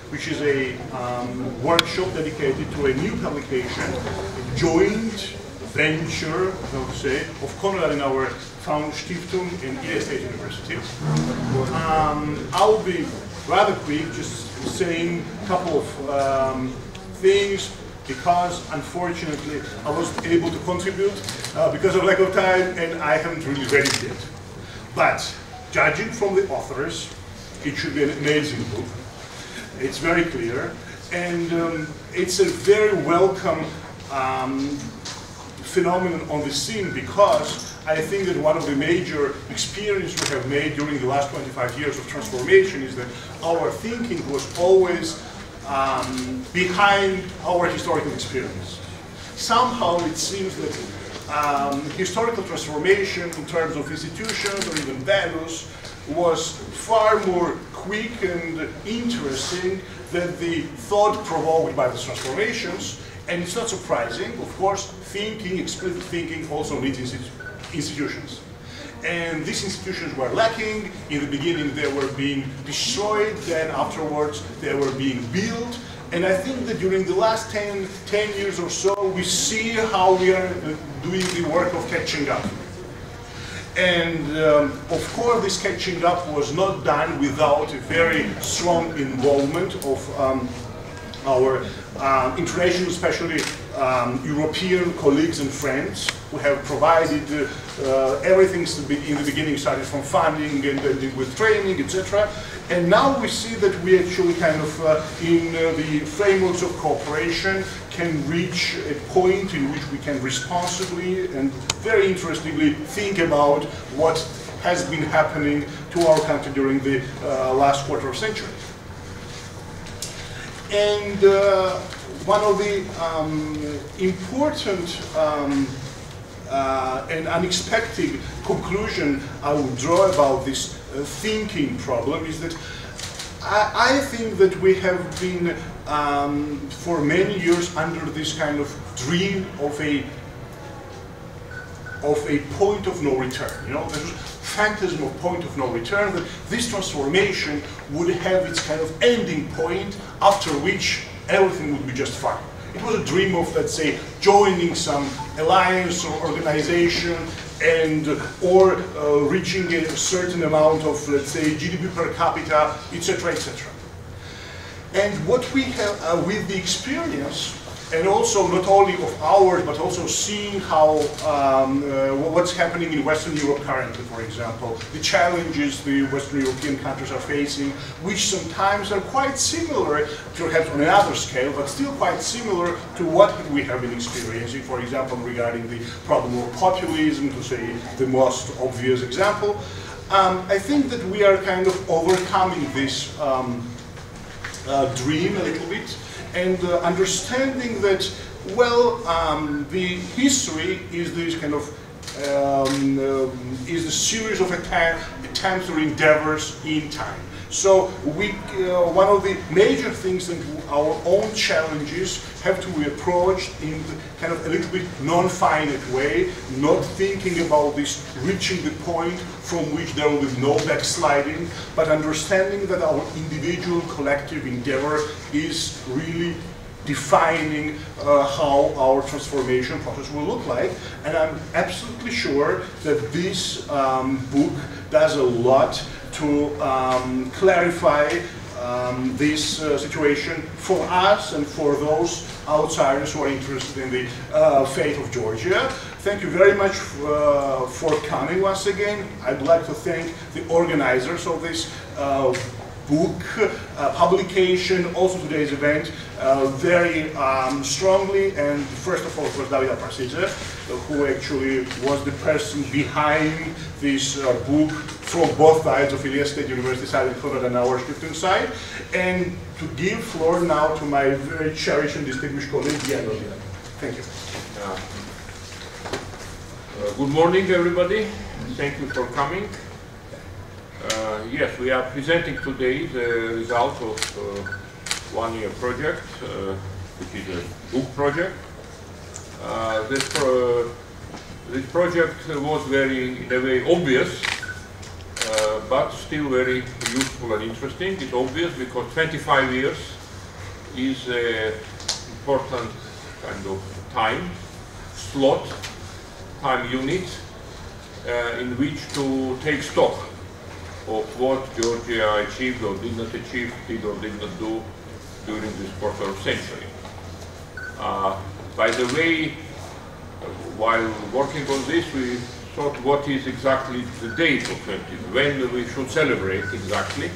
which is a workshop dedicated to a new publication, a joint venture, so to say, of Conrad and our found Stiftung in Ilia State University. I'll be rather quick, just saying a couple of things, because unfortunately I wasn't able to contribute because of lack of time, and I haven't really read it yet. But judging from the authors, it should be an amazing book. It's very clear, and it's a very welcome phenomenon on the scene, because I think that one of the major experiences we have made during the last 25 years of transformation is that our thinking was always behind our historical experience. Somehow it seems that historical transformation in terms of institutions or even values was far more quick and interesting than the thought provoked by the transformations. And it's not surprising, of course, thinking, explicit thinking also needs institutions. And these institutions were lacking. In the beginning they were being destroyed, then afterwards they were being built. And I think that during the last 10 years or so, we see how we are doing the work of catching up. And of course this catching up was not done without a very strong involvement of our international, especially European colleagues and friends who have provided everything in the beginning, started from funding and ending with training, etc. And now we see that we actually kind of, in the frameworks of cooperation, can reach a point in which we can responsibly and very interestingly think about what has been happening to our country during the last quarter of century. And one of the important and unexpected conclusion I would draw about this thinking problem is that I think that we have been for many years under this kind of dream of a point of no return. You know, there's phantasm of point of no return, that this transformation would have its kind of ending point after which everything would be just fine. It was a dream of, let's say, joining some alliance or organization and or reaching a certain amount of, let's say, GDP per capita, etc., etc. And what we have with the experience, and also not only of ours, but also seeing how what's happening in Western Europe currently, for example, the challenges the Western European countries are facing, which sometimes are quite similar, perhaps on another scale, but still quite similar to what we have been experiencing, for example, regarding the problem of populism, to say the most obvious example. I think that we are kind of overcoming this dream a little bit, and understanding that, well, the history is this kind of is a series of attempts or endeavors in time. So we, one of the major things that our own challenges have to be approached in kind of a little bit non-finite way, not thinking about this reaching the point from which there will be no backsliding, but understanding that our individual collective endeavor is really defining how our transformation process will look like. And I'm absolutely sure that this book does a lot to clarify this situation for us and for those outsiders who are interested in the fate of Georgia. Thank you very much for coming once again. I'd like to thank the organizers of this book publication, also today's event, very strongly. And first of all, it was Davida Prasice, who actually was the person behind this book from both sides of Ilia State University side and Conrad and our Stiftung side. And to give floor now to my very cherished and distinguished colleague, Iilias. Thank you. Good morning, everybody. Thank you for coming. Yes, we are presenting today the result of one-year project, which is a book project. This project was very, in a way, obvious, but still very useful and interesting. It's obvious because 25 years is an important kind of time slot, time unit, in which to take stock of what Georgia achieved or did not achieve, did or did not do during this quarter of century. By the way, while working on this, we thought what is exactly the date of 20, when we should celebrate exactly,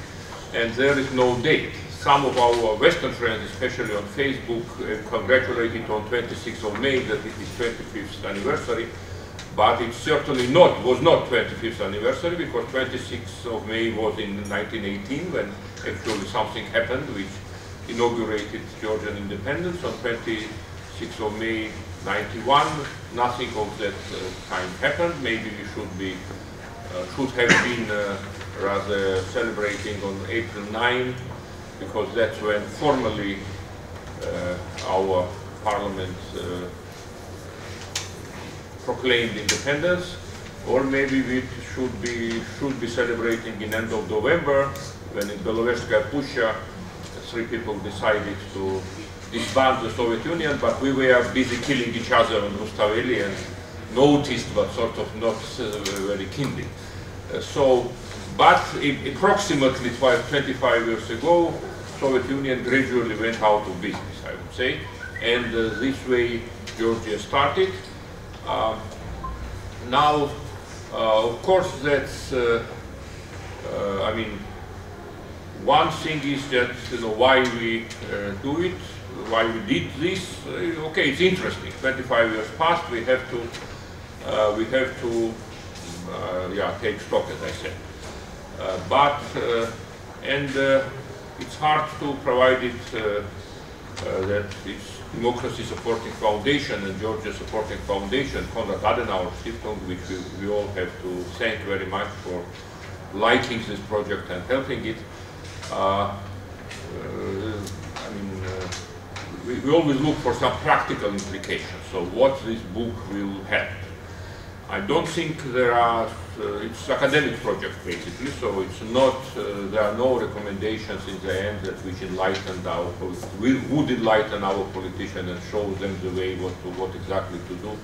and there is no date. Some of our Western friends, especially on Facebook, congratulated on 26th of May that it is 25th anniversary, but it certainly was not 25th anniversary, because 26th of May was in 1918 when actually something happened which inaugurated Georgian independence. On 26th of May 91, nothing of that kind happened. Maybe we should have been rather celebrating on April 9, because that's when formally our parliament proclaimed independence. Or maybe we should be celebrating in end of November, when in Belovezhskaya Pusha 3 people decided to disband the Soviet Union, but we were busy killing each other on Rustaveli and noticed, but sort of not very keenly. But approximately 25 years ago, Soviet Union gradually went out of business, I would say, and this way Georgia started. Now, of course, that's, I mean, one thing is that, why we do it, why we did this. Okay, it's interesting. 25 years passed. We have to take stock, as I said. It's hard to provide it that it's democracy supporting foundation and Georgia supporting foundation, Konrad Adenauer Stiftung, which we all have to thank very much for liking this project and helping it. We always look for some practical implications, so what this book will have. I don't think there are, it's academic project basically, so it's not, there are no recommendations in the end that would enlighten our politicians and show them the way what exactly to do.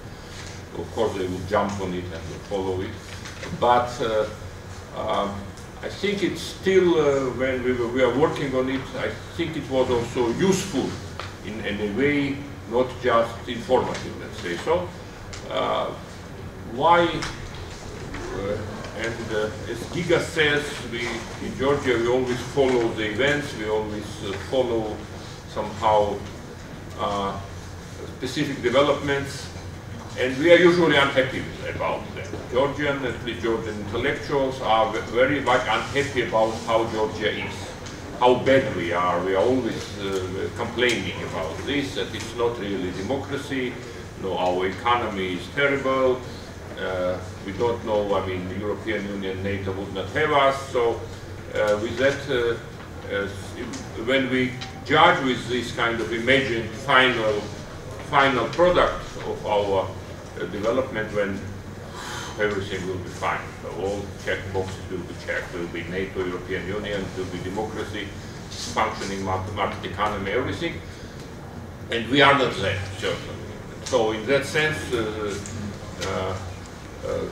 Of course they would jump on it and follow it, but I think it's still, when we are working on it, I think it was also useful in a way, not just informative, let's say so. Why, as Giga says, in Georgia we always follow the events, we always follow somehow specific developments, and we are usually unhappy about them. Georgian, at least Georgian intellectuals, are very much unhappy about how Georgia is, how bad we are. We are always complaining about this, that it's not really democracy, our economy is terrible, we don't know, I mean, the European Union, NATO would not have us, so with that, when we judge with this kind of imagined final product of our development, when everything will be fine, so all check boxes will be checked, will be NATO, European Union, will be democracy, functioning market economy, everything, and we are not there, certainly. So in that sense,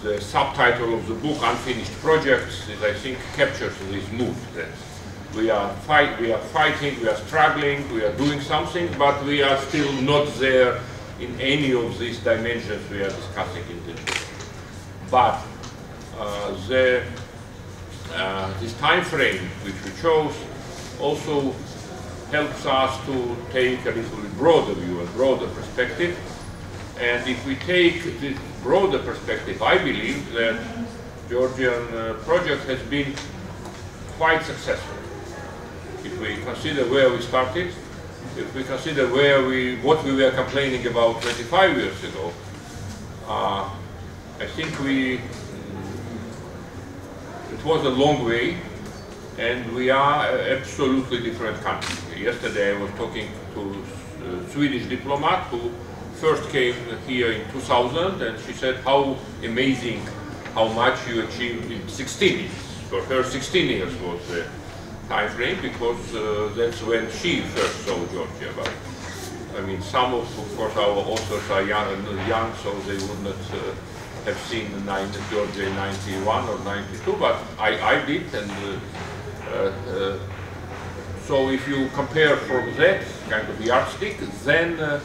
the subtitle of the book, Unfinished Projects, I think captures this mood that we are fighting, we are struggling, we are doing something, but we are still not there in any of these dimensions we are discussing in this book. But this time frame which we chose also helps us to take a little bit broader view, a broader perspective. And if we take this broader perspective, I believe that Georgian project has been quite successful. If we consider where we started, if we consider what we were complaining about 25 years ago, I think it was a long way, and we are absolutely different country. Yesterday I was talking to a Swedish diplomat who first came here in 2000, and she said how amazing how much you achieved in 16 years. For her, 16 years was time frame, because that's when she first saw Georgia. But I mean, some of course, our authors are young, so they would not have seen Georgia in 91 or 92, but I did, and so if you compare from that kind of yardstick, then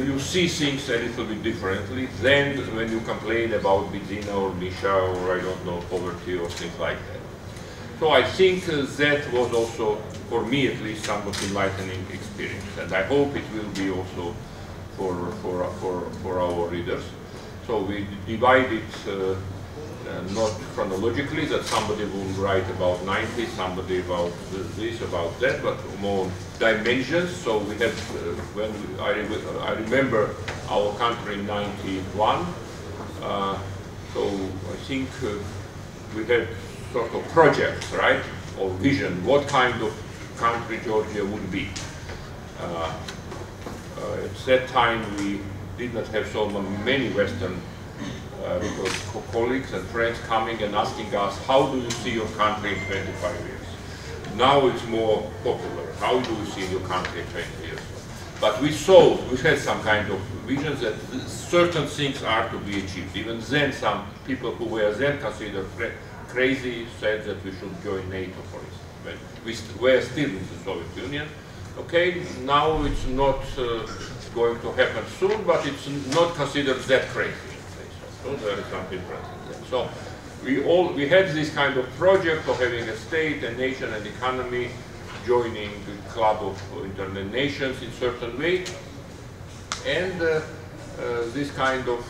you see things a little bit differently than when you complain about Bedzina or Misha or I don't know, poverty or things like that. So I think that was also, for me at least, somewhat enlightening experience, and I hope it will be also for our readers. So we divide it not chronologically, that somebody will write about 90, somebody about this, about that, but more dimensions. So we have, I remember our country in 91, so I think we had sort of projects, right, or vision, what kind of country Georgia would be. At that time we did not have so many Western colleagues and friends coming and asking us, how do you see your country in 25 years? Now it's more popular. How do you see your country in 20 years? But we had some kind of visions that certain things are to be achieved. Even then, some people who were then considered crazy said that we should join NATO, for instance. We were still in the Soviet Union. Okay, now it's not going to happen soon, but it's not considered that crazy. So there is something present there. So we had this kind of project of having a state, a nation, an economy, joining the club of internet nations in certain way, and this kind of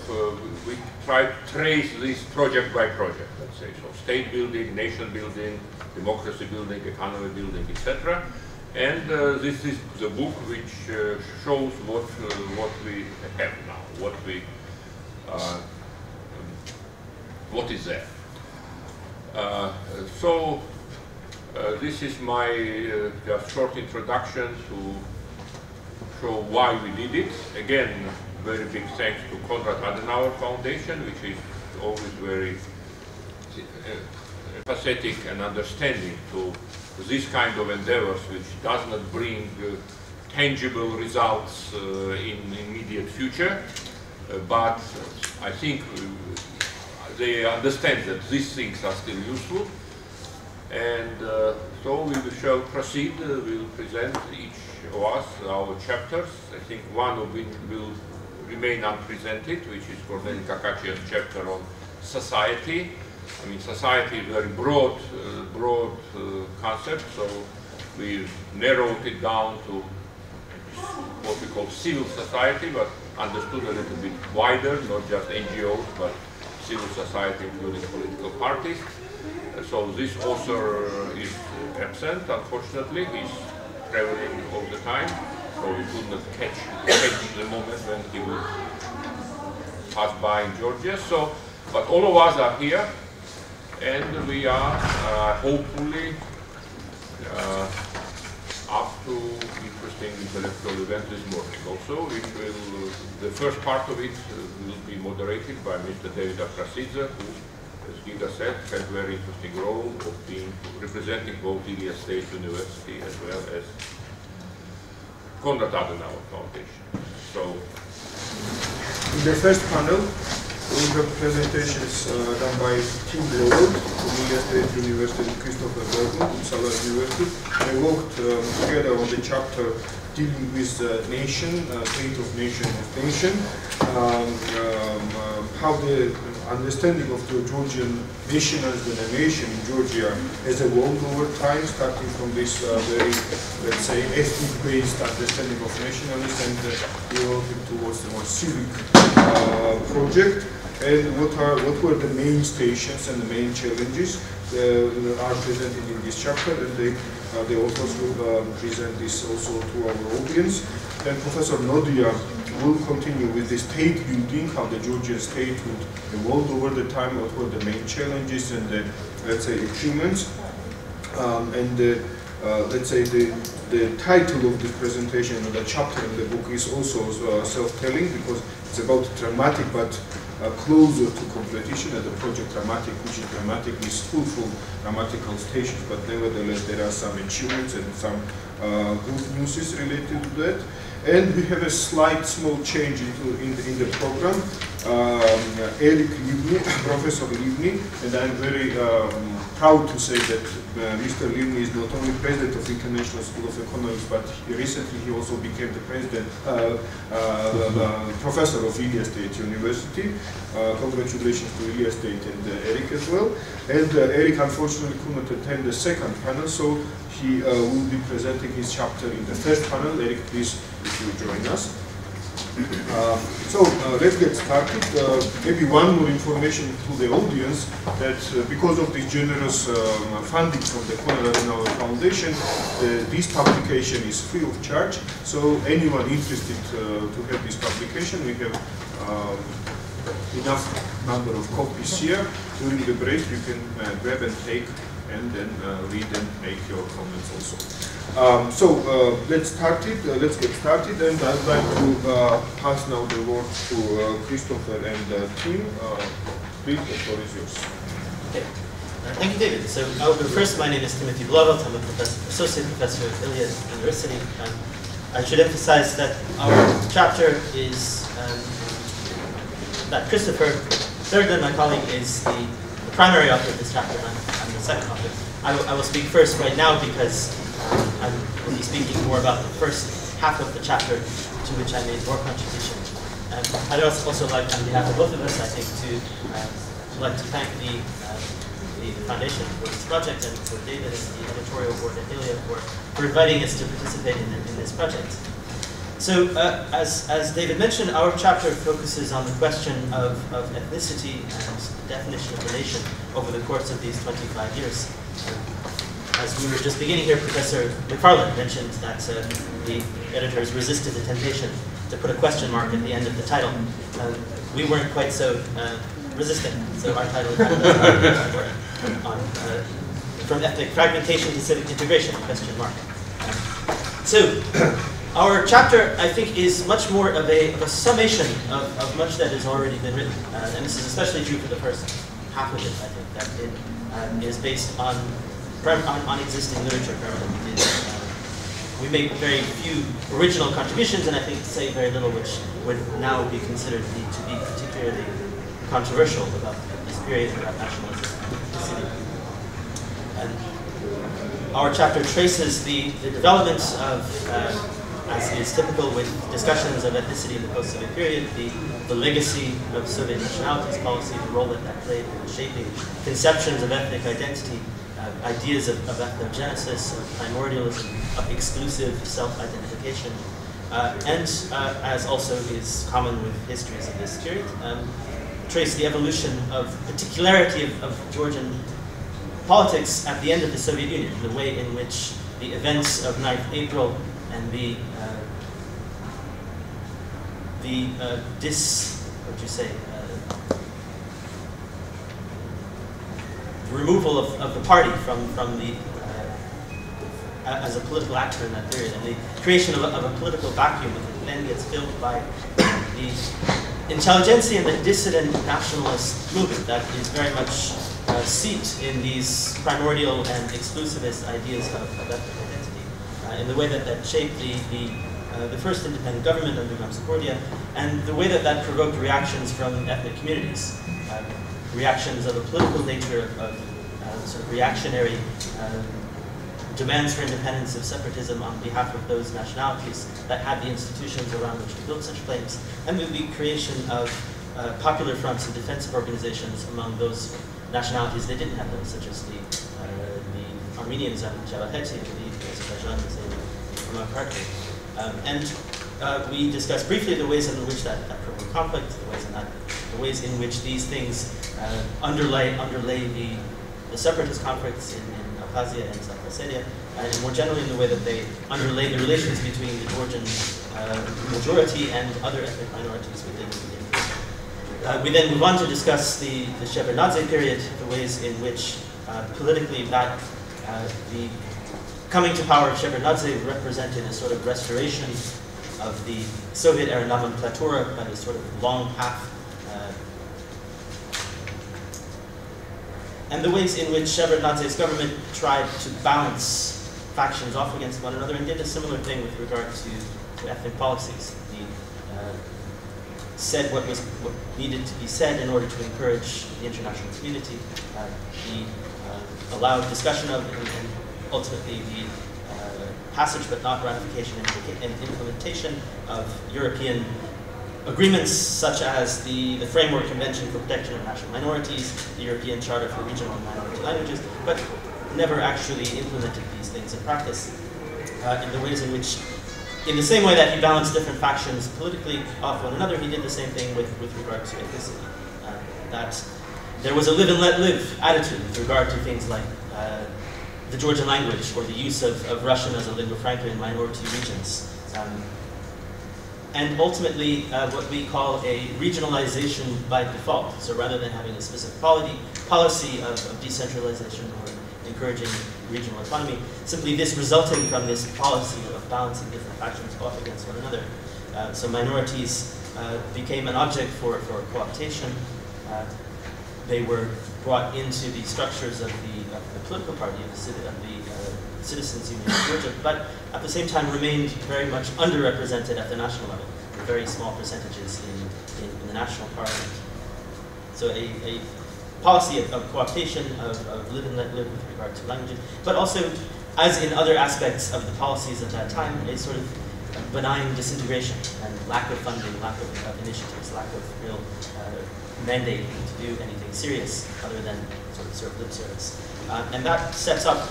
we try to trace this project by project. Let's say so: state building, nation building, democracy building, economy building, etc. And this is the book which shows what we have now, what is there. So this is my just short introduction to show why we did it. Again, very big thanks to Konrad Adenauer Foundation, which is always very empathetic and understanding to this kind of endeavors, which does not bring tangible results in immediate future, but I think they understand that these things are still useful, and so we shall proceed. We will present each of us our chapters. I think one of it will remain unpresented, which is Cornelius Kakachian's chapter on society. I mean, society is a very broad concept, so we narrowed it down to what we call civil society, but understood a little bit wider, not just NGOs, but civil society, including political parties. So this author is absent, unfortunately. He's traveling all the time, so we could not catch the moment when he would pass by in Georgia. So, but all of us are here, and we are hopefully up to interesting intellectual event this morning. Also, it will, the first part of it will be moderated by Mr. David Afrasidze, who, as Gita said, had a very interesting role of representing both Ilyas State University as well as Konrad Adenauer Foundation. So, in the first panel, we have presentations done by Tim Lord from Ilyas State University, Christopher Bergman from Uppsala University. They worked together on the chapter dealing with nation, state of nation of nation, how the understanding of the Georgian nationalism and the nation in Georgia has evolved over time, starting from this very, let's say, ethnic-based understanding of nationalism and developing towards the more civic project, and what were the main stations and the main challenges are presented in this chapter, and the authors will present this also to our audience. Then Professor Nodia will continue with the state building, how the Georgian state would evolve over the time, what were the main challenges and the, let's say, achievements. Let's say the title of this presentation, or the chapter in the book, is also self-telling, because it's about dramatic but closer to completion, and the project dramatic, which is dramatic, is full dramatical stations, but nevertheless there are some achievements and some good news related to that. And we have a slight small change in the program. Eric Livni, Professor Livni, and I'm very proud to say that Mr. Livni is not only president of International School of Economics, but recently he also became the president, professor of Ilia State University. Congratulations to Ilia State and Eric as well. And Eric unfortunately could not attend the second panel, so he will be presenting his chapter in the first panel. Eric, please, if you join us. Let's get started. Maybe one more information to the audience that because of this generous funding from the Konrad Foundation, this publication is free of charge. So anyone interested to have this publication, we have enough number of copies here. During the break, you can grab and take and then read and make your comments also. Let's start it. Let's get started, and I'd like to pass now the word to Christopher and Tim. Please, the floor is yours. Okay. Thank you, David. So I'll go first. My name is Timothy Blavelt. I'm a associate professor at Ilia University. I should emphasize that our chapter is that Christopher Thurgood, my colleague, is the primary author of this chapter, and I'm the second author. I will speak first right now because I will be speaking more about the first half of the chapter, to which I made more contribution. I'd also like, on behalf of both of us, I think, to thank the Foundation for this project, and for David and the editorial board at Ilia for inviting us to participate in this project. So, as David mentioned, our chapter focuses on the question of ethnicity and definition of the nation over the course of these 25 years. As we were just beginning here, Professor McFarland mentioned that the editors resisted the temptation to put a question mark at the end of the title. We weren't quite so resistant, so our title on from ethnic fragmentation to civic integration, question mark. Our chapter, I think, is much more of a summation of much that has already been written, and this is especially true for the first half of it. I think that it is based on existing literature. We make very few original contributions, and I think say very little which would now be considered to be particularly controversial about this period about nationalism and ethnicity. Our chapter traces the developments of as is typical with discussions of ethnicity in the post-Soviet period, the legacy of Soviet nationalities policy, the role that played in shaping conceptions of ethnic identity, ideas of ethnogenesis, of primordialism, of exclusive self-identification, and as also is common with histories of this period, trace the evolution of particularity of Georgian politics at the end of the Soviet Union, the way in which the events of 9th April and the removal of the party from the as a political actor in that period, and the creation of a political vacuum that then gets filled by the intelligentsia and the dissident nationalist movement that is very much seeped in these primordial and exclusivist ideas of ethnic identity, in the way that shaped the first independent government under Gamsakordia, and the way that provoked reactions from ethnic communities, reactions of a political nature, of sort of reactionary demands for independence, of separatism on behalf of those nationalities that had the institutions around which to build such claims, and the creation of popular fronts and defensive organizations among those nationalities that didn't have those, such as the Armenians and Javakheti, the Azerbaijanis and we discussed briefly the ways in which that provoked conflict, the ways in which these things underlay the separatist conflicts in Abkhazia and South Ossetia, and more generally in the way that they underlay the relations between the Georgian majority and other ethnic minorities within we then move on to discuss the Shevardnadze period, the ways in which politically the coming to power of Shevardnadze represented a sort of restoration of the Soviet-era nomenclatura, a sort of long path and the ways in which Shevardnadze's government tried to balance factions off against one another and did a similar thing with regard to ethnic policies. He said what needed to be said in order to encourage the international community. He allowed discussion of and ultimately the passage but not ratification and implementation of European agreements such as the Framework Convention for Protection of National Minorities, the European Charter for Regional and Minority Languages, but never actually implemented these things in practice in the ways in which, in the same way that he balanced different factions politically off one another, he did the same thing with regard to ethnicity. That there was a live and let live attitude with regard to things like the Georgian language or the use of Russian as a lingua franca in minority regions. And ultimately, what we call a regionalization by default. So rather than having a specific policy of decentralization or encouraging regional autonomy, simply this resulting from this policy of balancing different factions off against one another. So minorities became an object for cooptation. They were brought into the structures of the political party, of the Citizens Union of Georgia, but at the same time remained very much underrepresented at the national level, very small percentages in the national parliament. So a policy of cooptation, of live and let live with regard to languages, but also, as in other aspects of the policies at that time, a sort of benign disintegration and lack of funding, lack of initiatives, lack of real mandate to do anything serious other than sort of lip service. And that sets up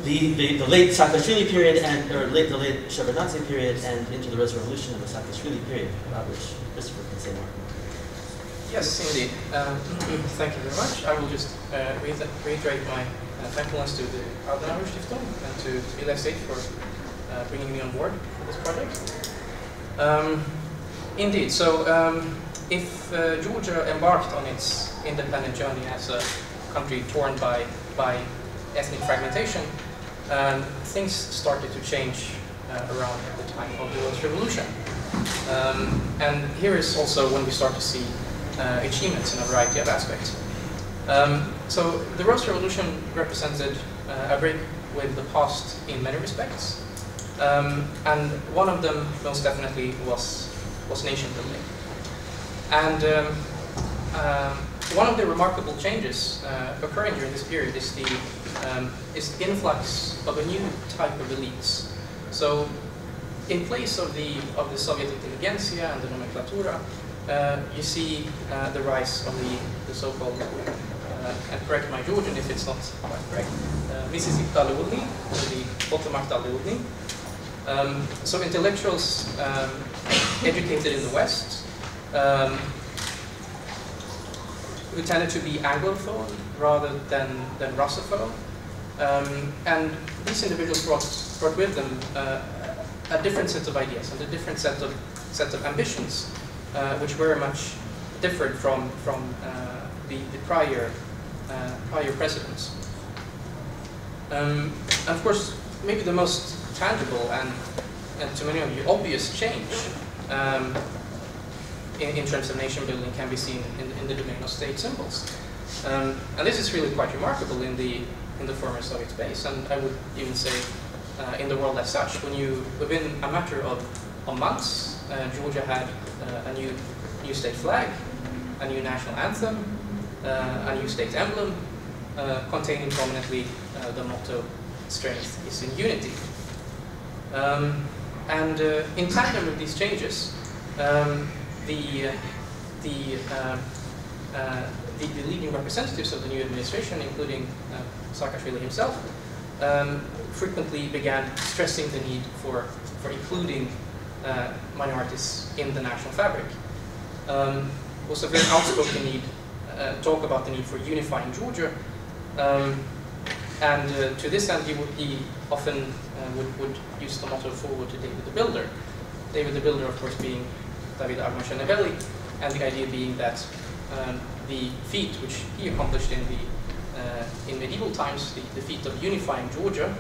the late Saakashvili period or the late Shevardnadze period and into the revolution of the Saakashvili period, about which Christopher can say more. Yes, indeed. Thank you very much. I will just reiterate my thankfulness to the Adena Stiftung and to Ilyas for bringing me on board for this project. Indeed, so if Georgia embarked on its independent journey as a country torn by ethnic fragmentation, things started to change around the time of the Rose Revolution. And here is also when we start to see achievements in a variety of aspects. So the Rose Revolution represented a break with the past in many respects. And one of them most definitely was nation building. And one of the remarkable changes occurring during this period is the influx of a new type of elites. So, in place of the Soviet intelligentsia and the nomenclatura, you see the rise of the so-called, and correct my Georgian if it's not quite correct, Mississippi Alumni, or the Potomac Alumni. So intellectuals educated in the West, who tended to be Anglophone rather than Russophone. And these individuals brought with them a different set of ideas and a different set of ambitions, which very much differed from the prior presidents. And of course, maybe the most tangible and to many of you obvious change in terms of nation building can be seen in the domain of state symbols. And this is really quite remarkable in the former Soviet space, and I would even say in the world as such. Within a matter of months, Georgia had a new state flag, a new national anthem, a new state emblem, containing prominently the motto, "Strength is in unity." And in tandem with these changes, the leading representatives of the new administration, including Saakashvili himself, frequently began stressing the need for including minorities in the national fabric. Was a very outspoken need, talk about the need for unifying Georgia, and to this end he often would use the motto forward to David the Builder. David the Builder, of course, being David Armashanabeli, and the idea being that the feat which he accomplished in medieval times, the feat of unifying Georgia,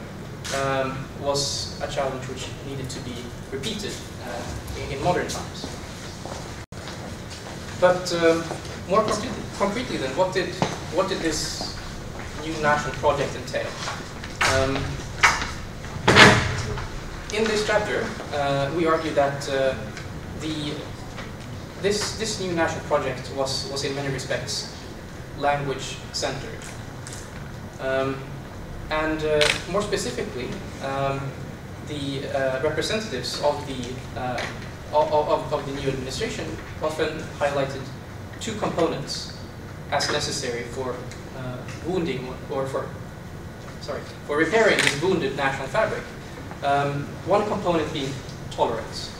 was a challenge which needed to be repeated in modern times. But more concretely then, what did what did this new national project entail? In this chapter, we argue that this new national project was in many respects language-centered. And more specifically, the representatives of the new administration often highlighted two components as necessary for wounding or for repairing this wounded national fabric. One component being tolerance.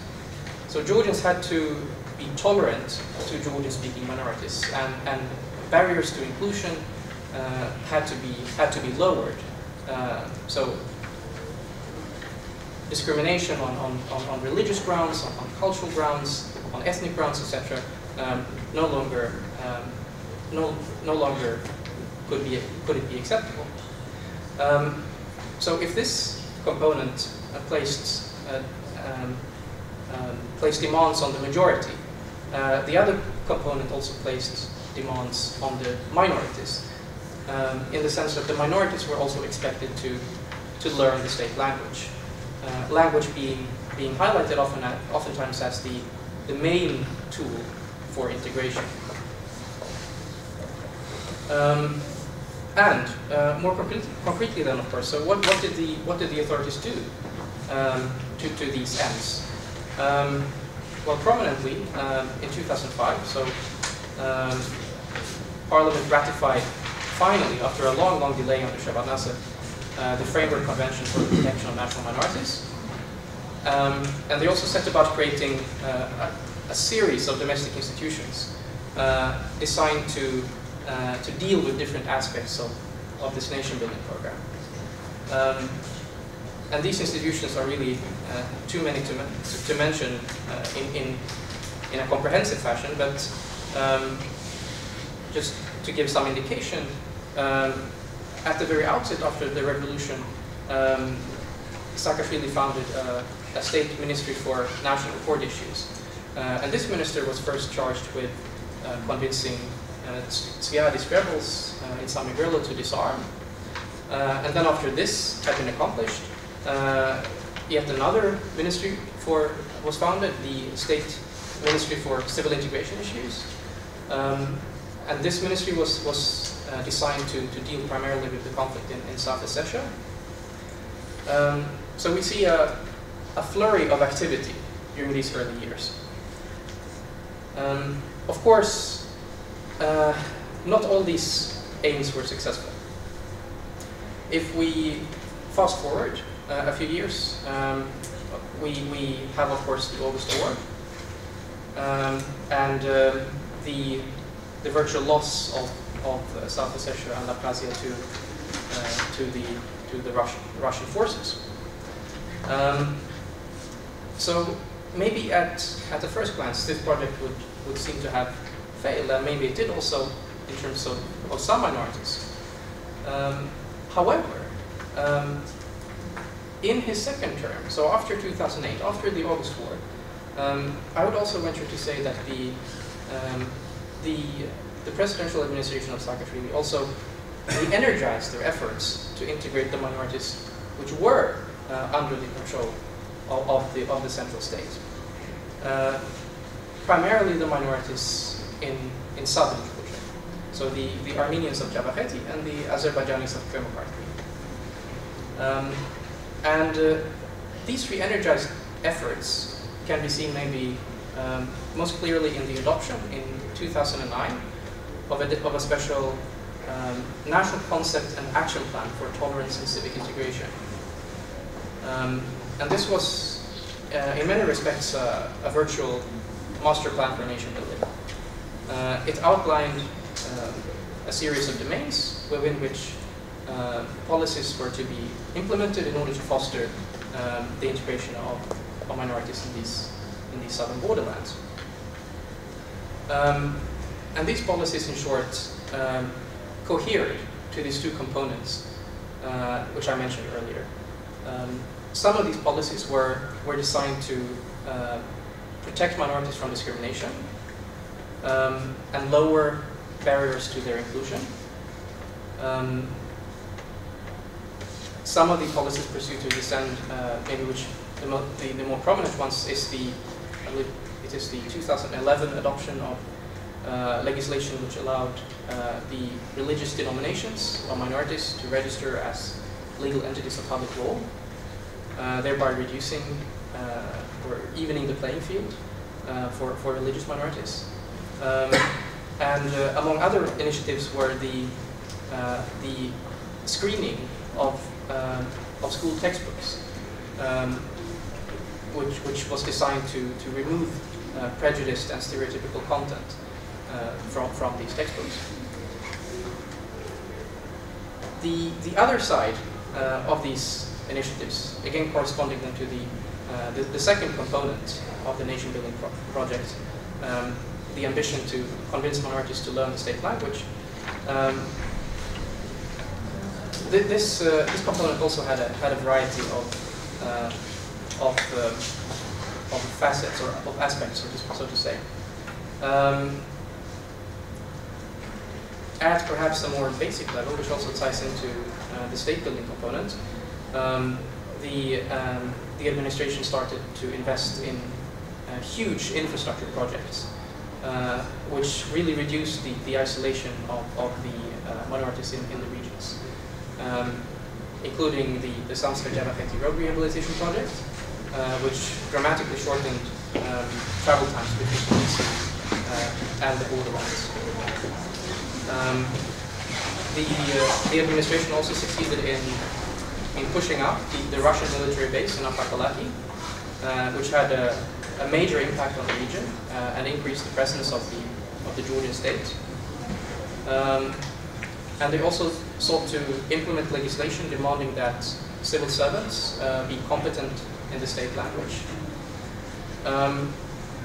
So Georgians had to be tolerant to Georgian-speaking minorities, and barriers to inclusion had to be lowered. So discrimination on religious grounds, on cultural grounds, on ethnic grounds, etc., no longer could it be acceptable. So if this component placed demands on the majority, the other component also placed demands on the minorities, in the sense that the minorities were also expected to learn the state language. Language being highlighted oftentimes as the main tool for integration. And more concretely then, of course, so what did the authorities do to these ends? Well, prominently in 2005, so Parliament ratified finally, after a long delay under Shevardnadze, the Framework Convention for the Protection of National Minorities. And they also set about creating a series of domestic institutions designed to deal with different aspects of this nation-building program. And these institutions are really too many to mention in a comprehensive fashion, but just to give some indication, at the very outset after the revolution, Saakashvili founded a state ministry for national court issues. And this minister was first charged with convincing these rebels in Samigrillo to disarm. And then after this had been accomplished, yet another ministry was founded, the State Ministry for Civil Integration Issues. And this ministry was designed to deal primarily with the conflict in South Ossetia. So we see a flurry of activity during these early years. Of course, not all these aims were successful. If we fast forward a few years, we have, of course, the August War, and the virtual loss of South Ossetia and Abkhazia to the Russian forces. So maybe at the first glance, this project would seem to have failed, and maybe it did also in terms of some minorities. However, in his second term, so after 2008, after the August War, I would also venture to say that the presidential administration of Saakashvili also re-energized their efforts to integrate the minorities which were under the control of the central state. Primarily the minorities in southern Georgia. So the Armenians of Javakheti and the Azerbaijanis of Kırmızı. And these re-energized efforts can be seen maybe most clearly in the adoption in 2009 of a special national concept and action plan for tolerance and civic integration. And this was, in many respects, a virtual master plan for nation building. It outlined a series of domains within which policies were to be implemented in order to foster the integration of minorities in these southern borderlands. And these policies, in short, cohered to these two components, which I mentioned earlier. Some of these policies were designed to protect minorities from discrimination and lower barriers to their inclusion. Some of the policies pursued to this end, maybe which the more prominent ones is I believe it is the 2011 adoption of legislation which allowed the religious denominations or minorities to register as legal entities of public law, thereby reducing or evening the playing field for religious minorities. And among other initiatives were the screening of school textbooks, which was designed to remove prejudiced and stereotypical content from these textbooks. The other side of these initiatives, again corresponding then to the second component of the nation-building project, the ambition to convince minorities to learn the state language. This component also had a variety of facets or of aspects, so to say. At perhaps a more basic level, which also ties into the state-building component, the administration started to invest in huge infrastructure projects, which really reduced the isolation of the minorities in the regions, including the Samska-Javakheti road rehabilitation project, which dramatically shortened travel times between the city and the borderlands. The administration also succeeded in pushing up the Russian military base in Apakalaki, which had a major impact on the region and increased the presence of the Georgian state. And they also sought to implement legislation demanding that civil servants be competent in the state language.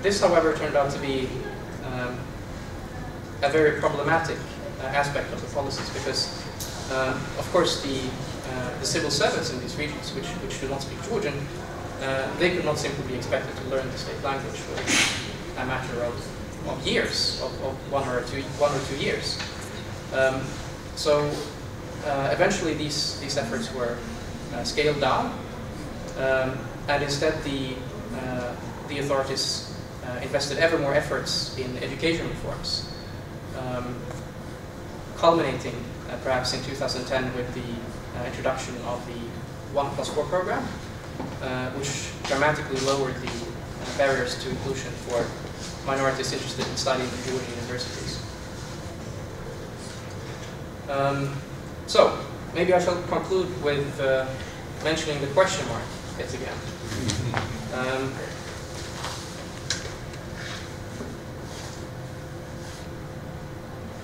This, however, turned out to be a very problematic aspect of the policies, because, of course, the civil servants in these regions, which do not speak Georgian, they could not simply be expected to learn the state language for a matter of years, of one or two years. So eventually these efforts were scaled down, and instead the authorities invested ever more efforts in education reforms, culminating perhaps in 2010 with the introduction of the 1+4 program, which dramatically lowered the barriers to inclusion for minorities interested in studying in Georgian universities. So, maybe I shall conclude with mentioning the question mark yet again.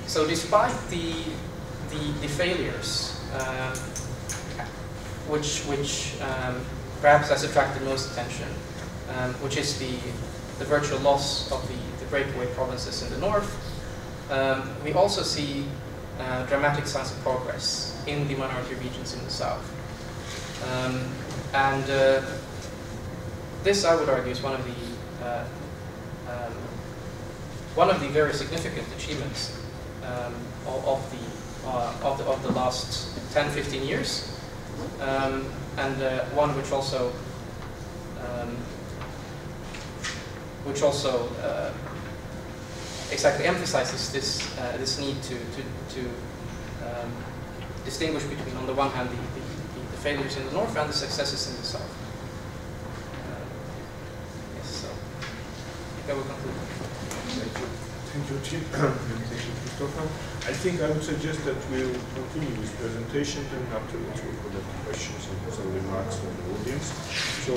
So, despite the failures, which perhaps has attracted most attention, which is the virtual loss of the breakaway provinces in the north, we also see dramatic signs of progress in the minority regions in the south. And this, I would argue, is one of the very significant achievements of the last 10-15 years, and one which also exactly emphasizes this need to distinguish between, on the one hand, the failures in the north and the successes in the south. Yes, so I will conclude. Thank you, Tim. Thank you, Christopher. I think I would suggest that we will continue this presentation, and afterwards we'll collect questions and some remarks from the audience. So,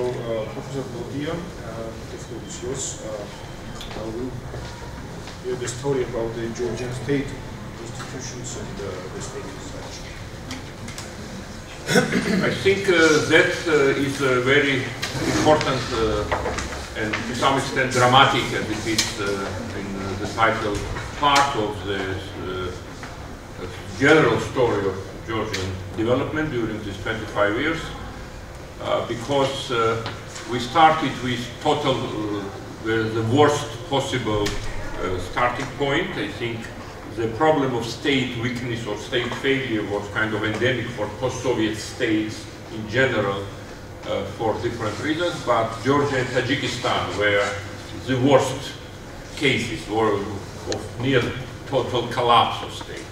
Professor Blodia, the floor is yours. We'll hear the story about the Georgian state institutions and the state as such. I think that is a very important and to some extent dramatic, as it is in the title, part of the general story of Georgian development during these 25 years, because we started with the worst possible starting point. I think the problem of state weakness or state failure was kind of endemic for post-Soviet states in general for different reasons, but Georgia and Tajikistan were the worst cases were of near total collapse of state.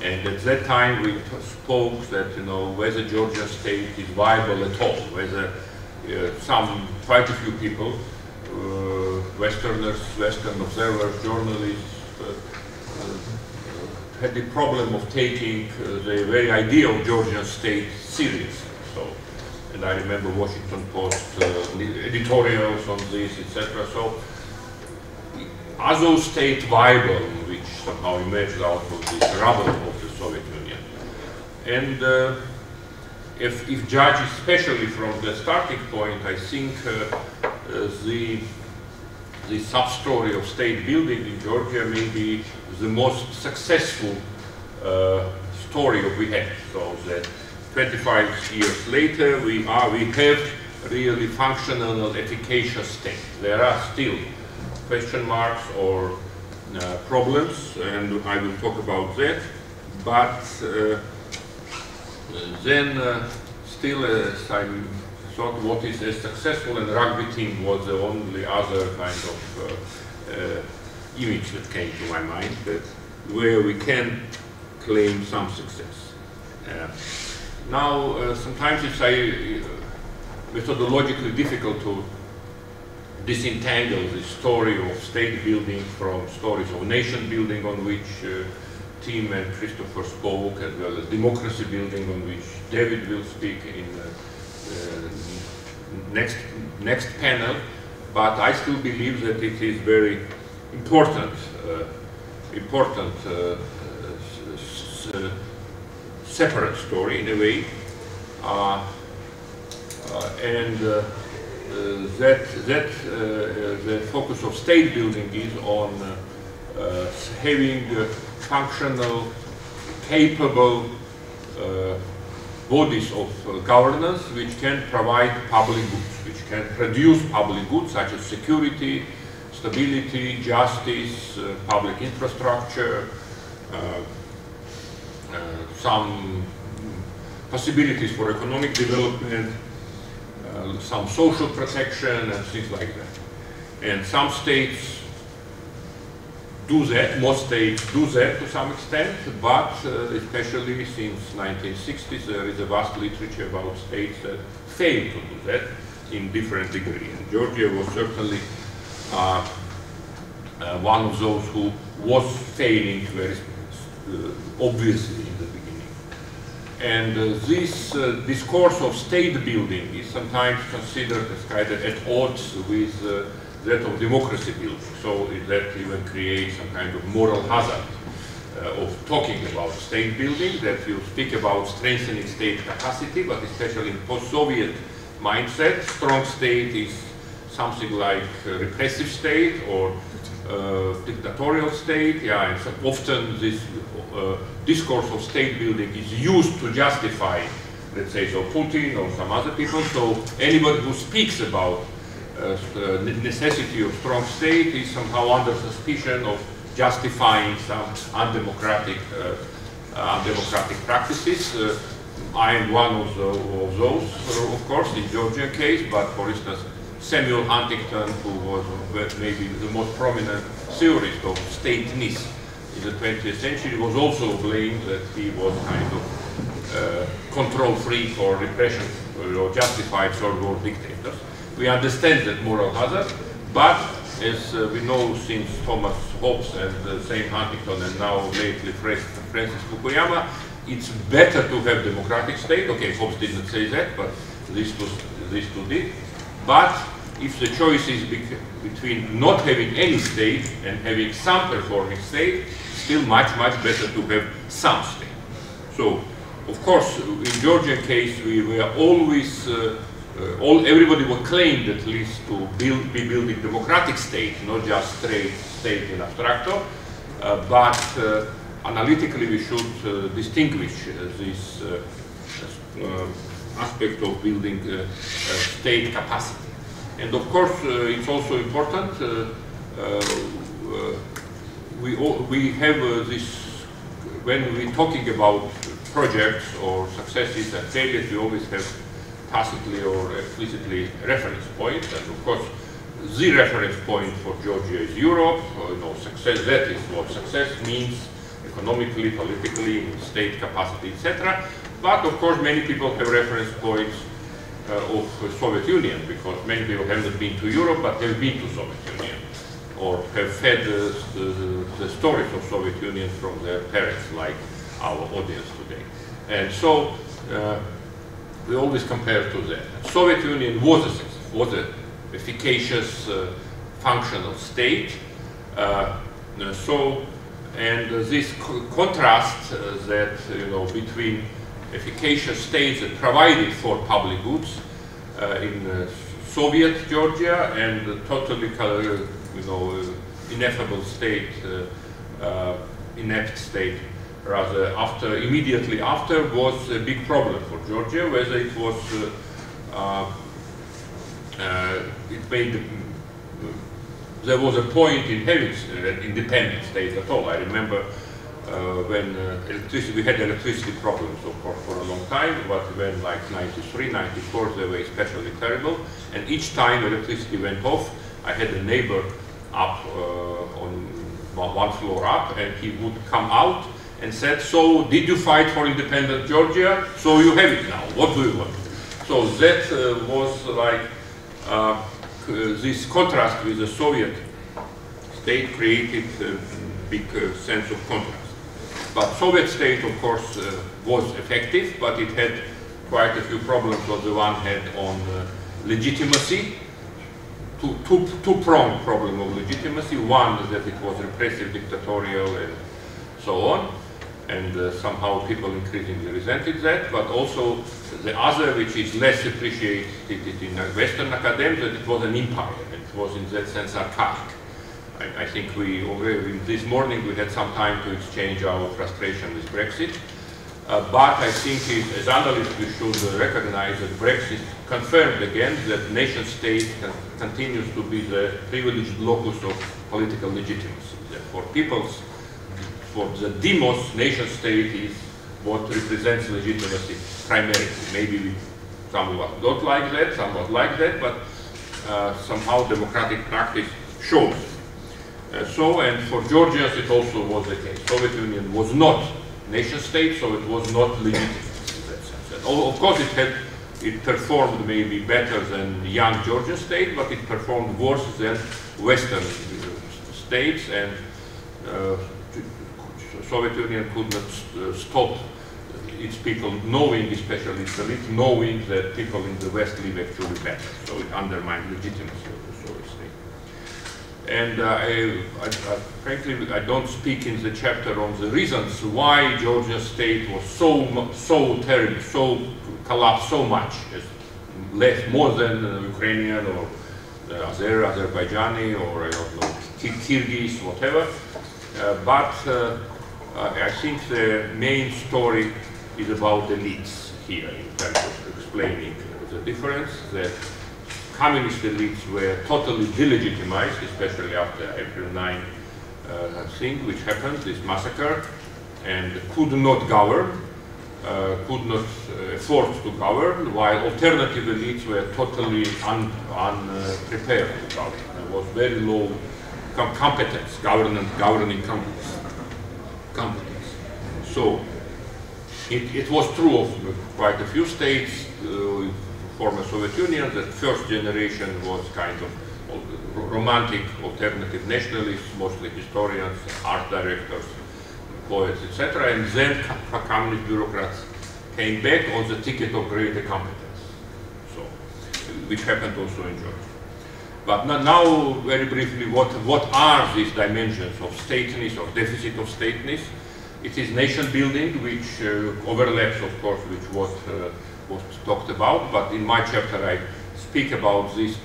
And at that time we spoke that, you know, whether Georgia state is viable at all, whether quite a few people, Westerners, Western observers, journalists, had the problem of taking the very idea of Georgian state seriously. So, and I remember Washington Post editorials on this, etc. So, are those states viable, which somehow emerged out of this rubble of the Soviet Union? And if judged especially from the starting point, I think the sub-story of state building in Georgia may be the most successful story we have. So that 25 years later, we have really functional, efficacious state. There are still question marks or problems, and I will talk about that. But then still, as I thought, what is a successful, and rugby team was the only other kind of image that came to my mind, that where we can claim some success. Now, sometimes it's methodologically difficult to disentangle the story of state building from stories of nation building, on which Tim and Christopher spoke, as well as democracy building, on which David will speak in next panel. But I still believe that it is very important, separate story in a way, and that the focus of state building is on having functional, capable bodies of governance which can provide public goods, which can produce public goods such as security, stability, justice, public infrastructure, some possibilities for economic development, some social protection and things like that. And some states do that, most states do that to some extent, but especially since 1960s there is a vast literature about states that fail to do that in different degrees. And Georgia was certainly one of those who was failing very obviously in the beginning. And this discourse of state building is sometimes considered as kind of at odds with that of democracy building. So that even creates some kind of moral hazard of talking about state building, that you speak about strengthening state capacity, but especially in post-Soviet mindset, strong state is something like a repressive state or dictatorial state, yeah, and so often this discourse of state building is used to justify, let's say, so Putin or some other people. So anybody who speaks about the necessity of strong state is somehow under suspicion of justifying some undemocratic practices. I am one of those, of course, in Georgian case, but for instance, Samuel Huntington, who was maybe the most prominent theorist of stateness in the 20th century, was also blamed that he was kind of control freak or repression or justified third world dictators. We understand that moral hazard, but as we know since Thomas Hobbes and Sam Huntington and now lately Francis Fukuyama, it's better to have democratic state. Okay, Hobbes didn't say that, but these two did. But if the choice is between not having any state and having some performing state, still much better to have some state. So, of course, in Georgian case, we were always, everybody would claim at least to be building democratic state, not just straight state in abstracto, but analytically we should distinguish this aspect of building state capacity. And of course, it's also important we have this, when we're talking about projects or successes and failures, we always have tacitly or explicitly reference point, and of course the reference point for Georgia is Europe. Success, that is what success means economically, politically, in state capacity, etc. But of course many people have reference points of Soviet Union, because many people haven't been to Europe but have been to Soviet Union, or have fed the stories of Soviet Union from their parents, like our audience today. And so we always compare to that. Soviet Union was a success, was an efficacious functional state. And this contrast that between efficacious states that provided for public goods in Soviet Georgia and the totally ineffable state, inept state, rather, immediately after, was a big problem for Georgia, whether it was there was a point in having an independent state at all. I remember when we had electricity problems, of course, for a long time, but when like 93, 94, they were especially terrible. And each time electricity went off, I had a neighbor up on one floor up, and he would come out and said, "So, did you fight for independent Georgia? So you have it now. What do you want?" So that was like this contrast with the Soviet state created a big sense of contrast. But Soviet state, of course, was effective, but it had quite a few problems on the one hand on legitimacy, two-pronged problem of legitimacy. One, that it was repressive, dictatorial, and so on, and somehow people increasingly resented that, but also the other, which is less appreciated in Western academia, that it was an empire. It was in that sense archaic. I think we already, this morning we had some time to exchange our frustration with Brexit, but I think as analysts we should recognize that Brexit confirmed again that nation state continues to be the privileged locus of political legitimacy. That for people's, for the demos, nation state is what represents legitimacy primarily. Maybe somewhat don't like that, somewhat like that, but somehow democratic practice shows. And for Georgians it also was the case. Soviet Union was not nation state, so it was not legitimate in that sense. And of course it performed maybe better than young Georgian state, but it performed worse than Western states, and Soviet Union could not stop its people knowing, especially its elite, knowing that people in the West live actually better. So it undermined legitimacy of the Soviet state. And frankly, I don't speak in the chapter on the reasons why Georgian state was so terrible, so collapsed so much, more than Ukrainian or Azerbaijani or I don't know, Kyrgyz, whatever. But I think the main story is about elites here in terms of explaining the difference. That communist elites were totally delegitimized, especially after April 9 thing which happened, this massacre, and could not govern, could not afford to govern, while alternative elites were totally unprepared to govern. There was very low competence, governing competence. So it was true of quite a few states, former Soviet Union, that first generation was kind of romantic alternative nationalists, mostly historians, art directors, poets, etc. And then communist bureaucrats came back on the ticket of greater competence, so, which happened also in Georgia. But now, very briefly, what are these dimensions of stateness or deficit of stateness? It is nation building, which overlaps, of course, with what was talked about, but in my chapter I speak about this,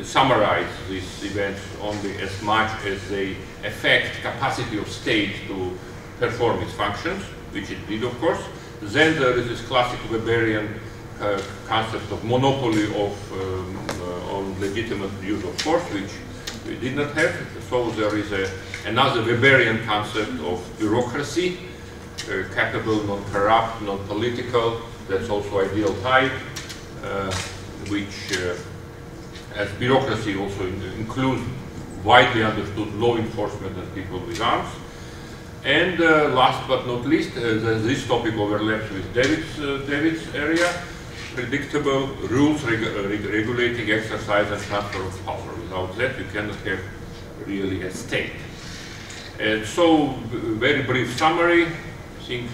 summarize these events only as much as they affect capacity of state to perform its functions, which it did, of course. Then there is this classic Weberian concept of monopoly of on legitimate use of force, which we did not have. So there is another Weberian concept of bureaucracy, capable, non-corrupt, non-political. That's also ideal type, which as bureaucracy also includes widely understood law enforcement and people with arms. And last but not least, this topic overlaps with David's area, predictable rules regulating exercise and transfer of power. Without that, you cannot have really a state. And so, very brief summary. I think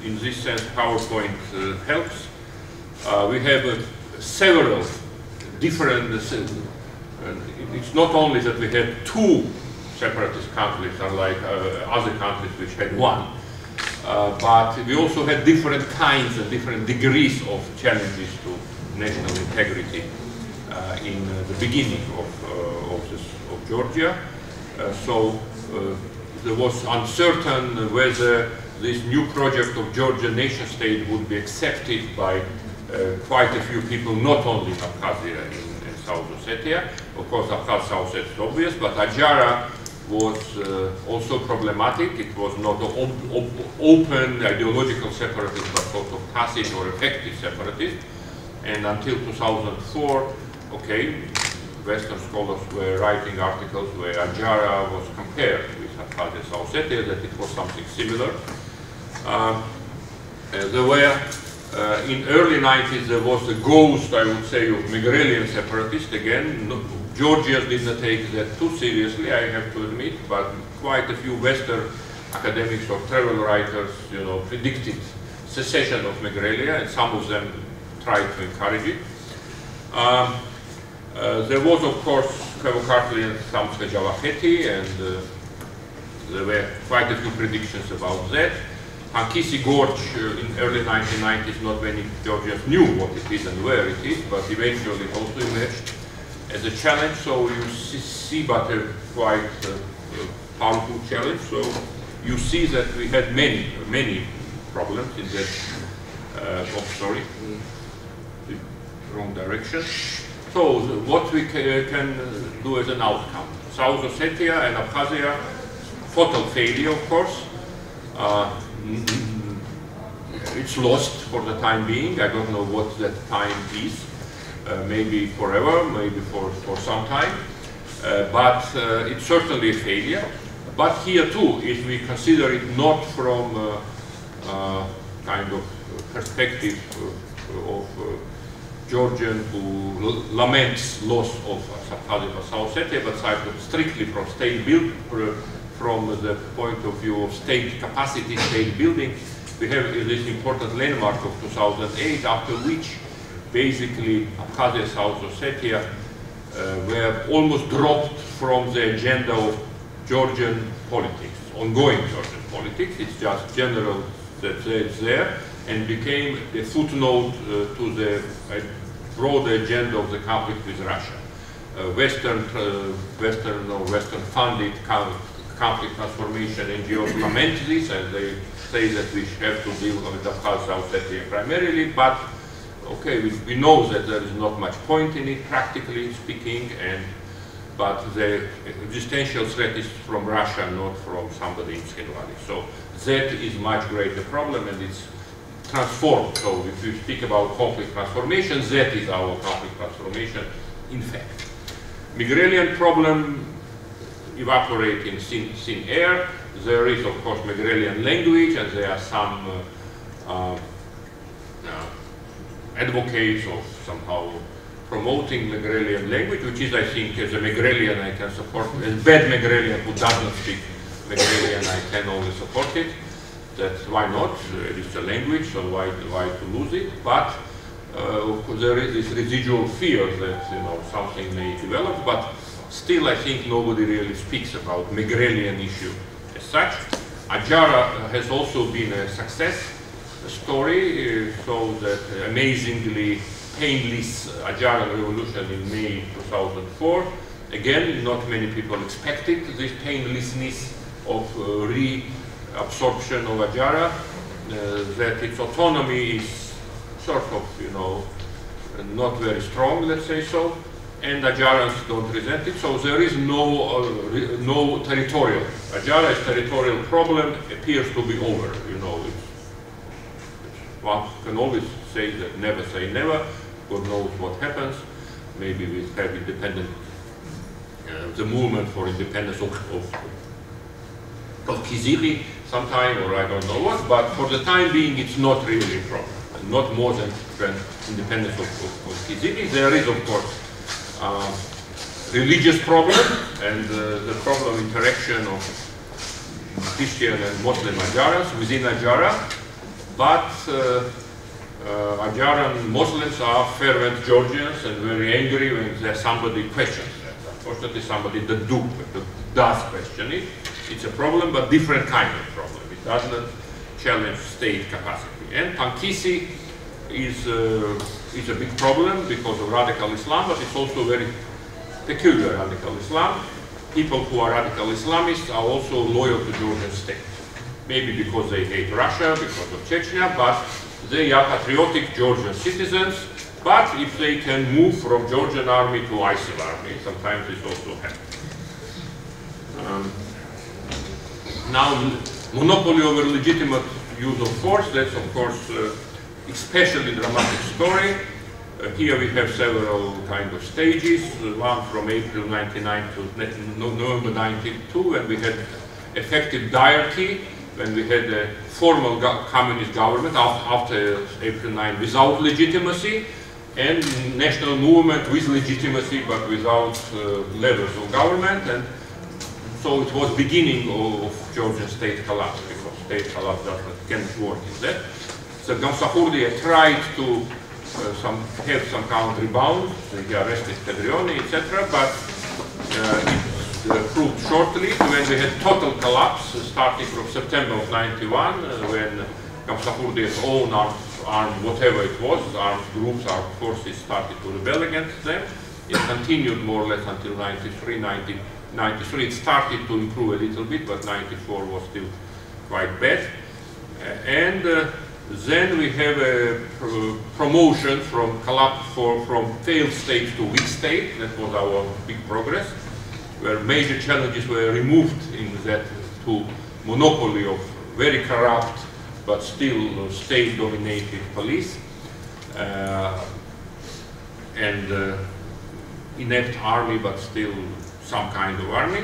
in this sense, PowerPoint helps. We have several different, it's not only that we had two separatist conflicts, unlike other conflicts which had one, but we also had different kinds and different degrees of challenges to national integrity in the beginning of Georgia. So there was uncertain whether this new project of Georgia nation state would be accepted by quite a few people, not only in Abkhazia and South Ossetia. Of course, Abkhaz South Ossetia is obvious, but Adjara was also problematic. It was not open ideological separatist, but sort of tacit or effective separatist. And until 2004, okay, Western scholars were writing articles where Adjara was compared with Abkhazia South Ossetia, that it was something similar. There were, in early 90s, there was a ghost, I would say, of Megrelian separatists. Again, Georgians did not take that too seriously, I have to admit, but quite a few Western academics or travel writers, you know, predicted secession of Megrelia, and some of them tried to encourage it. There was, of course, Kavokatli and Samska Jalaheti, and there were quite a few predictions about that. Hankisi Gorge in early 1990s, not many Georgians knew what it is and where it is, but eventually it also emerged as a challenge. So you see but a quite powerful challenge. So you see that we had many problems in that, sorry, the wrong direction. So what we can do as an outcome. South Ossetia and Abkhazia, total failure, of course. It's lost for the time being. I don't know what that time is. Maybe forever, maybe for some time. But it's certainly a failure. But here too, if we consider it not from kind of perspective of Georgian who laments loss of Abkhazia South Ossetia, but strictly from state build, from the point of view of state capacity, state building, we have this important landmark of 2008, after which basically Abkhazia South Ossetia were almost dropped from the agenda of Georgian politics, ongoing Georgian politics. It's just general that it's there, and became a footnote to the broader agenda of the conflict with Russia. Western funded conflict transformation NGOs lament this, and they say that we have to deal with Abkhazia South Ossetia primarily, but okay, we know that there is not much point in it, practically speaking, but the existential threat is from Russia, not from somebody in Skedvali. So that is much greater problem, and it's transformed. So if we speak about conflict transformation, that is our conflict transformation, in fact. Megrelian problem evaporate in thin air. There is, of course, Megrelian language, and there are some advocates of somehow promoting Megrelian language, which is, I think, as a Megrelian I can support. As bad Megrelian who doesn't speak Megrelian, I can only support it. That's why not? It's a language, so why to lose it? But there is this residual fear that something may develop. But still, I think nobody really speaks about Megrelian issue as such. Adjara has also been a success story, so that amazingly painless Adjaran revolution in May 2004. Again, not many people expected this painlessness of reabsorption of Adjara, that its autonomy is sort of, not very strong, let's say so. and Adjarians don't resent it, so there is no territorial. Adjaria's territorial problem appears to be over, you know. One can always say that never say never. God knows what happens. Maybe we have independent, the movement for independence of Kizili sometime, or I don't know what, but for the time being it's not really a problem. Not more than independence of Kizili. There is, of course, religious problem and the problem interaction of Christian and Muslim Adjarians within Adjaria, but Adjarian Muslims are fervent Georgians and very angry when somebody questions that. Unfortunately, somebody that does question it. It's a problem, but different kind of problem. It does not challenge state capacity. And Pankisi is a big problem because of radical Islam, but it's also very peculiar radical Islam. People who are radical Islamists are also loyal to Georgian state. Maybe because they hate Russia, because of Chechnya, but they are patriotic Georgian citizens. But if they can move from Georgian army to ISIL army, sometimes this also happens. Now, monopoly over legitimate use of force, that's of course especially dramatic story. Here we have several kind of stages, one from April 99 to November 92, when we had effective diarchy, when we had a formal communist government after April 9 without legitimacy, and national movement with legitimacy but without levels of government. And so it was beginning of Georgian state collapse, because state collapse can't work in that. So Gamsahurdia tried to have some kind of rebound. He arrested Pedrioni, etc. But it proved shortly when we had total collapse, starting from September of 91, when Gamsahurdia's own armed, whatever it was, armed groups, armed forces started to rebel against them. It continued more or less until 93, 93. It started to improve a little bit, but 94 was still quite bad. And then we have a promotion from collapse from failed state to weak state. That was our big progress, where major challenges were removed in that to monopoly of very corrupt but still state-dominated police and inept army, but still some kind of army.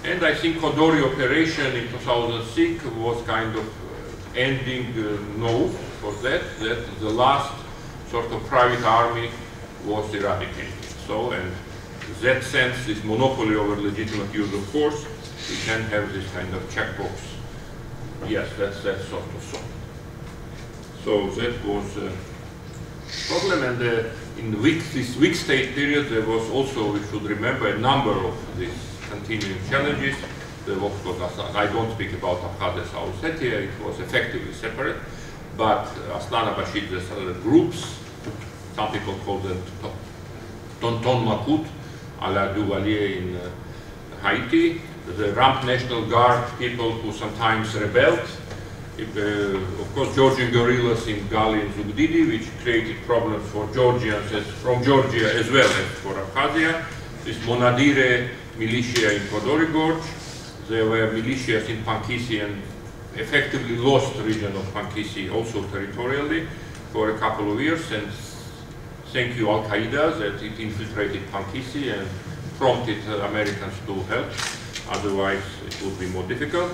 And I think Kodori operation in 2006 was kind of ending note for that the last sort of private army was eradicated. So, and that sense, this monopoly over legitimate use of force, we can have this kind of checkbox. Yes, that's sort of so. So that was a problem, and in this weak state period, there was also, we should remember, a number of these continuing challenges. I don't speak about Abkhazia, South Ossetia, it was effectively separate, but Aslan Abashidze's groups, some people call them Tonton Makut, a la Duvalier in Haiti, the Ramp National Guard people who sometimes rebelled, of course Georgian guerrillas in Gali and Zugdidi, which created problems for Georgians from Georgia as well as for Abkhazia. This Monadire militia in Kodori Gorge. There were militias in Pankisi and effectively lost the region of Pankisi also territorially for a couple of years, and thank you Al-Qaeda that it infiltrated Pankisi and prompted Americans to help, otherwise it would be more difficult.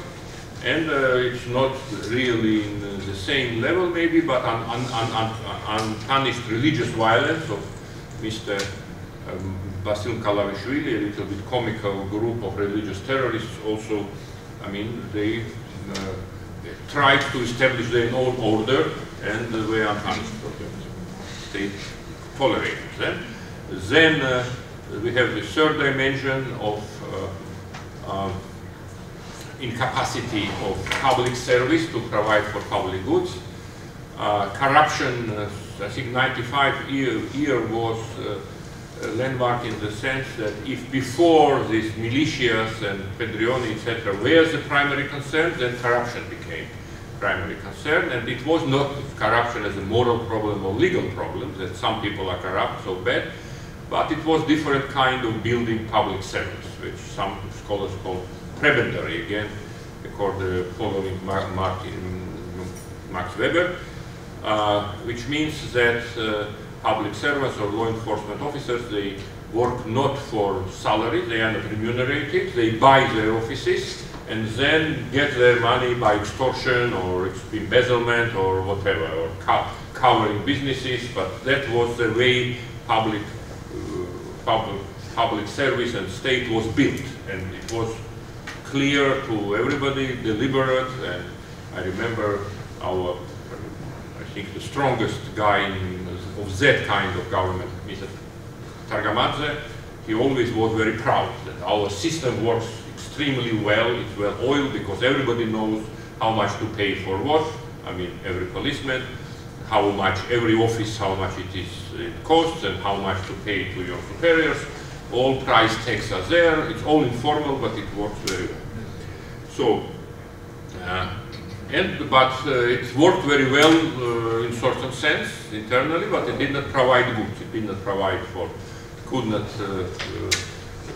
And it's not really in the same level maybe, but unpunished religious violence of Mr. Basil Kalavishvili, a little bit comical group of religious terrorists also, I mean, they tried to establish their own order and were unpunished for them. They tolerated them. Then we have the third dimension of incapacity of public service to provide for public goods. Corruption, I think 95 year was a landmark in the sense that if before these militias and Pedrioni, etc., were the primary concern, then corruption became primary concern, and it was not corruption as a moral problem or legal problem, that some people are corrupt, so bad, but it was different kind of building public service, which some scholars call prebendary, again, following Max Weber, which means that public servants or law enforcement officers, they work not for salary, they are not remunerated, they buy their offices and then get their money by extortion or embezzlement or whatever, or covering businesses, but that was the way public service and state was built, and it was clear to everybody, deliberate, and I remember our, I think the strongest guy of that kind of government, Mr. Targamadze, he always was very proud that our system works extremely well, it's well oiled because everybody knows how much to pay for what, I mean every policeman, how much every office, how much it costs and how much to pay to your superiors, all price tags are there, it's all informal but it works very well. So, but it worked very well in certain sense internally, but it did not provide goods, it did not provide for, could not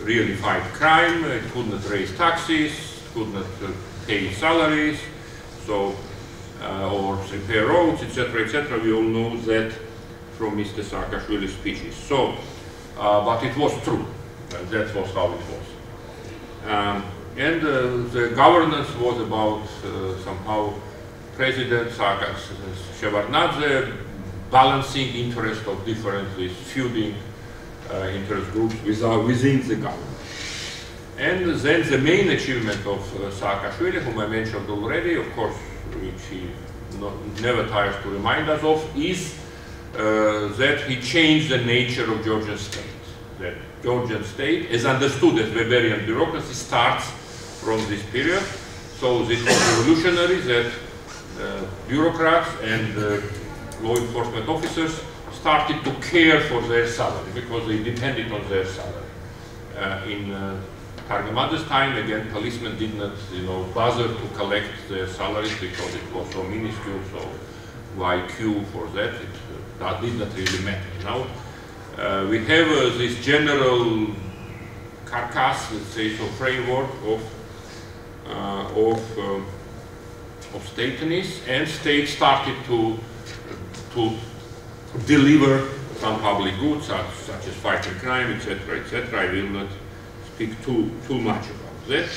really fight crime, it could not raise taxes, could not pay salaries, so, or repair roads, etc., etc. We all know that from Mr. Saakashvili's speeches. So, but it was true, and that was how it was. And the governance was about somehow President Shevardnadze balancing interest of different, feuding interest groups within the government. And then the main achievement of Saakashvili, whom I mentioned already, of course, which he never tires to remind us of, is that he changed the nature of Georgian state. That Georgian state, as understood as Weberian bureaucracy, starts from this period. So this was revolutionary that bureaucrats and law enforcement officers started to care for their salary because they depended on their salary. In Targamadze's time, again, policemen did not, bother to collect their salaries because it was so minuscule, so why queue for that? That did not really matter. Now, we have this general carcass, let's say, so framework of stateness, and state started to deliver some public goods, such as fighting crime, etc., etc. I will not speak too much about that.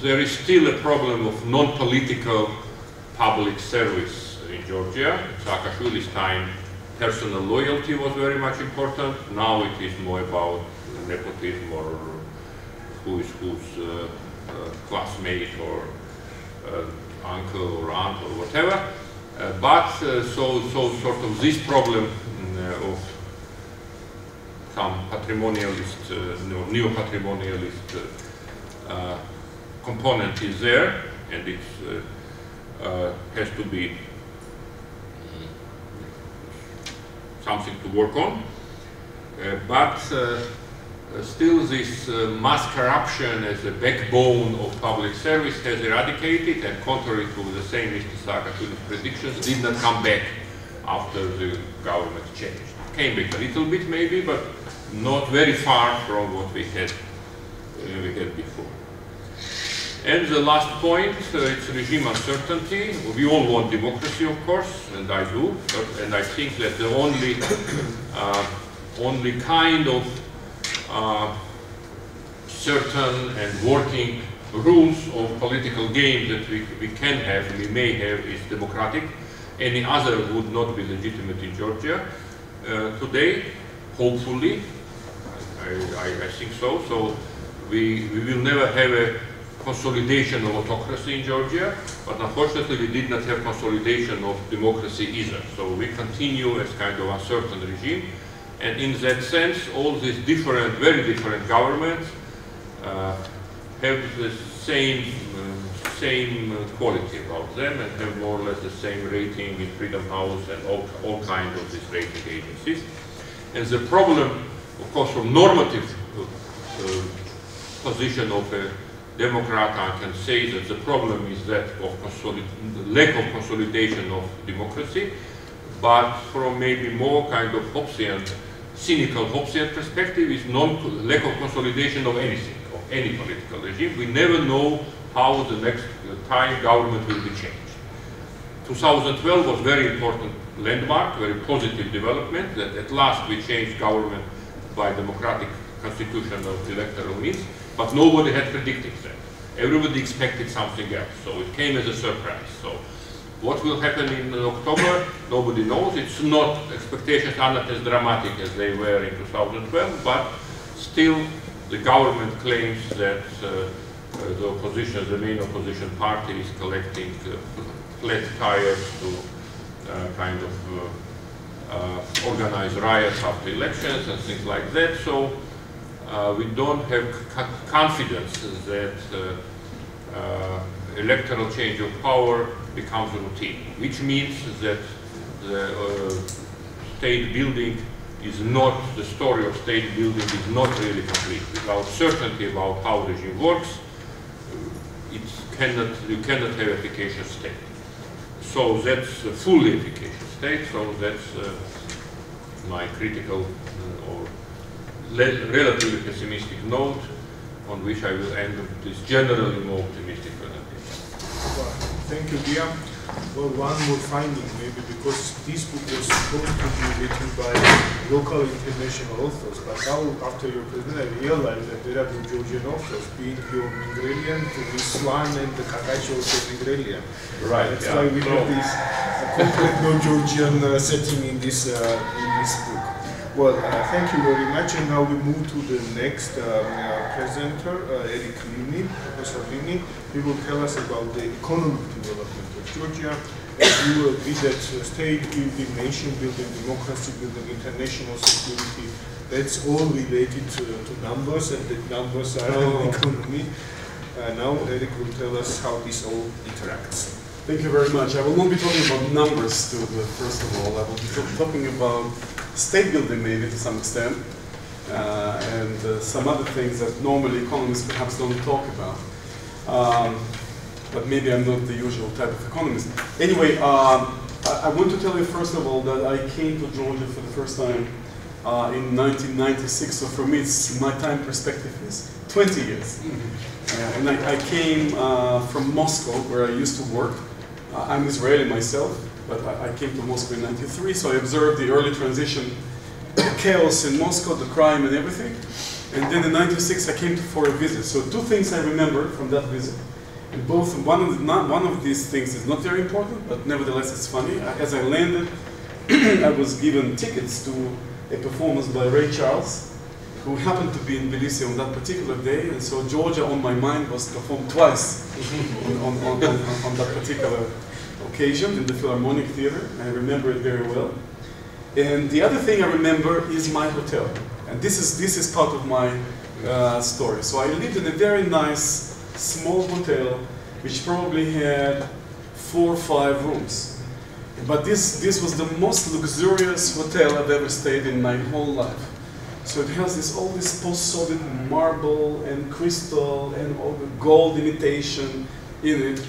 There is still a problem of non-political public service in Georgia. In Saakashvili's time, personal loyalty was very much important. Now it is more about nepotism or who is whose classmate or uncle or aunt or whatever. But so sort of this problem of some patrimonialist, neo-patrimonialist component is there, and it has to be something to work on. But still this mass corruption as a backbone of public service has eradicated, and contrary to the same Mr. Saakashvili's predictions, did not come back after the government changed. Came back a little bit maybe, but not very far from what we had before. And the last point, it's regime uncertainty. We all want democracy, of course, and I do, and I think that the only kind of certain and working rules of political game that we can have, we may have, is democratic. Any other would not be legitimate in Georgia today, hopefully. I think so. So we will never have a consolidation of autocracy in Georgia, but unfortunately we did not have consolidation of democracy either. So we continue as kind of uncertain regime. And in that sense, all these different, very different governments have the same quality about them and have more or less the same rating in Freedom House and all kinds of these rating agencies. And the problem, of course, from normative position of a Democrat, I can say that the problem is that of lack of consolidation of democracy, but from maybe more kind of Hobbesian cynical Hobbesian perspective is lack of consolidation of anything, of any political regime. We never know how the next time government will be changed. 2012 was very important landmark, very positive development, that at last we changed government by democratic constitutional electoral means, but nobody had predicted that. Everybody expected something else, so it came as a surprise. So what will happen in October, nobody knows. It's not, expectations are not as dramatic as they were in 2012, but still the government claims that the opposition, the main opposition party is collecting flat tires to kind of organize riots after elections and things like that. So we don't have confidence that electoral change of power becomes routine, which means that the state building is not, the story of state building is not really complete. Without certainty about how the regime works, you cannot have efficacious state. So that's a fully efficacious state, so that's my critical or relatively pessimistic note on which I will end this generally more optimistic presentation. Thank you, Dia. Well, one more finding, maybe, because this book was supposed to be written by local international authors, but now, after your presentation, I realized that there are no Georgian authors, be it your Mingrelian, this one, and the Kakashi also Mingrelian. Right. That's why we have this complete no-Georgian setting in this book. Well, thank you very much, and now we move to the next presenter, Eric Lini, Professor Lini. He will tell us about the economic development of Georgia. And you will agree that state building, nation building, democracy building, international security, that's all related to numbers, and the numbers are in economy. Now Eric will tell us how this all interacts. Thank you very much. I will not be talking about numbers, first of all. I will be talking about state building, maybe to some extent, and some other things that normally economists perhaps don't talk about. But maybe I'm not the usual type of economist. Anyway, I want to tell you first of all that I came to Georgia for the first time in 1996. So for me, my time perspective is 20 years. And I came from Moscow, where I used to work. I'm Israeli myself, but I came to Moscow in '93, so I observed the early transition, the chaos in Moscow, the crime and everything. And then in '96 I came for a visit. So two things I remember from that visit. And both, one of these things is not very important, but nevertheless it's funny. As I landed, I was given tickets to a performance by Ray Charles, who happened to be in Tbilisi on that particular day, and so Georgia on my mind was performed twice on that particular occasion in the Philharmonic Theater. I remember it very well. And the other thing I remember is my hotel, and this is part of my story. So I lived in a very nice small hotel, which probably had 4 or 5 rooms. But this was the most luxurious hotel I've ever stayed in my whole life. So it has all this post-Soviet marble and crystal and all the gold imitation in it.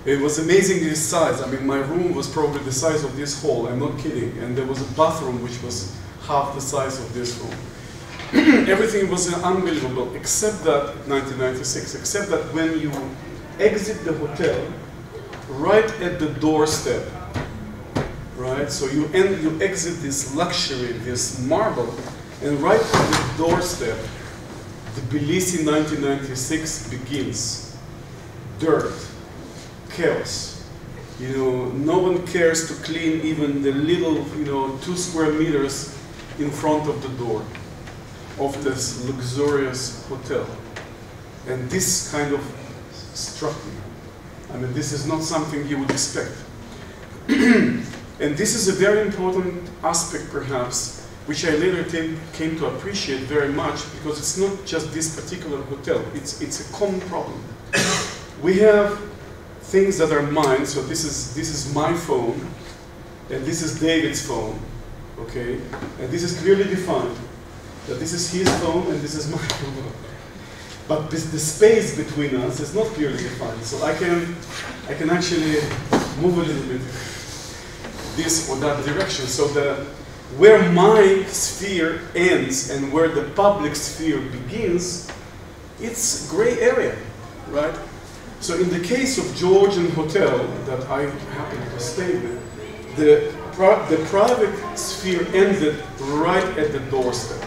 It was amazingly size. I mean, my room was probably the size of this hall, I'm not kidding. And there was a bathroom which was half the size of this room. Everything was unbelievable, except that, 1996, except that when you exit the hotel, right at the doorstep, right? So you exit this luxury, this marble, and right at the doorstep, the Tbilisi 1996 begins. Dirt, chaos. You know, no one cares to clean even the little, 2 square meters in front of the door of this luxurious hotel. And this kind of struck me. I mean, this is not something you would expect. And this is a very important aspect, perhaps, which I later came to appreciate very much, because it's not just this particular hotel, it's a common problem. We have things that are mine, so this is my phone, and this is David's phone, okay? And this is clearly defined, that this is his phone and this is my phone. But the space between us is not clearly defined, so I can actually move a little bit this or that direction. So where my sphere ends and where the public sphere begins, it's gray area, right? So in the case of Georgian hotel that I happen to stay with, the private sphere ended right at the doorstep.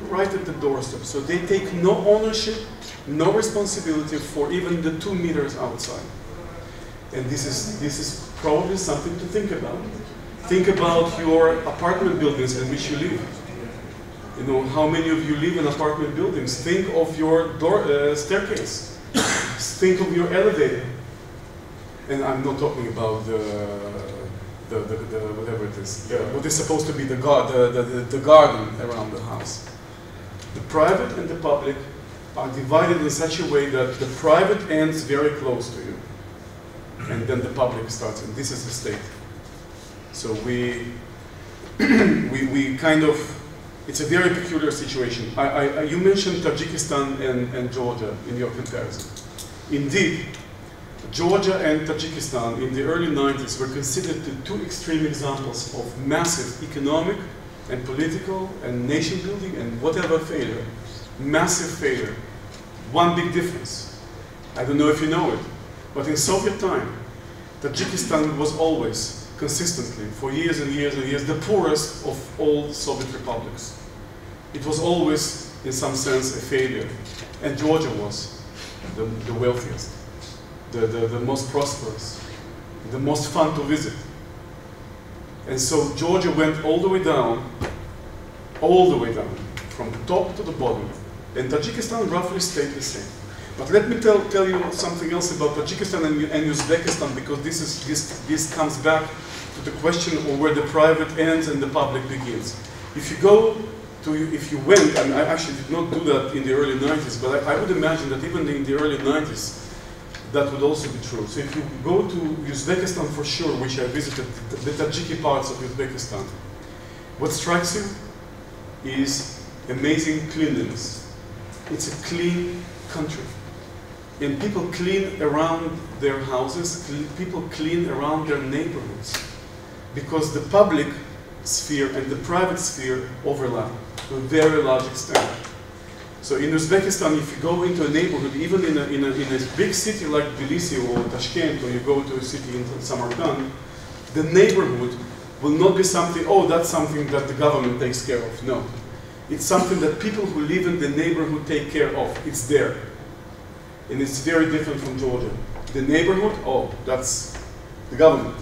Right at the doorstep. So they take no ownership, no responsibility for even the 2 meters outside. And this is probably something to think about. Think about your apartment buildings in which you live. You know, how many of you live in apartment buildings? Think of your staircase. Think of your elevator. And I'm not talking about the whatever it is, what is supposed to be the garden around the house. The private and the public are divided in such a way that the private ends very close to you, and then the public starts, and this is the state. So we kind of, it's a very peculiar situation. You mentioned Tajikistan and Georgia in your comparison. Indeed, Georgia and Tajikistan in the early 90s were considered the two extreme examples of massive economic and political and nation building and whatever failure. Massive failure. One big difference. I don't know if you know it, but in Soviet time, Tajikistan was always, consistently, for years and years and years, the poorest of all Soviet republics. It was always, in some sense, a failure. And Georgia was the wealthiest. The most prosperous, the most fun to visit. And so Georgia went all the way down, from the top to the bottom. And Tajikistan roughly stayed the same. But let me tell you something else about Tajikistan and Uzbekistan, because this comes back to the question of where the private ends and the public begins. If you went, and I actually did not do that in the early 90s, but I would imagine that even in the early 90s, that would also be true. So if you go to Uzbekistan for sure, which I visited, the Tajiki parts of Uzbekistan, what strikes you is amazing cleanliness. It's a clean country. And people clean around their houses, people clean around their neighborhoods. Because the public sphere and the private sphere overlap to a very large extent. So in Uzbekistan, if you go into a neighborhood, even in a big city like Tbilisi or Tashkent, or you go to a city in Samarkand, the neighborhood will not be something, oh, that's something that the government takes care of. No. It's something that people who live in the neighborhood take care of. It's there. And it's very different from Georgia. The neighborhood, oh, that's the government.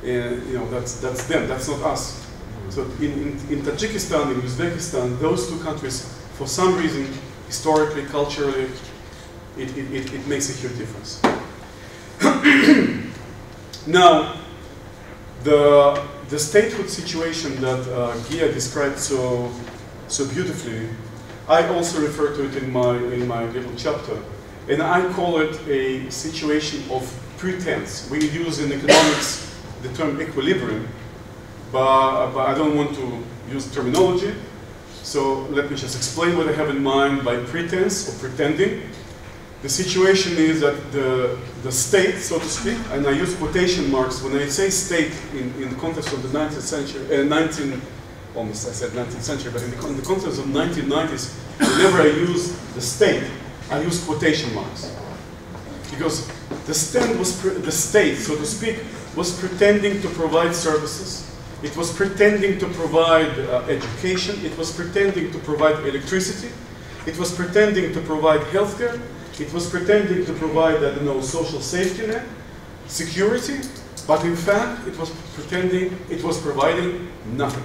That's them, that's not us. So in Tajikistan, in Uzbekistan, those two countries, for some reason, historically, culturally, it makes a huge difference. Now, the statehood situation that Gia described so beautifully, I also refer to it in my little chapter, and I call it a situation of pretense. We use in economics the term equilibrium, but I don't want to use terminology. So let me just explain what I have in mind by pretense or pretending. The situation is that the state, so to speak, and I use quotation marks when I say state in the context of the 19th century, almost I said 19th century, but in the context of 1990s, whenever I use the state, I use quotation marks. Because the state, so to speak, was pretending to provide services. It was pretending to provide education. It was pretending to provide electricity. It was pretending to provide healthcare. It was pretending to provide, I don't know, social safety net, security. But in fact, it was pretending, it was providing nothing.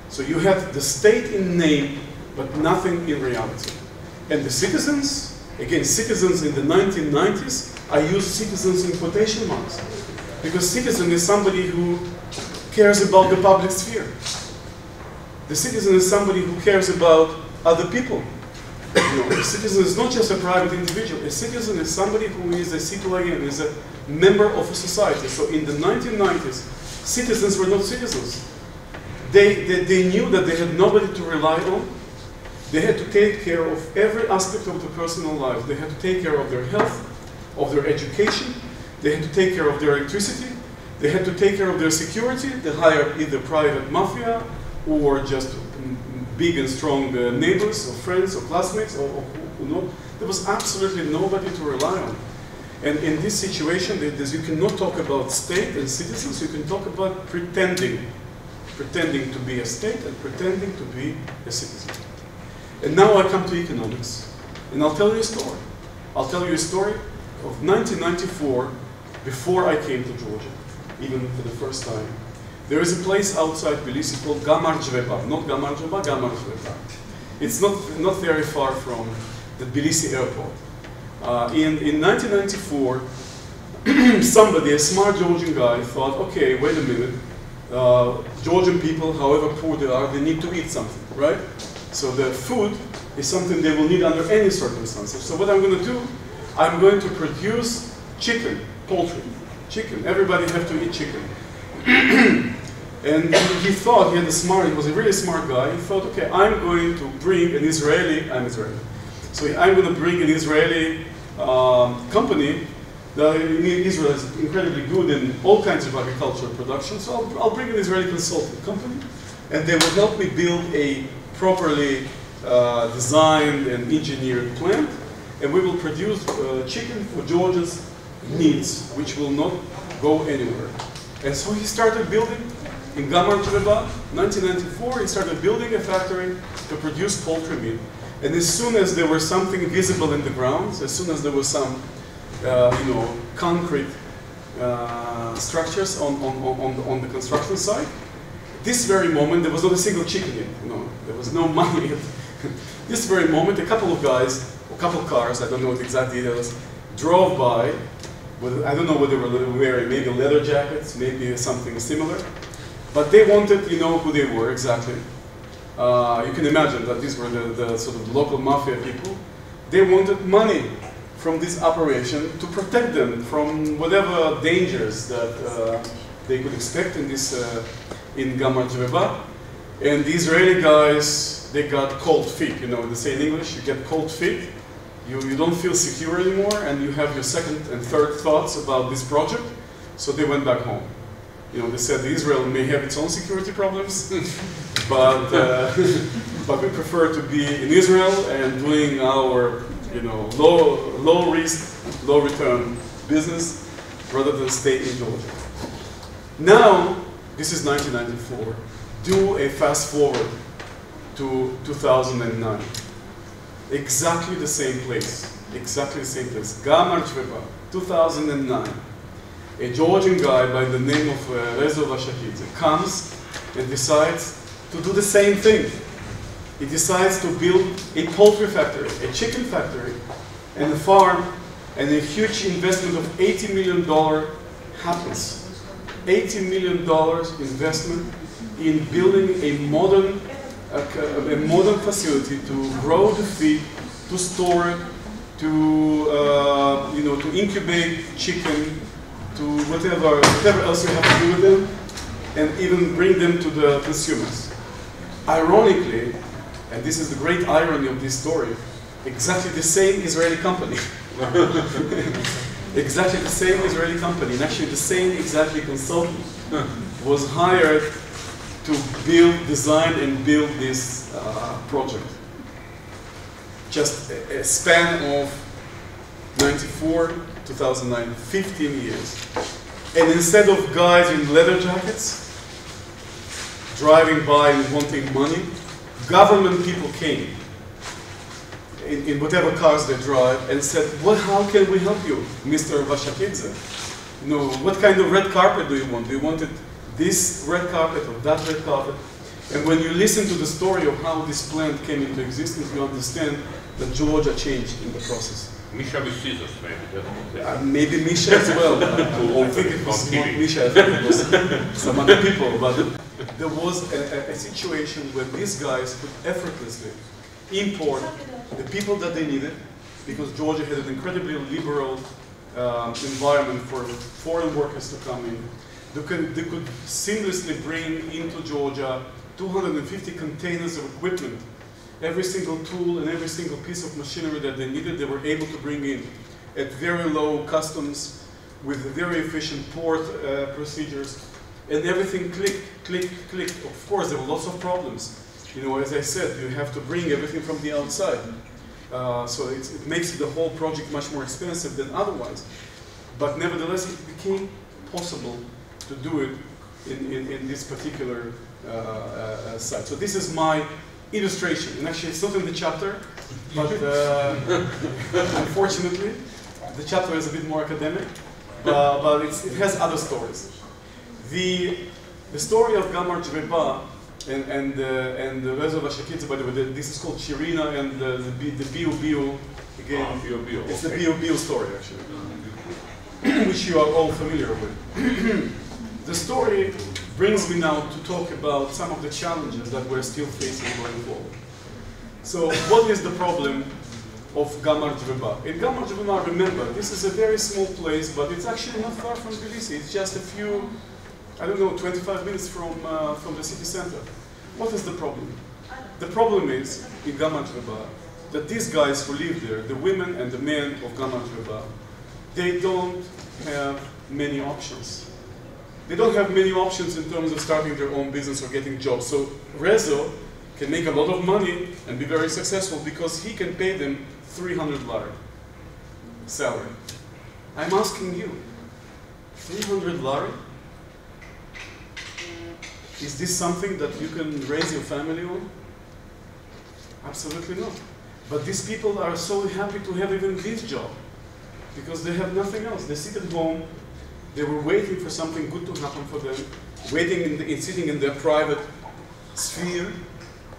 So you had the state in name, but nothing in reality. And the citizens, again, citizens in the 1990s, I use citizens in quotation marks. Because citizen is somebody who cares about the public sphere. The citizen is somebody who cares about other people. A citizen is not just a private individual. A citizen is somebody who is a citoyen, is a member of a society. So in the 1990s, citizens were not citizens. They knew that they had nobody to rely on. They had to take care of every aspect of their personal life. They had to take care of their health, of their education. They had to take care of their electricity. They had to take care of their security. They hired either private mafia or just big and strong neighbors or friends or classmates or who know. There was absolutely nobody to rely on. And in this situation, you cannot talk about state and citizens, you can talk about pretending to be a state and pretending to be a citizen. And now I come to economics, and I'll tell you a story. I'll tell you a story of 1994, before I came to Georgia, even for the first time. There is a place outside Tbilisi called Gaimarთა, not Gaimardžveba, Gaimarთა. It's not very far from the Tbilisi airport. In 1994, somebody, a smart Georgian guy, thought, okay, wait a minute, Georgian people, however poor they are, they need to eat something, right? So the food is something they will need under any circumstances. So what I'm going to do, I'm going to produce chicken, poultry, chicken. Everybody have to eat chicken. And he thought, he was a really smart guy, he thought, okay, I'm going to bring an Israeli, I'm Israeli. So I'm going to bring an Israeli company that Israel is incredibly good in all kinds of agricultural production. So I'll bring an Israeli consulting company, and they will help me build a properly designed and engineered plant, and we will produce chicken for Georgia's needs, which will not go anywhere. And so he started building in Gaimardžveba, 1994. He started building a factory to produce poultry meat. And as soon as there was something visible in the ground, as soon as there was some, concrete structures on the construction site, this very moment, there was not a single chicken in it. There was no money. This very moment, a couple of guys, a couple of cars, I don't know the exact details, drove by. I don't know what they were wearing, maybe leather jackets, maybe something similar. But they wanted, who they were exactly. You can imagine that these were the sort of local mafia people. They wanted money from this operation to protect them from whatever dangers that they could expect in Gaimardžveba. And the Israeli guys, they got cold feet. They say in English, you get cold feet. You don't feel secure anymore, and you have your second and third thoughts about this project. So they went back home. They said Israel may have its own security problems, but we prefer to be in Israel and doing our low risk, low return business rather than stay in Georgia. Now, this is 1994. Do a fast forward to 2009. Exactly the same place. Exactly the same place. Gaimardžveba, 2009. A Georgian guy by the name of Rezo Vashakidze comes and decides to do the same thing. He decides to build a poultry factory, a chicken factory, and a farm, and a huge investment of $80 million happens. $80 million investment in building a modern facility to grow the feed, to store it, to incubate chicken, to whatever else you have to do with them, and even bring them to the consumers. Ironically, and this is the great irony of this story, exactly the same Israeli company. Exactly the same Israeli company, and actually the same exactly consultant was hired to design and build this project. Just a span of 94, 2009, 15 years. And instead of guys in leather jackets driving by and wanting money, government people came in whatever cars they drive and said, well, how can we help you, Mr. Vashakidze? What kind of red carpet do you want? Do you want this red carpet or that red carpet? And when you listen to the story of how this plant came into existence, you understand that Georgia changed in the process. Misha with scissors, maybe. Maybe Misha as well. I think it was not Misha, I think it was some other people. But there was a situation where these guys could effortlessly import the people that they needed, because Georgia had an incredibly liberal environment for foreign workers to come in. They could seamlessly bring into Georgia 250 containers of equipment. Every single tool and every single piece of machinery that they needed, they were able to bring in at very low customs, with very efficient port procedures, and everything click. Of course, there were lots of problems. You know, as I said, you have to bring everything from the outside. So it makes the whole project much more expensive than otherwise. But nevertheless, it became possible to do it in this particular site. So this is my illustration. And actually, it's not in the chapter, but unfortunately, the chapter is a bit more academic, but it has other stories. The story of gaimarთა and the Rezo Vashakidze, by the way, this is called Shirina and the Biu again. It's the Biu story, actually, which you are all familiar with. The story brings me now to talk about some of the challenges that we're still facing going forward. So, what is the problem of gaimarთა? In gaimarთა, remember, this is a very small place, but it's actually not far from Tbilisi. It's just a few, I don't know, 25 minutes from the city center. What is the problem? The problem is, in gaimarთა, that these guys who live there, the women and the men of gaimarთა, they don't have many options. They don't have many options in terms of starting their own business or getting jobs. So Rezo can make a lot of money and be very successful because he can pay them 300 lari salary. I'm asking you, 300 lari? Is this something that you can raise your family on? Absolutely not. But these people are so happy to have even this job because they have nothing else. They sit at home, they were waiting for something good to happen for them, sitting in their private sphere,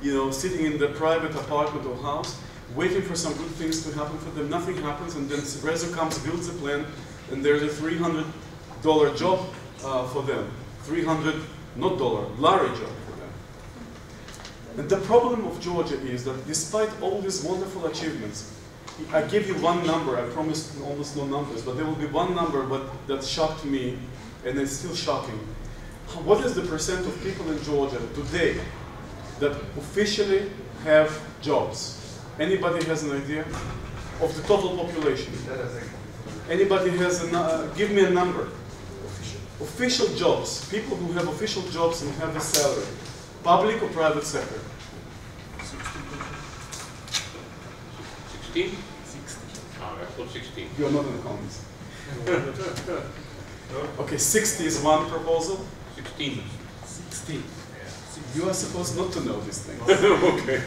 you know, sitting in their private apartment or house, waiting for some good things to happen for them. Nothing happens, and then Rezo comes, builds a plan, and there's a $300 job for them. 300, not dollar, lari job for them. And the problem of Georgia is that despite all these wonderful achievements, I give you one number, I promised almost no numbers, but there will be one number that shocked me, and it's still shocking. What is the percent of people in Georgia today that officially have jobs? Anybody has an idea? Of the total population? Anybody has give me a number. Official jobs, people who have official jobs and have a salary. Public or private sector? 16? 16. Ah, I thought 16. You're not an economist. Okay, 60 is one proposal. 16. 16. You are supposed not to know these things. Okay.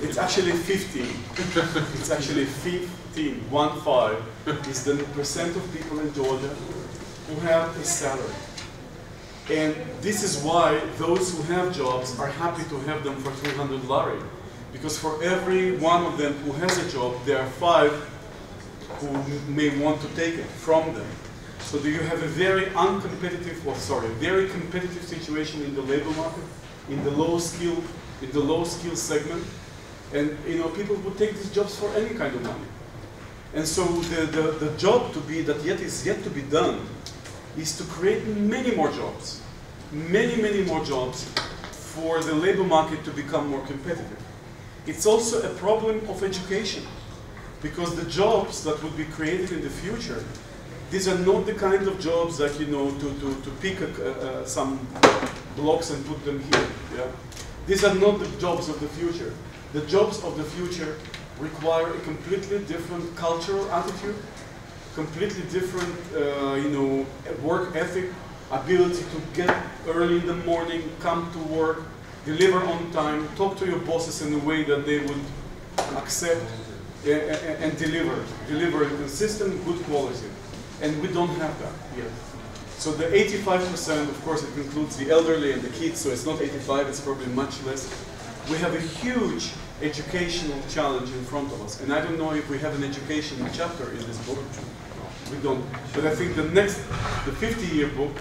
It's actually 15. It's actually 15. 1-5 is the percent of people in Georgia who have a salary. And this is why those who have jobs are happy to have them for 300 lari. Because for every one of them who has a job, there are 5 who may want to take it from them. So do you have a very very competitive situation in the labor market, in the low skill segment, and you know people would take these jobs for any kind of money. And so the job that is yet to be done is to create many more jobs for the labor market to become more competitive. It's also a problem of education, because the jobs that would be created in the future, these are not the kind of jobs that, you know, to pick some blocks and put them here. Yeah? These are not the jobs of the future. The jobs of the future require a completely different cultural attitude, completely different, you know, work ethic, ability to get early in the morning, come to work, deliver on time, talk to your bosses in a way that they would accept and deliver in consistent, good quality. And we don't have that yet. So the 85%, of course, it includes the elderly and the kids, so it's not 85, it's probably much less. We have a huge educational challenge in front of us. And I don't know if we have an educational chapter in this book. We don't. But I think the 50-year book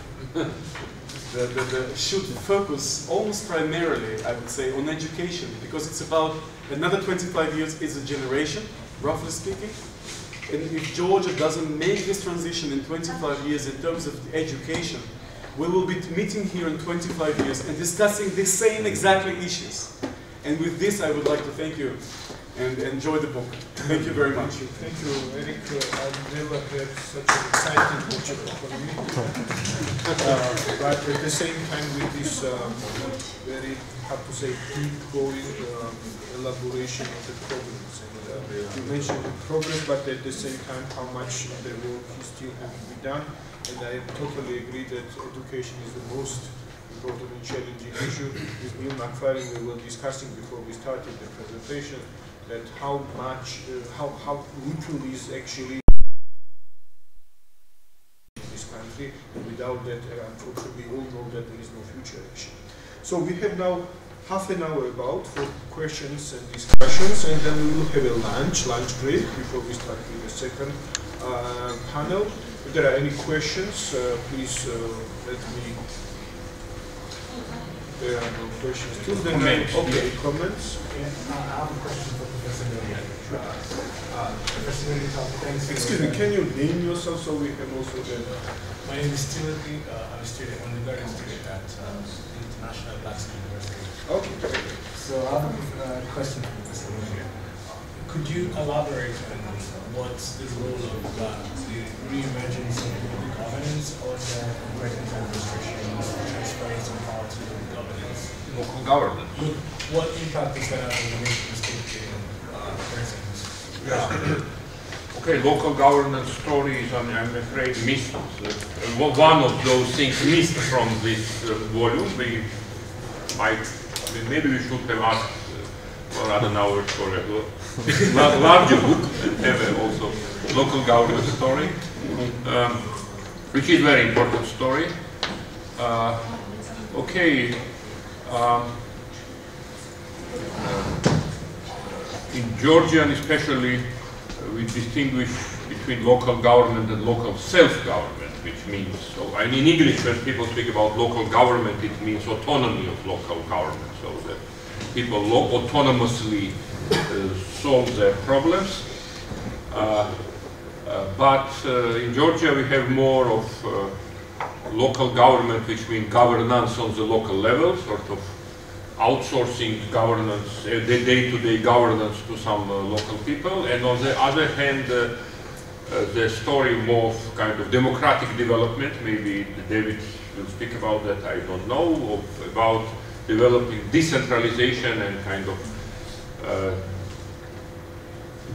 should focus almost primarily, I would say, on education, because it's about another 25 years is a generation, roughly speaking. And if Georgia doesn't make this transition in 25 years in terms of education, we will be meeting here in 25 years and discussing the same exactly issues. And with this, I would like to thank you and enjoy the book. Thank you very much. Thank you, Eric. I've never had such an exciting picture for me. But at the same time, with this very, have to say, deep-going elaboration of the problems. And you mentioned the problem, but at the same time, how much the work is still have to be done. And I totally agree that education is the most important and challenging issue. With Neil McFarlane, we were discussing before we started the presentation that how much, how little is actually in this country, and without that, unfortunately, we all know that there is no future actually. So we have now half an hour about for questions and discussions, and then we will have a lunch break before we start with the second panel. If there are any questions, please let me. There are no questions. Till then, okay, comments. Yeah, I have a question for Professor Ilia. Professor Ilia, thanks. Excuse me, can you name yourself so we can also then. My name is Timothy. I'm a student, undergraduate student at International Blacksmith University. Okay. So I have a question for Professor Ilia. Could you elaborate on what's the role of the re-emergence of local governance or the present administration's transference of power to local governance? Local governance. What impact is that on the nation state in present? Yeah. Okay, local governance stories, I'm afraid, missed. One of those things missed from this volume. Maybe we should have asked for adenoaeris for a larger book and have also local government story, which is a very important story. Okay. In Georgian especially, we distinguish between local government and local self-government, which means, so in English when people speak about local government, it means autonomy of local government, so that people autonomously solve their problems. But in Georgia we have more of local government, which means governance on the local level, sort of outsourcing governance, the day-to-day governance to some local people, and on the other hand, the story more of kind of democratic development. Maybe David will speak about that, I don't know, about developing decentralization and kind of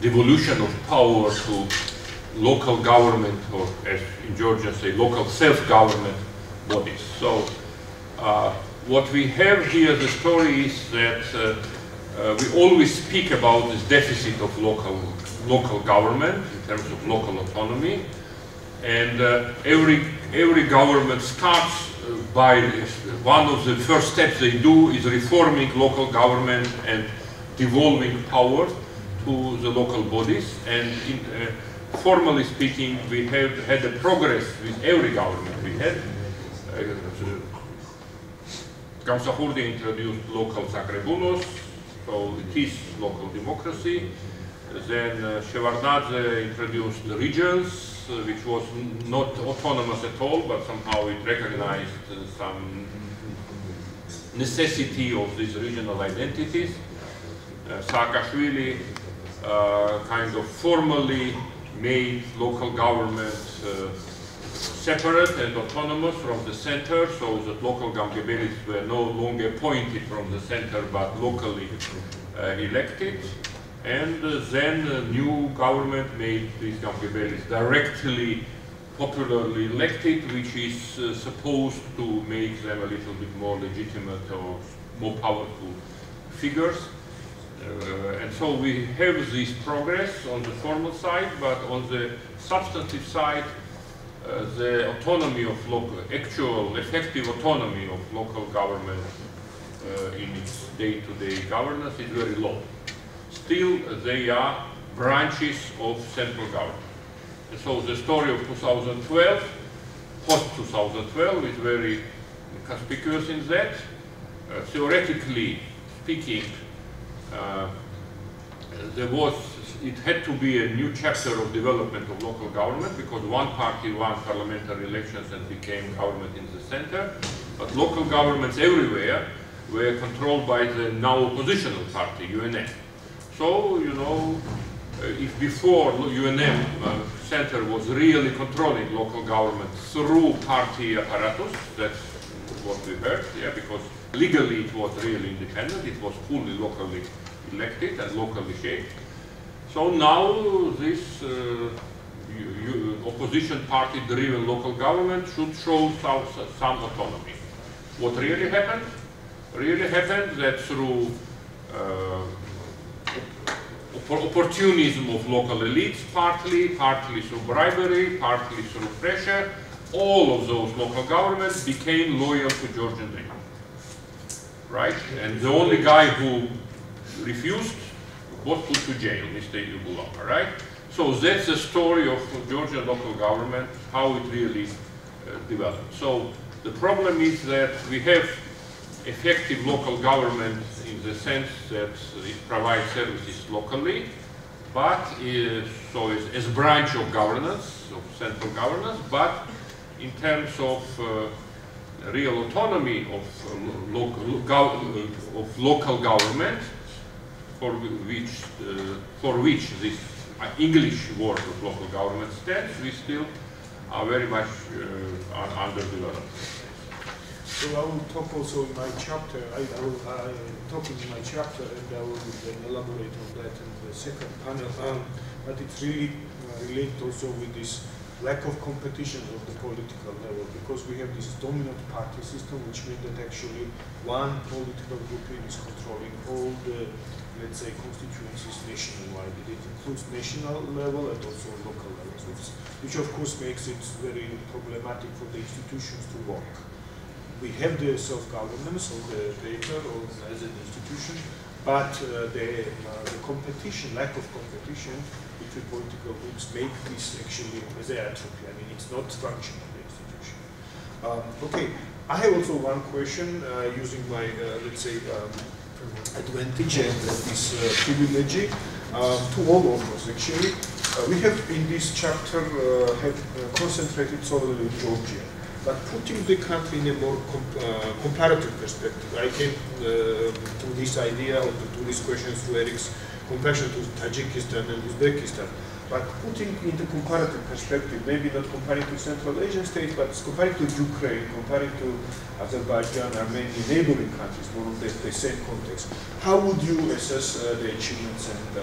devolution of power to local government, or as in Georgia say, local self-government bodies. So what we have here, the story is that we always speak about this deficit of local government in terms of local autonomy, and every government starts by one of the first steps they do is reforming local government and devolving power to the local bodies. And formally speaking, we have had a progress with every government we had. Gamsahurdi introduced local krebulus, so it is local democracy. Then Shevardnadze introduced the regions, which was not autonomous at all, but somehow it recognized some necessity of these regional identities. Saakashvili kind of formally made local government separate and autonomous from the center, so that local gamgebelis were no longer appointed from the center but locally elected. And then a new government made these gamgebelis directly popularly elected, which is supposed to make them a little bit more legitimate or more powerful figures. And so we have this progress on the formal side, but on the substantive side, the autonomy of local, actual effective autonomy of local government in its day-to-day governance is very low. Still, they are branches of central government. And so the story of 2012, post-2012, is very conspicuous in that. Theoretically speaking, it had to be a new chapter of development of local government, because one party won parliamentary elections and became government in the center, but local governments everywhere were controlled by the now oppositional party, UNF. So, you know, if before UNM center was really controlling local government through party apparatus, that's what we heard, yeah, because legally it was really independent, it was fully locally elected and locally shaped. So now this opposition party driven local government should show some autonomy. What really happened? Really happened that through opportunism of local elites, partly through bribery, partly through pressure, all of those local governments became loyal to Georgian dream. Right? And the only guy who refused was put to jail, Mr. Yugulova, right? So that's the story of Georgian local government, how it really developed. So the problem is that we have effective local government in the sense that it provides services locally, but so it's as a branch of governance, of central governance, but in terms of real autonomy of local government, for which this English word of local government stands, we still are very much underdeveloped. So I will talk also in my chapter, I will talk in my chapter and I will then elaborate on that in the second panel, but it's really related also with this lack of competition of the political level, because we have this dominant party system, which means that actually one political group is controlling all the, let's say, constituencies nationwide. It includes national level and also local levels, which of course makes it very problematic for the institutions to work. We have the self-governance on the paper or as an institution, but the competition, lack of competition between political groups make this actually as an atrophy. I mean, it's not functional, the institution. Okay, I have also one question using my, let's say, advantage and this privilege to all of us actually. We have in this chapter concentrated solely on Georgia. But putting the country in a more comparative perspective, I came to this idea or to this question through Eric's comparison to Tajikistan and Uzbekistan. But putting into comparative perspective, maybe not comparing to Central Asian states, but comparing to Ukraine, comparing to Azerbaijan, Armenia, neighboring countries, more or less the same context. How would you assess the achievements and,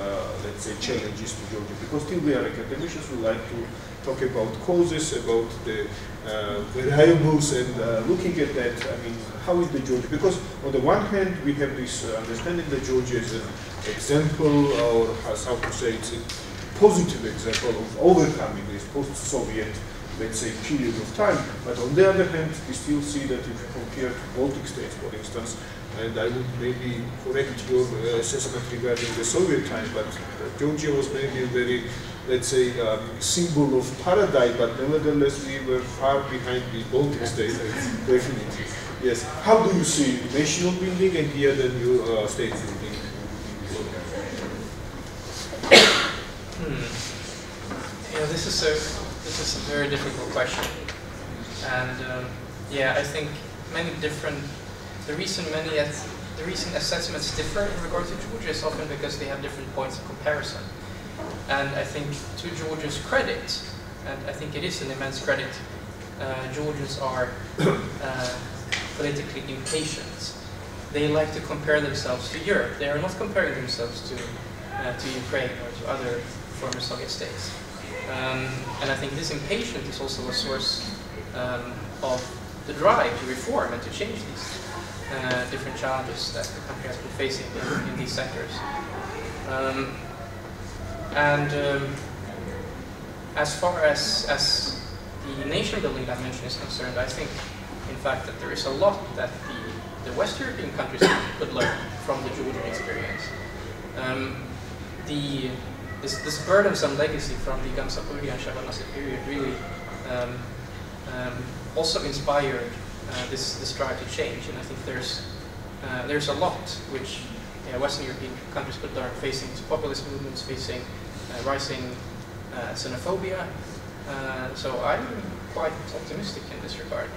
let's say, challenges to Georgia? Because still we are academicians, we like to talk about causes, about the variables, and looking at that, I mean, how is the Georgia? Because on the one hand, we have this understanding that Georgia is an example, or how to say, it's a positive example of overcoming this post-Soviet, let's say, period of time. But on the other hand, we still see that if you compare to Baltic states, for instance, and I would maybe correct your assessment regarding the Soviet time, but Georgia was maybe a very, let's say, symbol of paradigm, but nevertheless we were far behind the Baltic states, definitely. Yes. How do you see national building and the other new state building? Yeah, this is a very difficult question, and yeah, I think the reason assessments differ in regard to Georgia is often because they have different points of comparison. And I think to Georgia's credit, and I think it is an immense credit, Georgians are politically impatient. They like to compare themselves to Europe. They are not comparing themselves to Ukraine or to other former Soviet states. And I think this impatience is also a source of the drive to reform and to change these different challenges that the country has been facing in these sectors. As far as the nation building dimension is concerned, I think, in fact, that there is a lot that the West European countries could learn from the Georgian experience. This burdensome legacy from the Gamsapuri and Shabanasi period really also inspired this drive to change, and I think there's a lot which Western European countries could learn, facing populist movements, facing rising xenophobia. So I'm quite optimistic in this regard.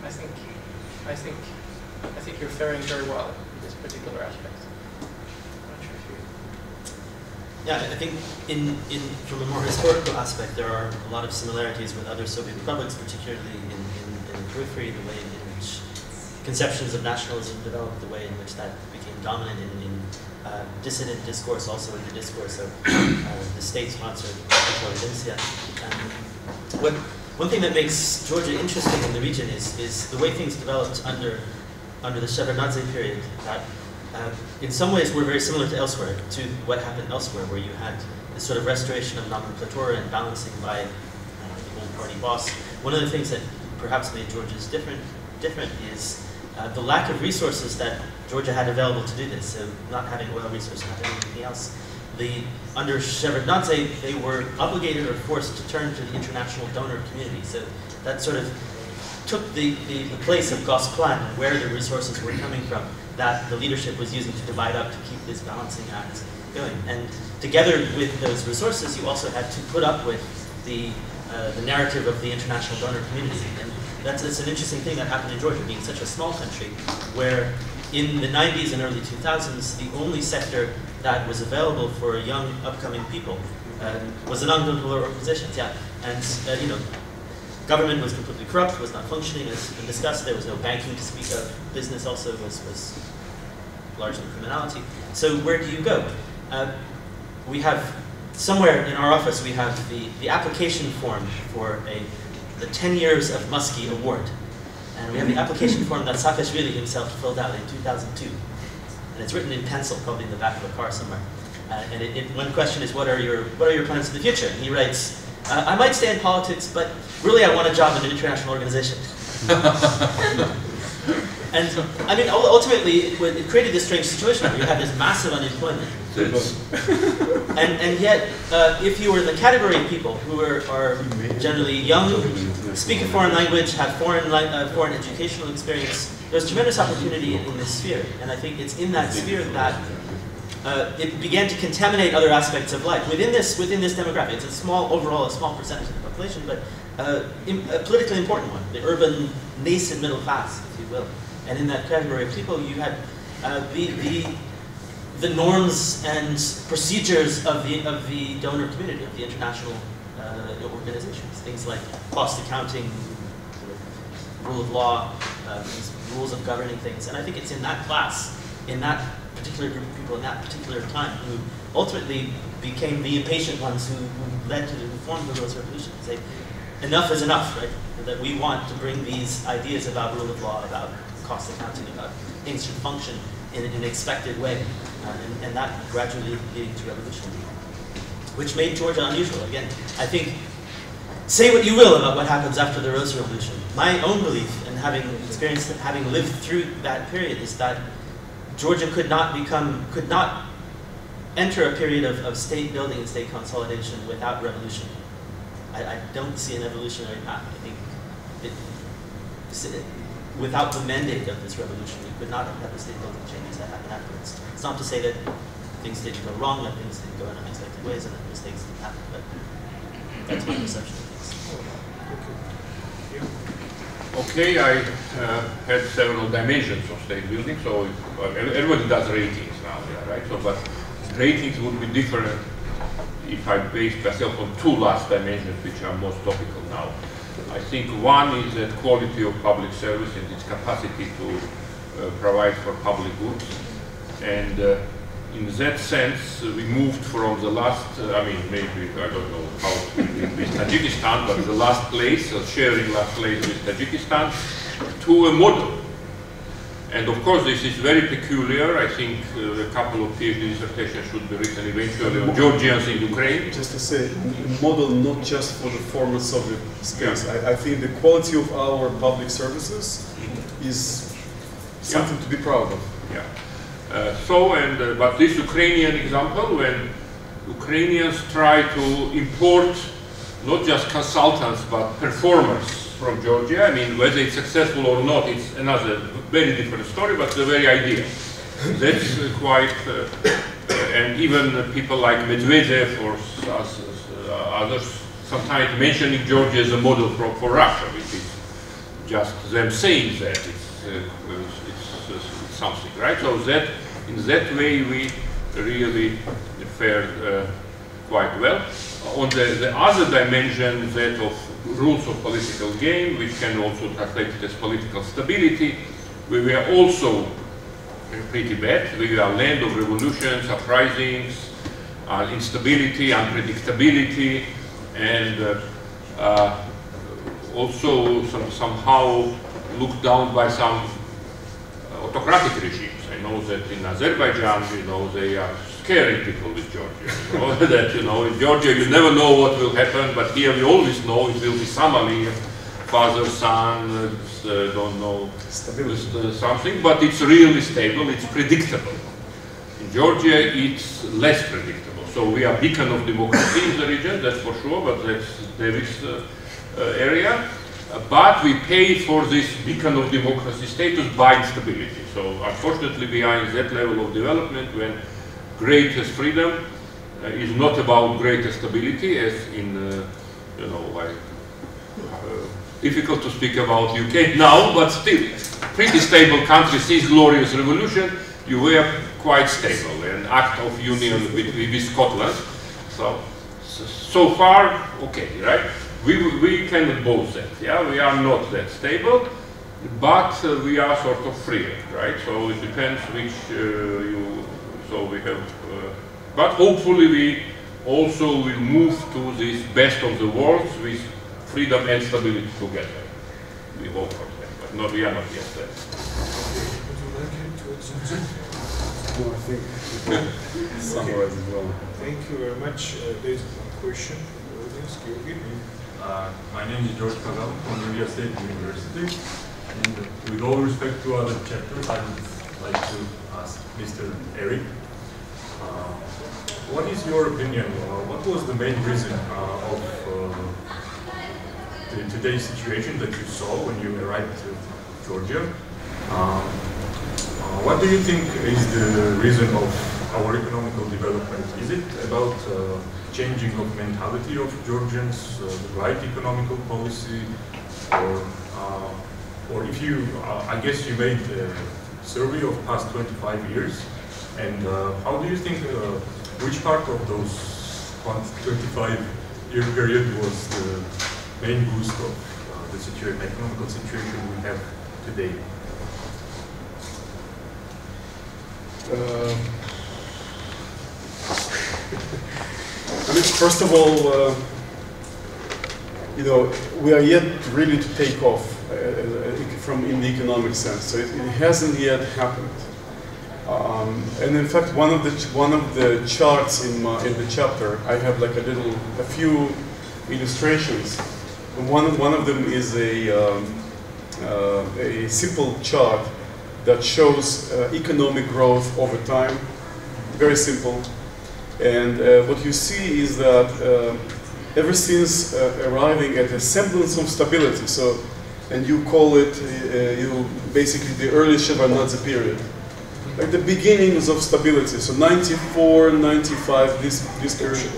I think you're faring very well in this particular aspect. Yeah, I think from a more historical aspect, there are a lot of similarities with other Soviet republics, particularly in the periphery, the way in which conceptions of nationalism developed, the way in which that became dominant in dissident discourse, also in the discourse of the state-sponsored intelligentsia. One thing that makes Georgia interesting in the region is the way things developed under the Shevardnadze period. That in some ways were very similar to elsewhere, to what happened elsewhere, where you had this sort of restoration of nomenclatura and balancing by the old party boss. One of the things that perhaps made Georgia's different is the lack of resources that Georgia had available to do this. So not having oil resources, not having anything else. Under Shevardnadze, they were obligated or forced to turn to the international donor community. So that sort of took the place of Gosplan, where the resources were coming from, that the leadership was using to divide up to keep this balancing act going. And together with those resources, you also had to put up with the narrative of the international donor community. And that's an interesting thing that happened in Georgia, being such a small country, where in the 90s and early 2000s, the only sector that was available for young, upcoming people was the non-governmental organizations. Yeah, and government was completely corrupt, was not functioning, as been discussed. There was no banking to speak of. Business also was largely criminality. So where do you go? We have somewhere in our office we have the application form for the 10 Years of Muskie Award. And we have the application form that Saakashvili himself filled out in 2002. And it's written in pencil, probably in the back of a car somewhere. And one question is, what are your plans for the future? And he writes, I might stay in politics, but really I want a job in an international organization. And I mean, ultimately, it created this strange situation where you had this massive unemployment. And yet, if you were in the category of people who are generally young, speak a foreign language, have foreign educational experience, there's tremendous opportunity in this sphere. And I think it's in that sphere that it began to contaminate other aspects of life. Within this demographic, it's overall a small percentage of the population, but a politically important one, the urban nascent middle class, if you will. And in that category of people, you had the norms and procedures of the donor community, of the international organizations. Things like cost accounting, rule of law, these rules of governing things. And I think it's in that class, in that particular group of people, in that particular time, who ultimately became the impatient ones who led to the reform of the Rose Revolution. Say, enough is enough, right? That we want to bring these ideas about rule of law, about cost accounting, about things should function in an expected way, and that gradually leading to revolution, which made Georgia unusual. Again, I think, say what you will about what happens after the Rose Revolution. My own belief, and having experienced, having lived through that period, is that Georgia could not enter a period of state building and state consolidation without revolution. I don't see an evolutionary path. I think without the mandate of this revolution, we could not have had the state building changes that happened afterwards. It's not to say that things didn't go wrong, that things didn't go in unexpected ways, and that mistakes didn't happen, but that's my perception of things. Okay, I had several dimensions of state building, so everybody does ratings now, yeah, right? So, but ratings would be different if I base myself on two last dimensions, which are most topical now. I think one is the quality of public service and its capacity to provide for public goods. And in that sense, we moved from the last, maybe, I don't know how with Tajikistan, but the last place, sharing last place with Tajikistan, to a model. And of course, this is very peculiar. I think a couple of PhD dissertations should be written eventually on Georgians in Ukraine. Just to say, model not just for the former Soviet space. Yeah. I think the quality of our public services is something to be proud of. Yeah. But this Ukrainian example, when Ukrainians try to import not just consultants but performers from Georgia, I mean, whether it's successful or not, it's another very different story, but the very idea. That's quite, and even people like Medvedev or others sometimes mentioning Georgia as a model for Russia, which is just them saying that it's something, right? So that in that way we really fared quite well. On the other dimension, that of rules of political game, which can also translate as political stability, we were also pretty bad. We were a land of revolutions, uprisings, instability, unpredictability, and also somehow looked down by some autocratic regimes. I know that in Azerbaijan, they are scaring people with Georgia. That in Georgia you never know what will happen, but here we always know it will be somebody, father, son, don't know something, but it's really stable, it's predictable. In Georgia, it's less predictable. So we are a beacon of democracy in the region, that's for sure, but that's David's area. But we pay for this beacon of democracy status by instability. So unfortunately, we are in that level of development when greatest freedom is not about greater stability, as in, difficult to speak about UK now, but still, pretty stable country since glorious revolution, you were quite stable, an act of union with Scotland. So far, okay, right? We cannot boast that, yeah? We are not that stable, but we are sort of freer, right? So it depends which so we have, but hopefully we also will move to this best of the worlds with freedom and stability together. We hope for that, but no, we are not yet there. No, I think summarize as well. Thank you very much. There's one question. My name is George Kagam from Ilyas University, and with all respect to other chapters, I would like to ask Mr. Eric, what is your opinion? What was the main reason of today's situation that you saw when you arrived to Georgia? What do you think is the reason of our economical development? Is it about changing of mentality of Georgians, the right economical policy, or if you, I guess you made a survey of past 25 years, and how do you think, which part of those 25-year period was the main boost of the economical situation we have today? I mean, first of all, we are yet really to take off in the economic sense. So it hasn't yet happened. And in fact, one of the charts in the chapter, I have like a few illustrations. And one of them is a simple chart that shows economic growth over time. Very simple. And what you see is that ever since arriving at a semblance of stability, and you call it, basically the early Shevardnadze period, like the beginnings of stability, so 94, 95, this period.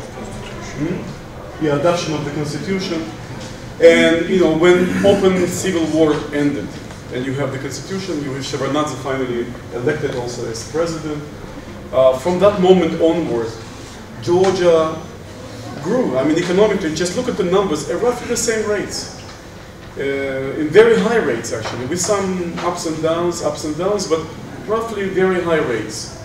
The adoption of the constitution, and when open civil war ended, and you have the constitution, you have Shevardnadze finally elected also as president. From that moment onward, Georgia grew. I mean, economically, just look at the numbers, at roughly the same rates. In very high rates, actually, with some ups and downs, but roughly very high rates.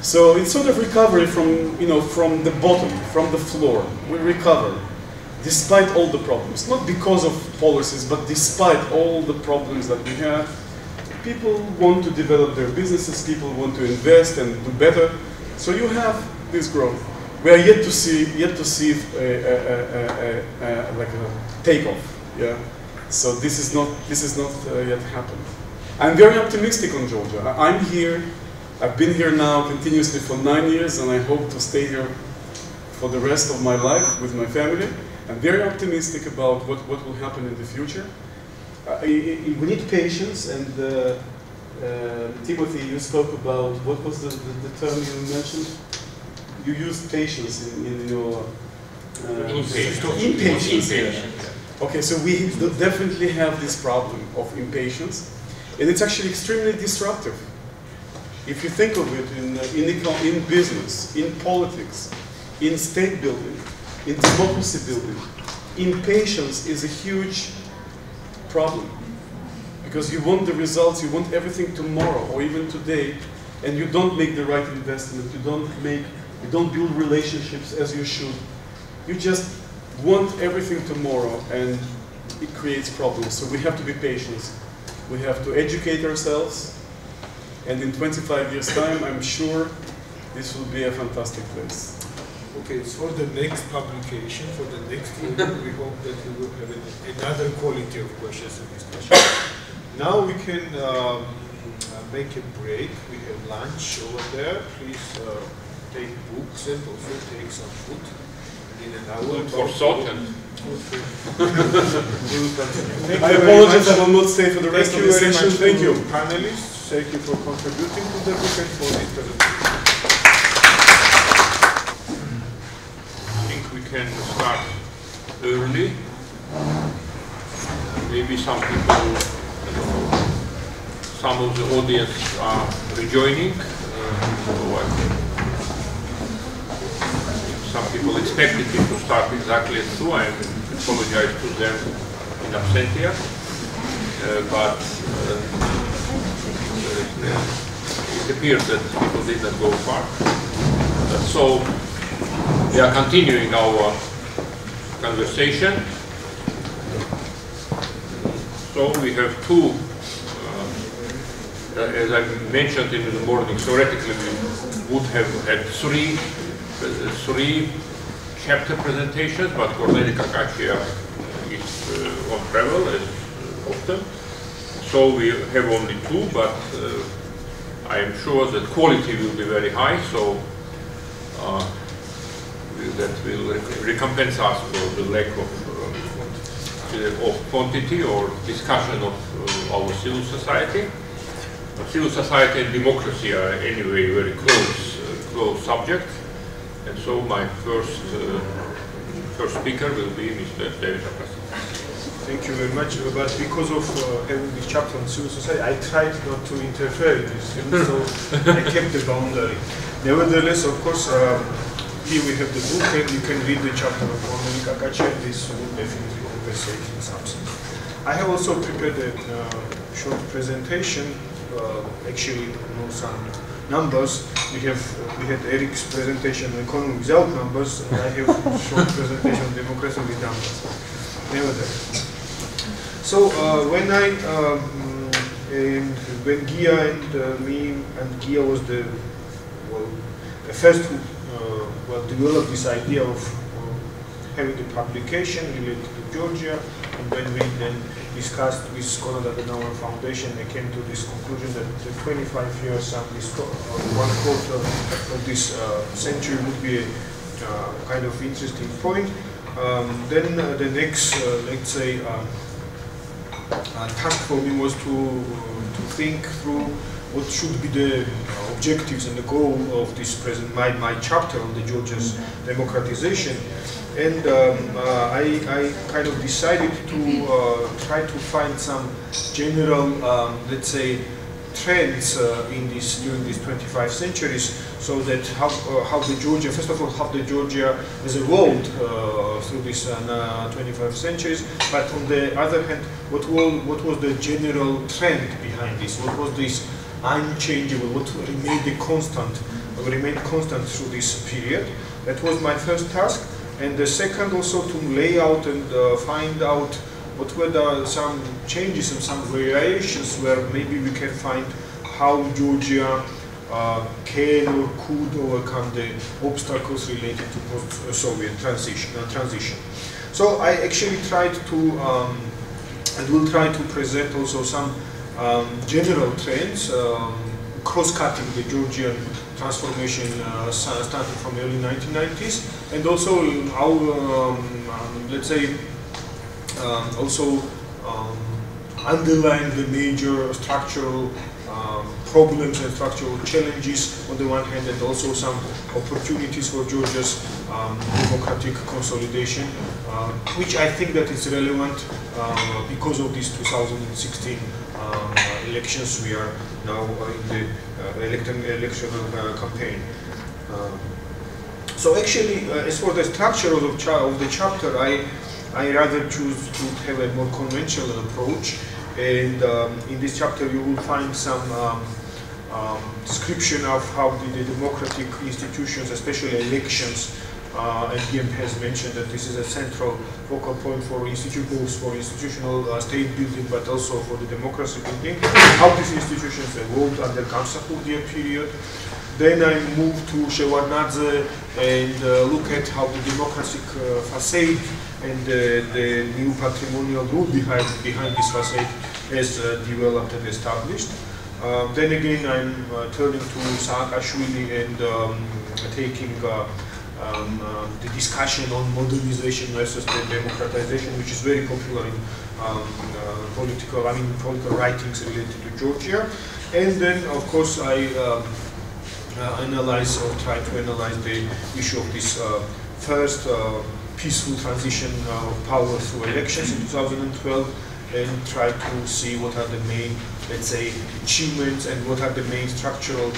So it's sort of recovery from, from the bottom, from the floor. We recover, despite all the problems. Not because of policies, but despite all the problems that we have. People want to develop their businesses, people want to invest and do better. So you have this growth. We are yet to see like a takeoff. Yeah. So this is not yet happened. I'm very optimistic on Georgia. I'm here. I've been here now continuously for 9 years, and I hope to stay here for the rest of my life with my family. I'm very optimistic about what will happen in the future. We need patience, and Timothy, you spoke about, what was the term you mentioned? You used patience in your... impatience. Okay, so we definitely have this problem of impatience, and it's actually extremely disruptive. If you think of it in business, in politics, in state building, in democracy building, impatience is a huge problem. Because you want the results, you want everything tomorrow or even today, and you don't make the right investment, you don't build relationships as you should. You just want everything tomorrow, and it creates problems. So we have to be patient. We have to educate ourselves, and in 25 years' time, I'm sure this will be a fantastic place. Okay, so for the next publication, for the next year, we hope that we will have another quality of questions and discussion. Now we can make a break. We have lunch over there. Please take books and also take some food. In an hour. For salt and I apologize, I will not stay for the rest of the session. Thank you. Panelists, thank you for contributing to the book and for this presentation. I think we can start early. Maybe some people, some of the audience are rejoining. Some people expected me to start exactly at 2. I apologize to them in absentia, but it appears that people did not go far. So we are continuing our conversation. So we have two, as I mentioned in the morning, theoretically we would have had three chapter presentations, but Corneli Kakachia is on travel as often. So we have only 2, but I am sure that quality will be very high, so that will recompense us for the lack of quantity or discussion of our civil society. Civil society and democracy are anyway very close subjects. And so my first speaker will be Mr. David Abbasi. Thank you very much. But because of having this chapter on civil society, I tried not to interfere in this, so I kept the boundary. Nevertheless, of course, here we have the book, and you can read the chapter of Corneli Kakachia, and this will definitely compensate in something. I have also prepared a short presentation, actually some numbers. We had Eric's presentation on economy without numbers, and I have a short presentation on democracy with numbers. Nevertheless. So when Gia and me, and Gia was the first who developed this idea of having the publication related to Georgia, and when we then discussed with Konrad Adenauer Foundation, they came to this conclusion that the 25 years and this 1/4 of this century would be a kind of interesting point. Then the next, let's say, task for me was to think through what should be the objectives and the goal of this my chapter on the Georgia's democratization. And I kind of decided to try to find some general, let's say, trends during these 25 centuries, so that how the Georgia, first of all, how the Georgia has evolved through these 25 centuries, but on the other hand, what was the general trend behind this? What was this unchangeable? What remained constant through this period? That was my first task. And the second, also to lay out and find out what were some changes and some variations where maybe we can find how Georgia can or could overcome the obstacles related to post-Soviet transition. So I actually tried to, and will try to present also some general trends, cross-cutting the Georgian transformation starting from the early 1990s, and also our, let's say, also underline the major structural problems and structural challenges on the one hand, and also some opportunities for Georgia's democratic consolidation, which I think that is relevant because of this 2016 elections. We are now in the electoral campaign. So actually, as for the structure of the chapter, I rather choose to have a more conventional approach. And in this chapter, you will find some description of how the democratic institutions, especially elections, and Ian has mentioned that this is a central focal point for both for institutional state building, but also for the democracy building, how these institutions evolved under Gamsahurdia period. Then I move to Shevardnadze and look at how the democratic facade and the new patrimonial rule behind this facade has developed and established. Then again, I'm turning to Saakashvili and taking the discussion on modernization versus the democratization, which is very popular in political writings related to Georgia. And then, of course, I analyze or try to analyze the issue of this first peaceful transition of power through elections in 2012, and try to see what are the main, let's say, achievements and what are the main structural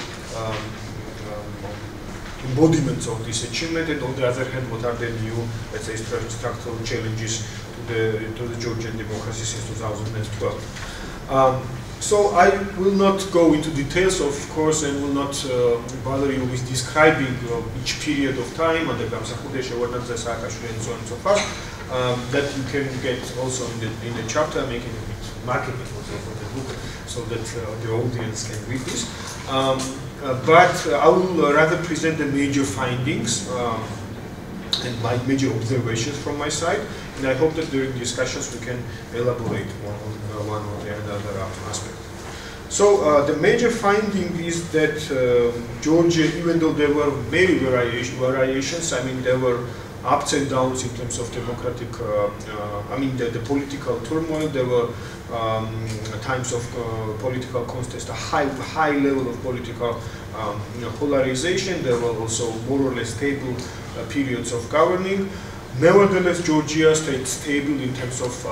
embodiments of this achievement, and on the other hand, what are the new, let's say, structural challenges to the Georgian democracy since 2012. So I will not go into details, of course, and will not bother you with describing each period of time under Gamsahurdia, Shevardnadze, Saakashvili, and so on and so forth. That you can get also in the chapter, making a bit marketing also for the book, so that the audience can read this. But I will rather present the major findings and my major observations from my side, and I hope that during discussions we can elaborate on one or the other aspect. So the major finding is that Georgia, even though there were many variations, I mean there were ups and downs in terms of democratic, the political turmoil, there were times of political contest, a high level of political polarization. There were also more or less stable periods of governing. Nevertheless, Georgia stayed stable in terms of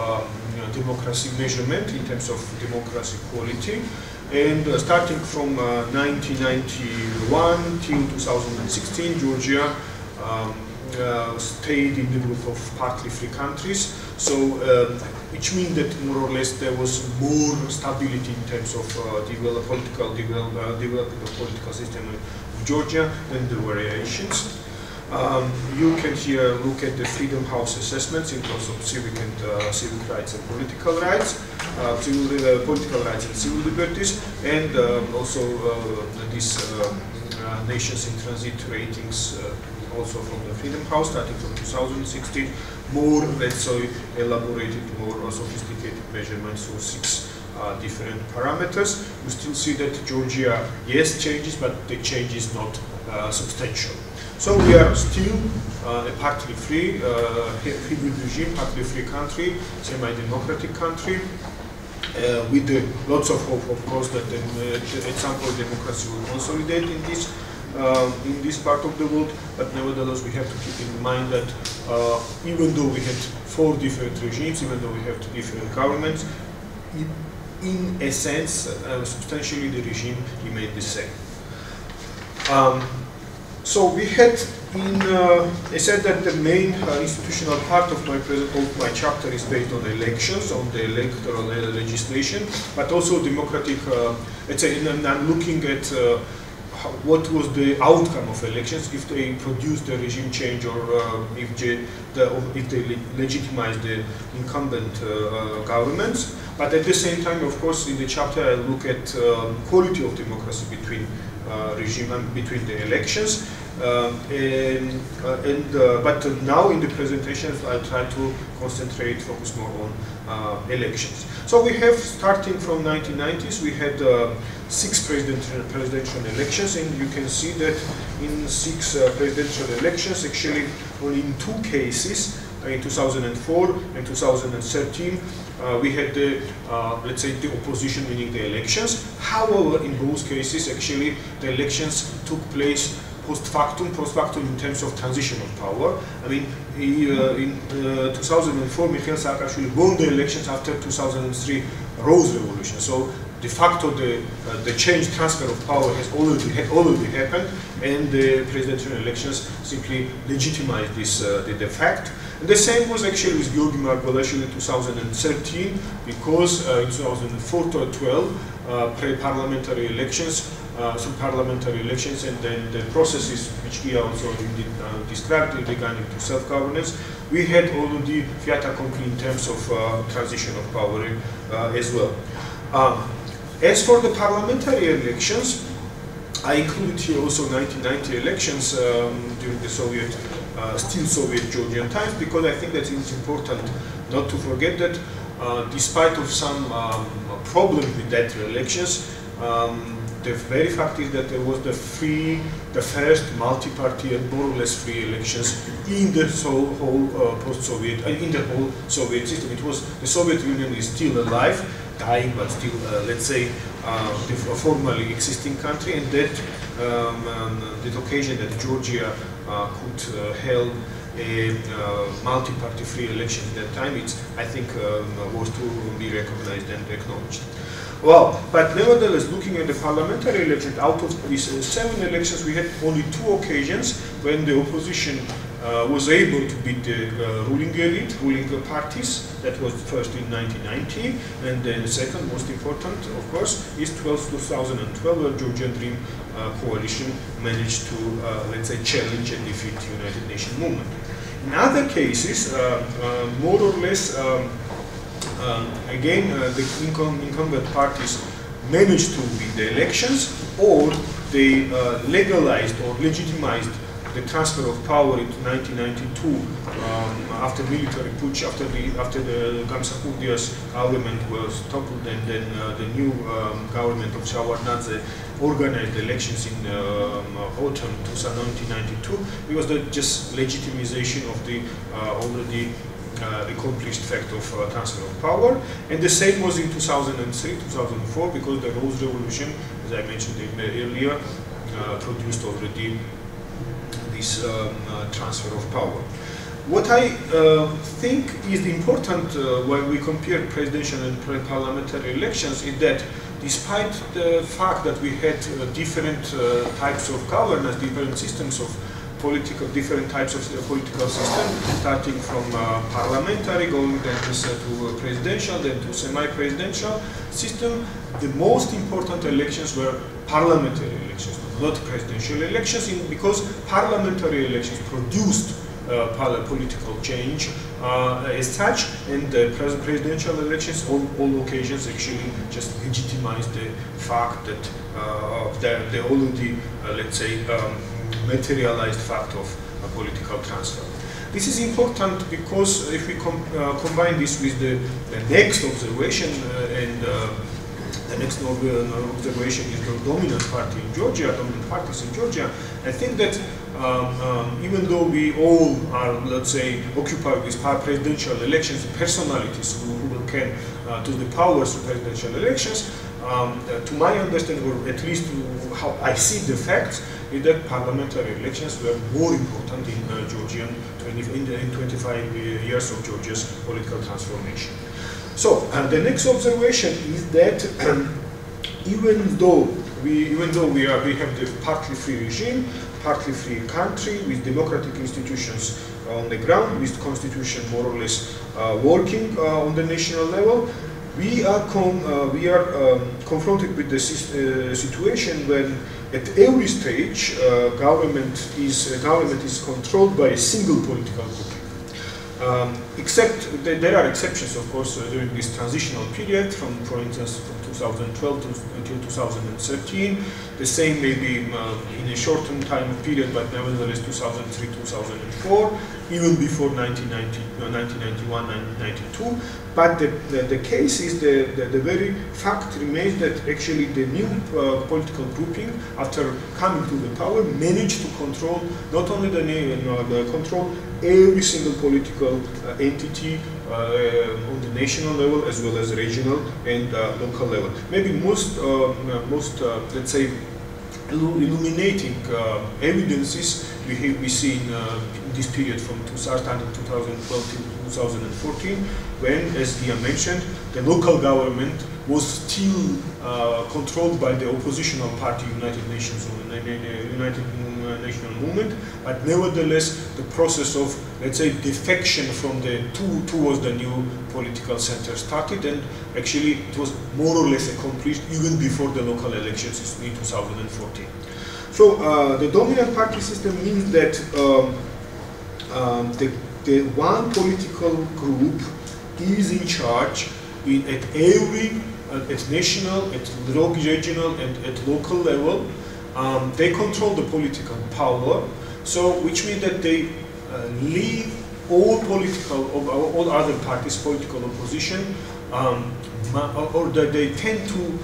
democracy measurement, in terms of democracy quality. And starting from 1991 till 2016, Georgia stayed in the group of partly free countries, so which means that more or less there was more stability in terms of development of political system of Georgia than the variations. You can here look at the Freedom House assessments in terms of civic rights and political rights, political rights and civil liberties, and also these nations in transit ratings. Also from the Freedom House, starting from 2016, more, let's say, elaborated, more sophisticated measurements of 6 different parameters. You still see that Georgia, yes, changes, but the change is not substantial. So we are still a partly free, hybrid regime, partly free country, semi-democratic country, with lots of hope, of course, that at some point democracy will consolidate in this part of the world, but nevertheless we have to keep in mind that even though we had 4 different regimes, even though we have 2 different governments, in a sense, substantially the regime remained the same. So we had I said that the main institutional part of my chapter is based on elections, on the electoral legislation, but also democratic, let's say, and I'm looking at what was the outcome of elections, if they produced a regime change or if they legitimized the incumbent governments. But at the same time, of course, in the chapter I look at quality of democracy between regime and between the elections. But now in the presentations I try to focus more on elections. So we have, starting from 1990s, we had 6 presidential elections, and you can see that in 6 presidential elections, actually only in 2 cases, in 2004 and 2013, we had the, let's say, the opposition winning the elections. However, in both cases, actually, the elections took place post factum in terms of transition of power. I mean, in 2004, Mikhail Saakashvili won the elections after 2003 Rose Revolution. So de facto, the change, transfer of power has already happened, and the presidential elections simply legitimized this the fact. And the same was actually with Georgi Margvelashvili in 2013, because in 2004 to 12, pre-parliamentary elections, and then the processes which he also described regarding to self-governance, we had already fiat accompli in terms of transition of power as well. As for the parliamentary elections, I included here also 1990 elections during the still Soviet Georgian times, because I think that it's important not to forget that despite of some problems with that elections, the very fact is that there was the first multi-party and more or less free elections in the whole post-Soviet, in the whole Soviet system. It was, the Soviet Union is still alive, dying, but still, let's say, a formally existing country, and that occasion that Georgia could held a multi-party free election at that time, it's, I think, was to be recognized and acknowledged. Well, but nevertheless, looking at the parliamentary elections, out of these 7 elections, we had only 2 occasions when the opposition was able to beat the ruling elite, ruling parties. That was first in 1990, and then the second most important, of course, is 2012, where Georgian Dream coalition managed to, let's say, challenge and defeat the United Nations movement. In other cases, more or less, again, the incumbent parties managed to win the elections, or they legalized or legitimized the transfer of power in 1992 after military putsch, after the Gamsakurdia's government was toppled, and then the new government of Shevardnadze organized elections in autumn 1992. It was the just legitimization of the already accomplished fact of transfer of power. And the same was in 2003, 2004, because the Rose Revolution, as I mentioned earlier, produced already this transfer of power. What I think is important when we compare presidential and parliamentary elections is that despite the fact that we had different types of governance, different systems of different types of political system, starting from parliamentary, going then to presidential, then to semi-presidential system, the most important elections were parliamentary elections, not presidential elections, because parliamentary elections produced political change as such, and the presidential elections, all occasions actually just legitimized the fact that the already, let's say, materialized fact of a political transfer. This is important because if we combine this with the next observation, and the next observation is the dominant party in Georgia, dominant parties in Georgia, I think that even though we all are, let's say, occupied with presidential elections, personalities who can to the powers of presidential elections, to my understanding, or at least how I see the facts, is that parliamentary elections were more important in Georgian in 25 years of Georgia's political transformation. So the next observation is that even though we have the partly free regime, partly free country with democratic institutions on the ground, with constitution more or less working on the national level, we are confronted with the situation when at every stage government is controlled by a single political group. Except that there are exceptions, of course, during this transitional period, for instance, from 2012 until 2013. The same maybe in a shortened time period, but nevertheless 2003, 2004, even before 1991, 1992. But the case is the very fact remains that actually the new political grouping, after coming to the power, managed to control not only control every single political entity on the national level as well as regional and local level. Maybe most let's say illuminating evidences we see in this period from 2012 to 2014, when, as Ian mentioned, the local government was still controlled by the oppositional party United Nations Movement, but nevertheless the process of, let's say, defection from the towards the new political center started, and actually it was more or less accomplished even before the local elections in 2014. So the dominant party system means that the one political group is in charge at every, at national, at regional, and at local level. They control the political power, so which means that they leave all other parties' political opposition, or that they tend to,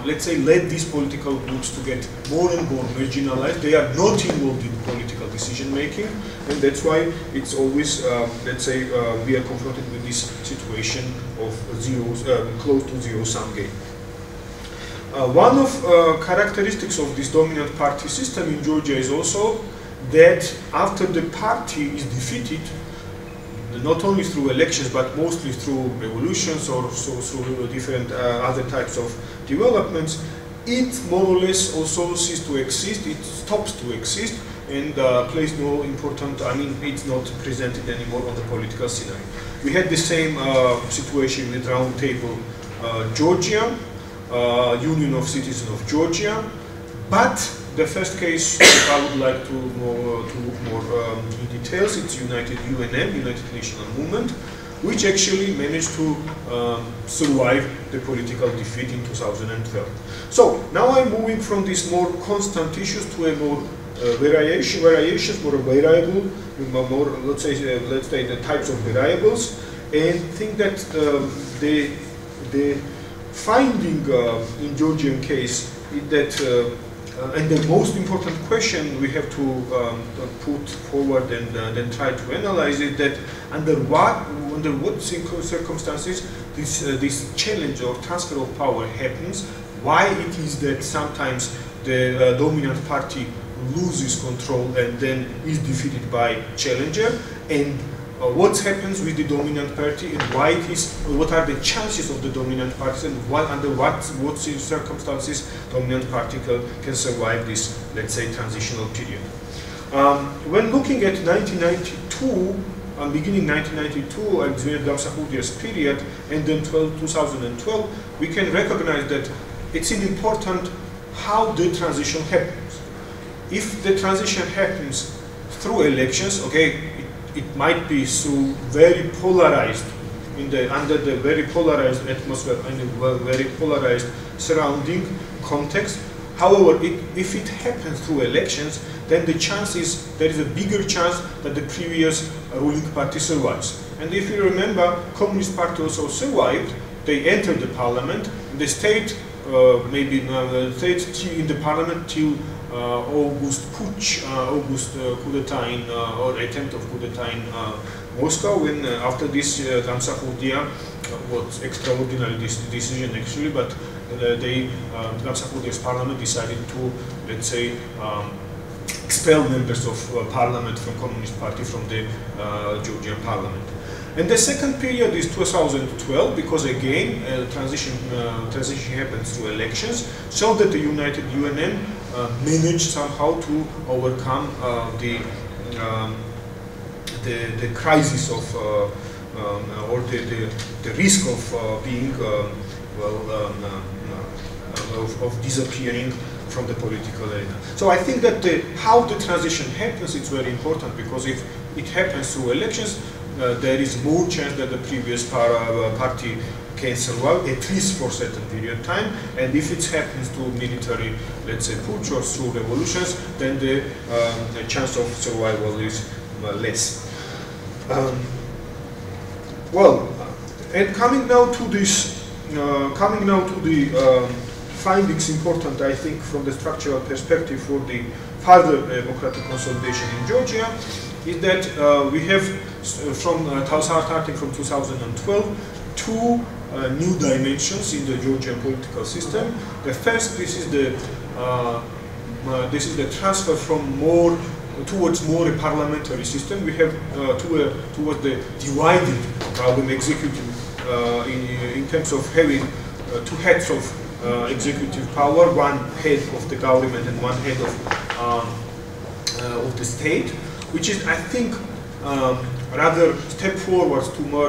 let's say, let these political groups to get more and more marginalized. They are not involved in political decision making, and that's why it's always, let's say, we are confronted with this situation of close to zero-sum game. One of characteristics of this dominant party system in Georgia is also that after the party is defeated, not only through elections but mostly through revolutions or through different other types of developments, it more or less also ceases to exist, it stops to exist, and plays no important, I mean, it's not presented anymore on the political scenario. We had the same situation with Round Table Georgia, Union of Citizens of Georgia, but the first case that I would like to look more in details, it's UNM, United National Movement, which actually managed to survive the political defeat in 2012. So now I'm moving from these more constant issues to a more variations, more variable, more let's say the types of variables, and think that the finding in Georgian case is that, and the most important question we have to put forward and then try to analyze is that under what circumstances this challenge or transfer of power happens, why it is that sometimes the dominant party loses control and then is defeated by challenger, and what happens with the dominant party, and why it is, what are the chances of the dominant party, and under what circumstances dominant party can survive this, let's say, transitional period. When looking at 1992, beginning 1992 and Damsakhudia's period, and then 2012, we can recognize that it's important how the transition happens. If the transition happens through elections, okay, it might be through very polarized, under the very polarized atmosphere and a very polarized surrounding context. However, if it happens through elections, then the chance is, there is a bigger chance that the previous ruling party survives. And if you remember, Communist Party also survived. They entered the parliament. They stayed maybe stayed in the parliament till August putsch, August coup d'etat or attempt of coup d'etat in Moscow, when after this Damsakhudia was extraordinary decision actually, but Damsakhudia's parliament decided to, let's say, expel members of parliament from Communist Party from the Georgian parliament. And the second period is 2012, because again transition happens through elections, so that the United UNM managed somehow to overcome the crisis of or the risk of being of disappearing from the political arena. So I think that how the transition happens is very important, because if it happens through elections, there is more chance that the previous party can survive, at least for a certain period of time, and if it happens to military, let's say, putsch or through revolutions, then the chance of survival is less. Well, and coming now to this, findings important, I think, from the structural perspective for the further democratic consolidation in Georgia, is that we have, starting from 2012, two new dimensions in the Georgian political system. The first, this is the this is the transfer from more towards more a parliamentary system. We have towards the divided executive in terms of having two heads of executive power, one head of the government and one head of the state, which is, I think, rather step forward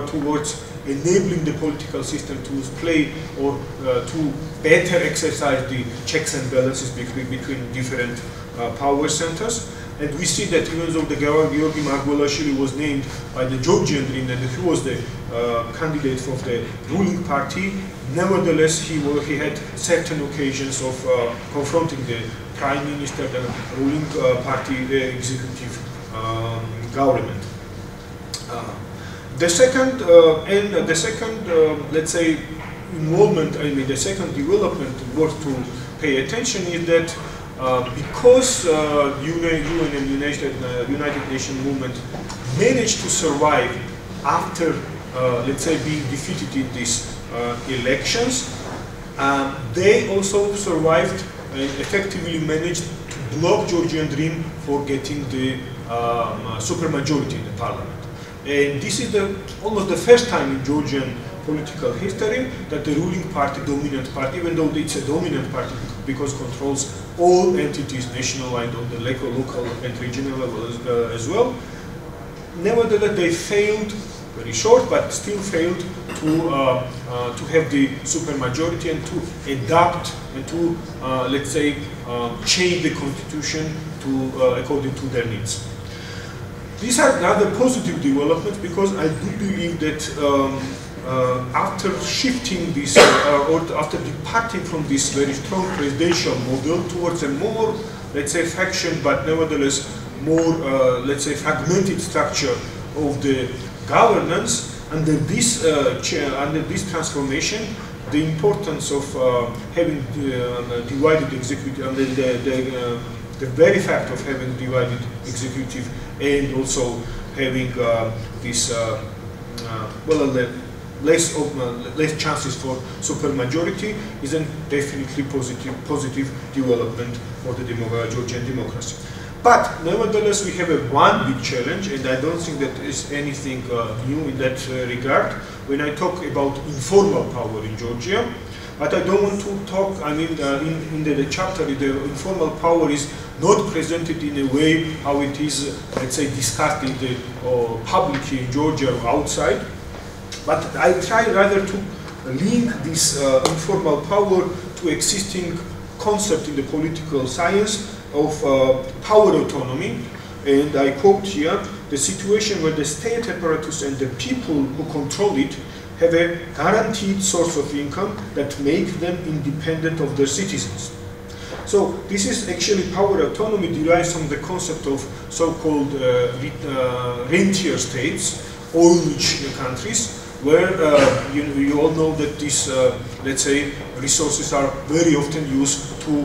towards enabling the political system to play or to better exercise the checks and balances between different power centers. And we see that even though the Georgi Margvelashvili was named by the Georgian Dream and he was the candidate for the ruling party, nevertheless he had certain occasions of confronting the prime minister, the ruling party, the executive government. The second let's say, involvement, the second development worth to pay attention is that because UN and United Nations movement managed to survive after, let's say, being defeated in these elections, they also survived and effectively managed to block Georgian Dream for getting the supermajority in the parliament. And this is almost the first time in Georgian political history that the ruling party, dominant party, even though it's a dominant party because controls all entities nationwide on the local and regional level as well, nevertheless they failed, very short, but still failed to have the supermajority and to adapt and to, let's say, change the constitution to according to their needs. These are rather positive developments because I do believe that after shifting this, or after departing from this very strong presidential model towards a more, let's say, faction, but nevertheless more, let's say, fragmented structure of the governance, under this transformation, the importance of having divided executive, and the very fact of having divided executive and also having this less chances for supermajority is a definitely positive development for the Georgian democracy. But nevertheless, we have one big challenge, and I don't think that is anything new in that regard. When I talk about informal power in Georgia, but I don't want to talk, in the chapter, the informal power is not presented in a way how it is, let's say, discussed in the public in Georgia or outside. But I try rather to link this informal power to existing concept in the political science of power autonomy. And I quote here, the situation where the state apparatus and the people who control it have a guaranteed source of income that makes them independent of their citizens. So this is actually power autonomy derives from the concept of so-called rentier states, oil-rich countries, where you all know that these, let's say, resources are very often used to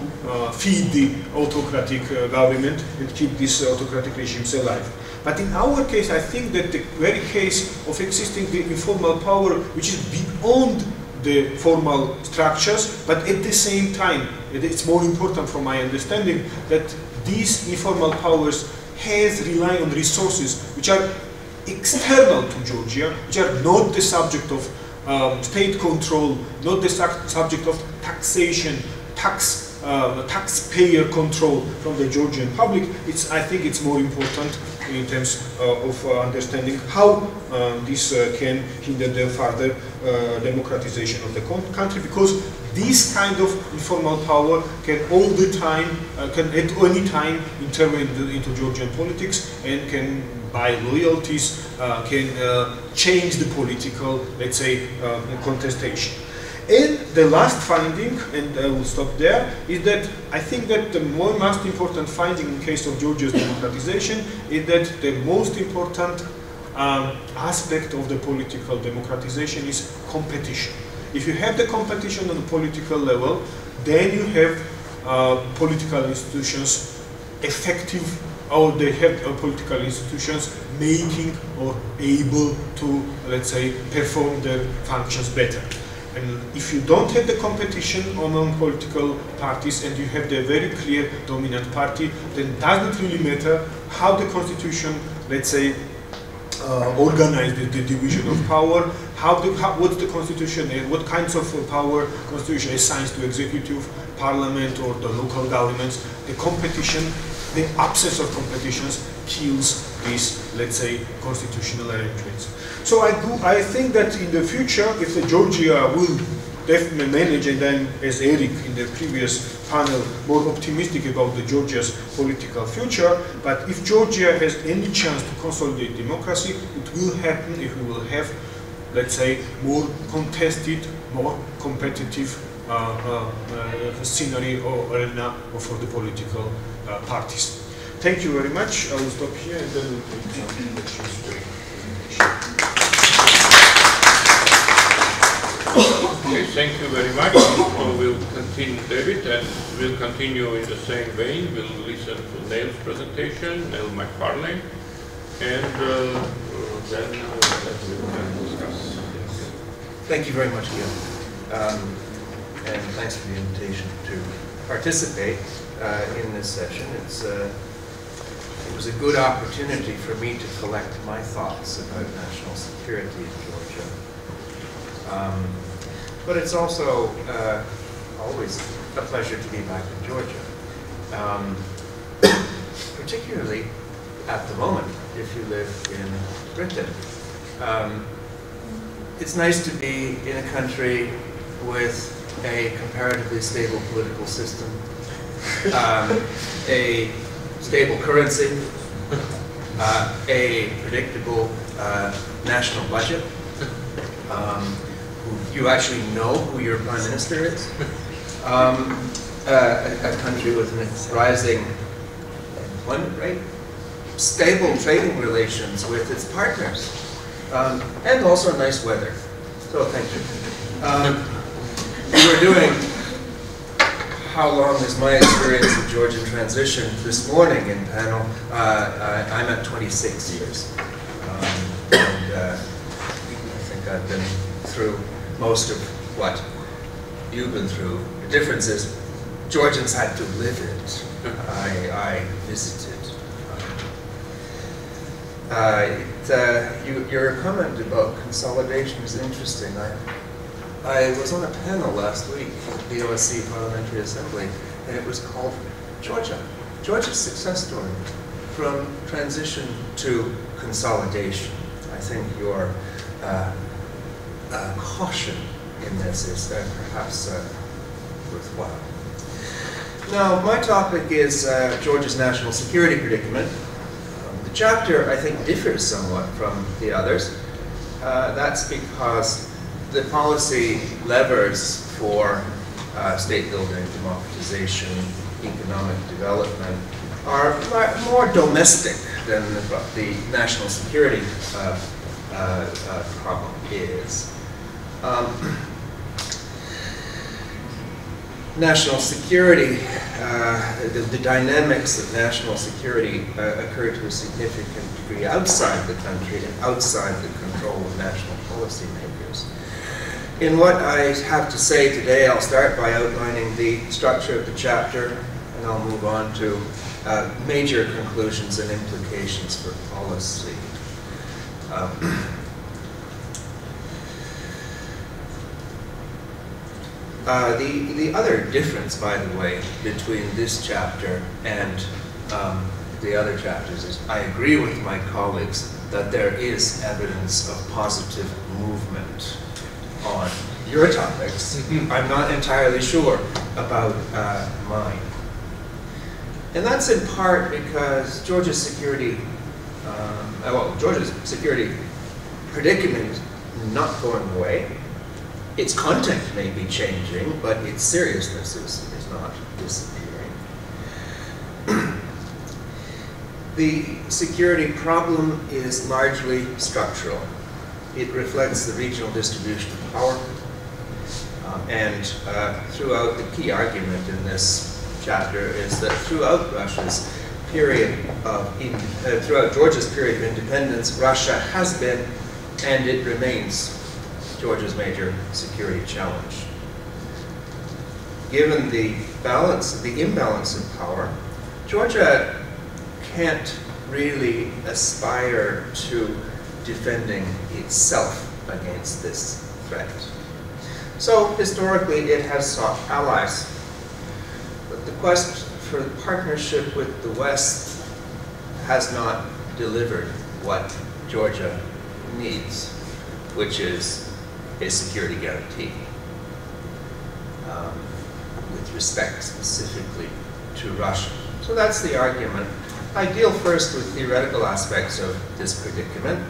feed the autocratic government and keep these autocratic regimes alive. But in our case, I think that the very case of existing the informal power, which is beyond the formal structures, but at the same time, it's more important from my understanding that these informal powers has rely on resources which are external to Georgia, which are not the subject of state control, not the subject of taxation, taxpayer control from the Georgian public. I think it's more important in terms of understanding how this can hinder the further democratization of the country, because this kind of informal power can all the time, can at any time intervene into Georgian politics and can buy loyalties, can change the political, let's say, contestation. And the last finding, and I will stop there, is that I think that the most important finding in case of Georgia's democratization is that the most important aspect of the political democratization is competition. If you have the competition on the political level, then you have political institutions effective, or they have political institutions making or able to, let's say, perform their functions better. And if you don't have the competition among political parties and you have the very clear dominant party, then it doesn't really matter how the constitution, let's say, organize the division of power, what's the constitution and what kinds of power constitution assigns to executive, parliament, or the local governments. The competition, the absence of competitions kills these, let's say, constitutional arrangements. So I think that in the future, if the Georgia will definitely manage, and I'm, as Eric in the previous panel, more optimistic about the Georgia's political future, but if Georgia has any chance to consolidate democracy, it will happen if we will have, let's say, more contested, more competitive scenery or arena for the political parties. Thank you very much. I will stop here and then we'll take some questions. Okay, thank you very much. So we'll continue, David, and we'll continue in the same vein. We'll listen to Neil's presentation, Neil McFarlane, and then we can discuss. Thank you very much, Ian. And thanks for the invitation to participate in this session. It was a good opportunity for me to collect my thoughts about national security in Georgia. But it's also always a pleasure to be back in Georgia, particularly at the moment if you live in Britain. It's nice to be in a country with a comparatively stable political system, a stable currency, a predictable national budget. You actually know who your prime minister is. A country with an rising employment rate, stable trading relations with its partners, and also nice weather. So thank you. We were doing how long is my experience of Georgian transition this morning in panel. I'm at 26 years. And I think I've been through most of what you've been through. The difference is Georgians had to live it. I visited. Your comment about consolidation is interesting. I was on a panel last week at the OSCE Parliamentary Assembly, and it was called Georgia's success story, from transition to consolidation. I think your caution in this is perhaps worthwhile. Now, my topic is Georgia's national security predicament. The chapter, I think, differs somewhat from the others. That's because the policy levers for state building, democratization, economic development are more domestic than the national security problem is. National security, the dynamics of national security occur to a significant degree outside the country and outside the control of national policymakers. In what I have to say today, I'll start by outlining the structure of the chapter, and I'll move on to major conclusions and implications for policy. The other difference, by the way, between this chapter and the other chapters is I agree with my colleagues that there is evidence of positive movement on your topics. I'm not entirely sure about mine. And that's in part because Georgia's security predicament is not going away. Its content may be changing, but its seriousness is not disappearing. The security problem is largely structural. It reflects the regional distribution of power, and throughout, the key argument in this chapter is that throughout Russia's period of, throughout Georgia's period of independence, Russia has been, and it remains, Georgia's major security challenge. Given the imbalance of power, Georgia can't really aspire to defending itself against this threat. So historically it has sought allies. But the quest for the partnership with the West has not delivered what Georgia needs, which is a security guarantee with respect specifically to Russia. So that's the argument. I deal first with theoretical aspects of this predicament.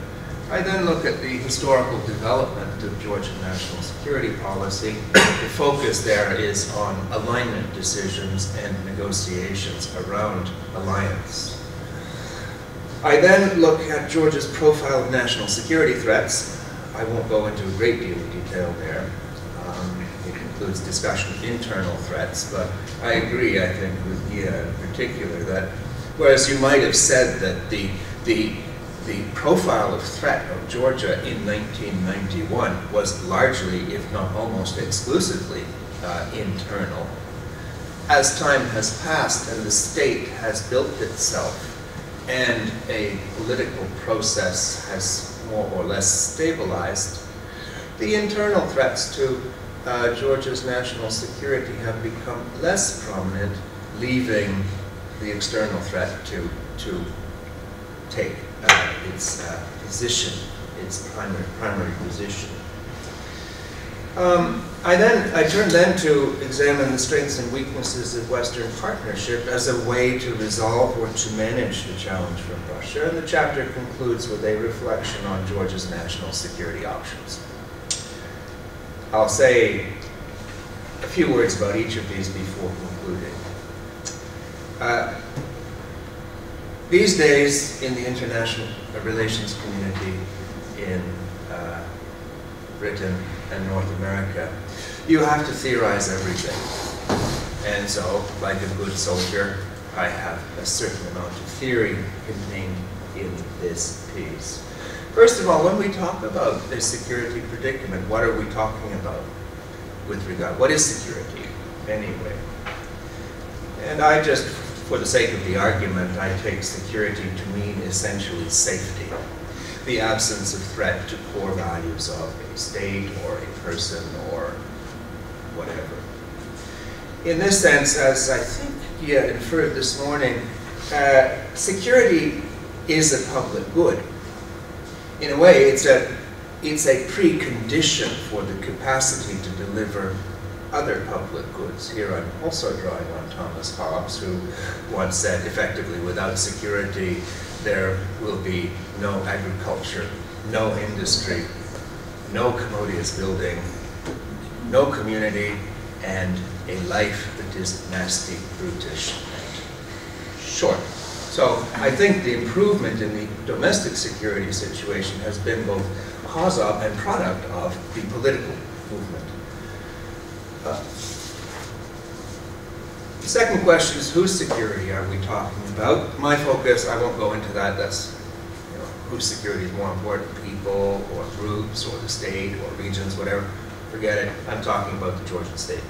I then look at the historical development of Georgian national security policy. The focus there is on alignment decisions and negotiations around alliance. I then look at Georgia's profile of national security threats. I won't go into a great deal of detail there. It includes discussion of internal threats, but I agree, I think, with Gia in particular that whereas you might have said that the profile of threat of Georgia in 1991 was largely, if not almost exclusively, internal. As time has passed and the state has built itself and a political process has more or less stabilized, the internal threats to Georgia's national security have become less prominent, leaving the external threat to take its position, its primary position. I turn then to examine the strengths and weaknesses of Western partnership as a way to resolve or to manage the challenge from Russia, and the chapter concludes with a reflection on Georgia's national security options. I'll say a few words about each of these before concluding. These days in the international relations community in Britain and North America, you have to theorize everything. And so, like a good soldier, I have a certain amount of theory contained in this piece. First of all, when we talk about a security predicament, what are we talking about with regard? What is security, anyway? And I just, for the sake of the argument, I take security to mean essentially safety. The absence of threat to core values of a state or a person or whatever. In this sense, as I think Gia inferred this morning, security is a public good. In a way, it's a precondition for the capacity to deliver other public goods. Here I'm also drawing on Thomas Hobbes, who once said, effectively, without security, there will be no agriculture, no industry, no commodious building, no community, and a life that is nasty, brutish, and short. So I think the improvement in the domestic security situation has been both cause of and product of the political movement. The second question is, whose security are we talking about? My focus, I won't go into that, that's whose security is more important, people or groups or the state or regions, whatever, forget it. I'm talking about the Georgian state.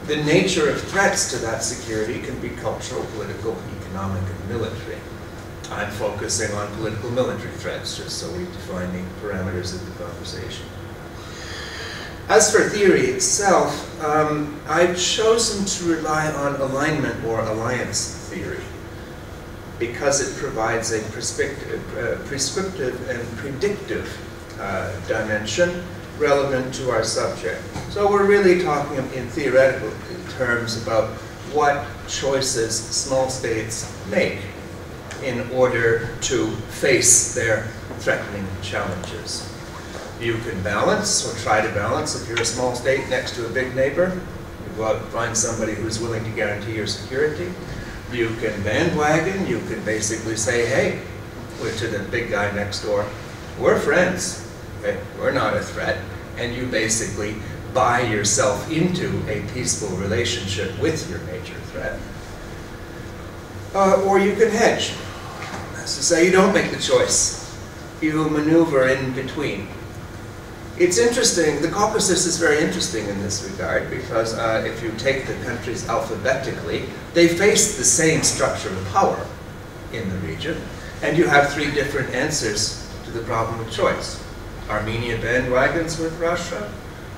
The nature of threats to that security can be cultural, political, economic, and military. I'm focusing on political military threats, just so we define the parameters of the conversation. As for theory itself, I've chosen to rely on alignment or alliance theory because it provides a prescriptive and predictive dimension relevant to our subject. So we're really talking in theoretical terms about what choices small states make in order to face their threatening challenges. You can balance, or try to balance, if you're a small state next to a big neighbor. You go out and find somebody who's willing to guarantee your security. You can bandwagon, you can basically say, hey, we're to the big guy next door. We're friends, okay? We're not a threat. And you basically buy yourself into a peaceful relationship with your major threat. Or you can hedge. That's to say, you don't make the choice. You maneuver in between. It's interesting, the Caucasus is very interesting in this regard because if you take the countries alphabetically, they face the same structure of power in the region, and you have three different answers to the problem of choice. Armenia bandwagons with Russia,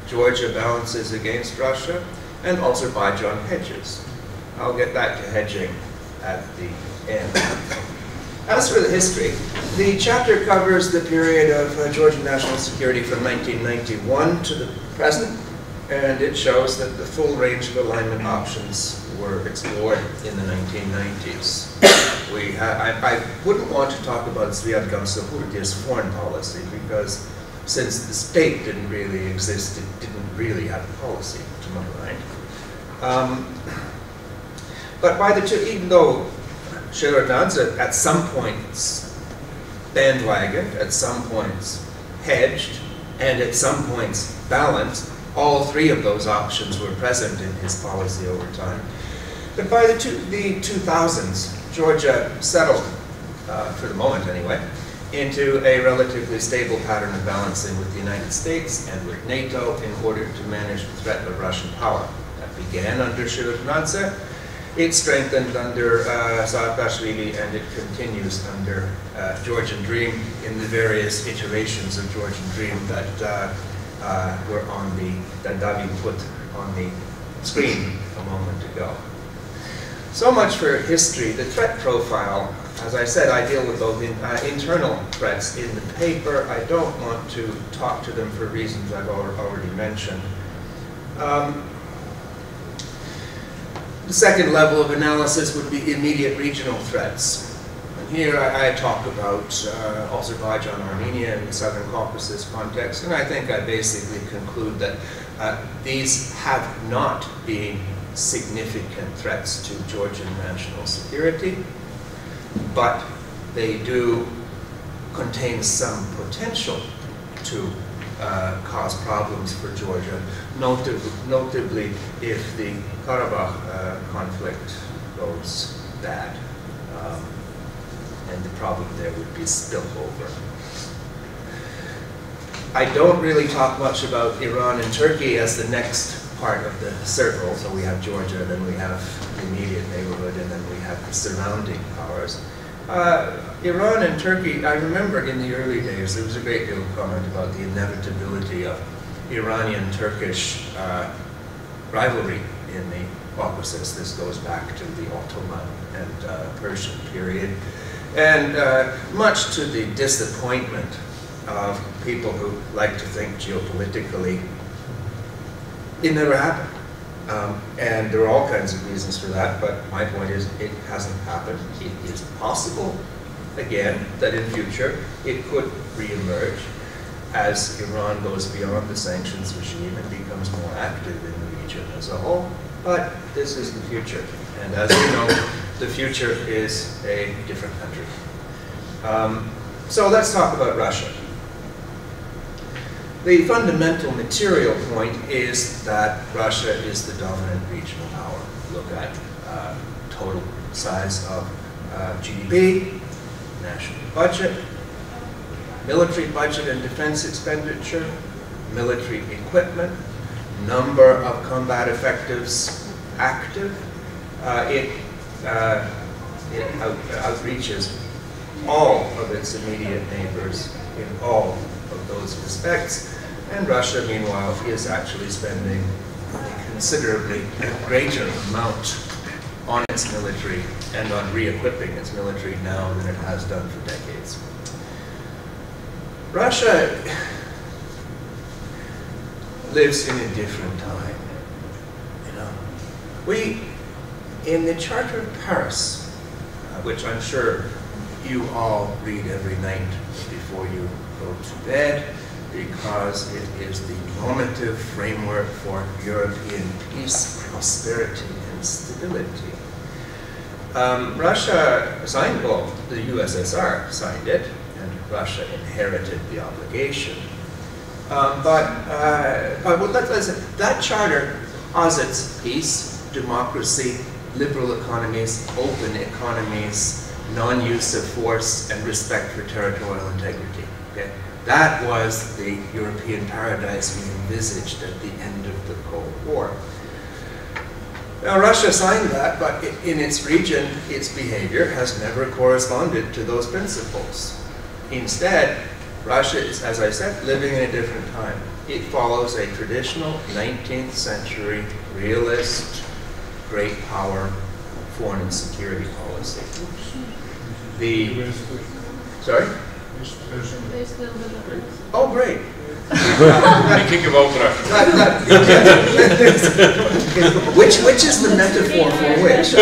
Georgia balances against Russia, and Azerbaijan hedges. I'll get back to hedging at the end. As for the history, the chapter covers the period of Georgian national security from 1991 to the present, and it shows that the full range of alignment options were explored in the 1990s. I wouldn't want to talk about Zviad Gamsahurdi's foreign policy because since the state didn't really exist, it didn't really have a policy, to my mind. But by the two, even though Shevardnadze at some points bandwagoned, at some points hedged, and at some points balanced, all three of those options were present in his policy over time. But by the 2000s, Georgia settled, for the moment anyway, into a relatively stable pattern of balancing with the United States and with NATO in order to manage the threat of Russian power. That began under Shevardnadze. It strengthened under Saakashvili, and it continues under Georgian Dream in the various iterations of Georgian Dream that were on that David put on the screen a moment ago. So much for history. The threat profile, as I said, I deal with both internal threats in the paper. I don't want to talk to them for reasons I've already mentioned. The second level of analysis would be immediate regional threats. And here I talk about Azerbaijan, Armenia, and the Southern Caucasus context, and I think I basically conclude that these have not been significant threats to Georgian national security, but they do contain some potential to cause problems for Georgia, notably if the Karabakh conflict goes bad, and the problem there would be spillover. I don't really talk much about Iran and Turkey as the next part of the circle. So we have Georgia, then we have the immediate neighborhood, and then we have the surrounding powers. Iran and Turkey, I remember in the early days, there was a great deal of comment about the inevitability of Iranian-Turkish rivalry in the Caucasus. This goes back to the Ottoman and Persian period. And much to the disappointment of people who like to think geopolitically, it never happened. And there are all kinds of reasons for that, but my point is it hasn't happened. It is possible, again, that in future it could reemerge as Iran goes beyond the sanctions regime and becomes more active in the region as a whole. But this is the future. And as you know, the future is a different country. So let's talk about Russia. The fundamental material point is that Russia is the dominant regional power. Look at total size of GDP, national budget, military budget and defense expenditure, military equipment, number of combat effectives active. It outreaches all of its immediate neighbors in all of those respects, and Russia, meanwhile, is actually spending a considerably greater amount on its military and on re-equipping its military now than it has done for decades. Russia lives in a different time. You know, in the Charter of Paris, which I'm sure you all read every night before you go to bed, because it is the normative framework for European peace, prosperity, and stability. Russia signed, well, the USSR signed it, and Russia inherited the obligation. That charter posits peace, democracy, liberal economies, open economies, non-use of force, and respect for territorial integrity. Okay? That was the European paradise we envisaged at the end of the Cold War. Now, Russia signed that, but in its region, its behavior has never corresponded to those principles. Instead, Russia is, as I said, living in a different time. It follows a traditional 19th century realist, great power, foreign and security policy. Sorry? Oh, great. Thinking about Russia. Which is the metaphor for which?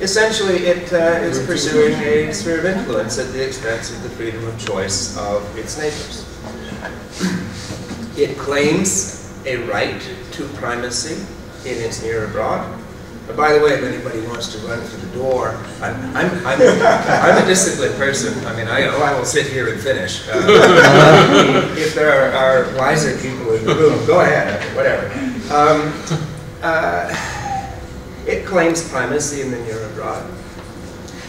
Essentially, it is pursuing a sphere of influence at the expense of the freedom of choice of its neighbors. It claims a right to primacy in its near abroad. By the way, if anybody wants to run for the door, I'm a disciplined person. I mean, I will sit here and finish. If there are wiser people in the room, go ahead, whatever. It claims primacy in the near abroad.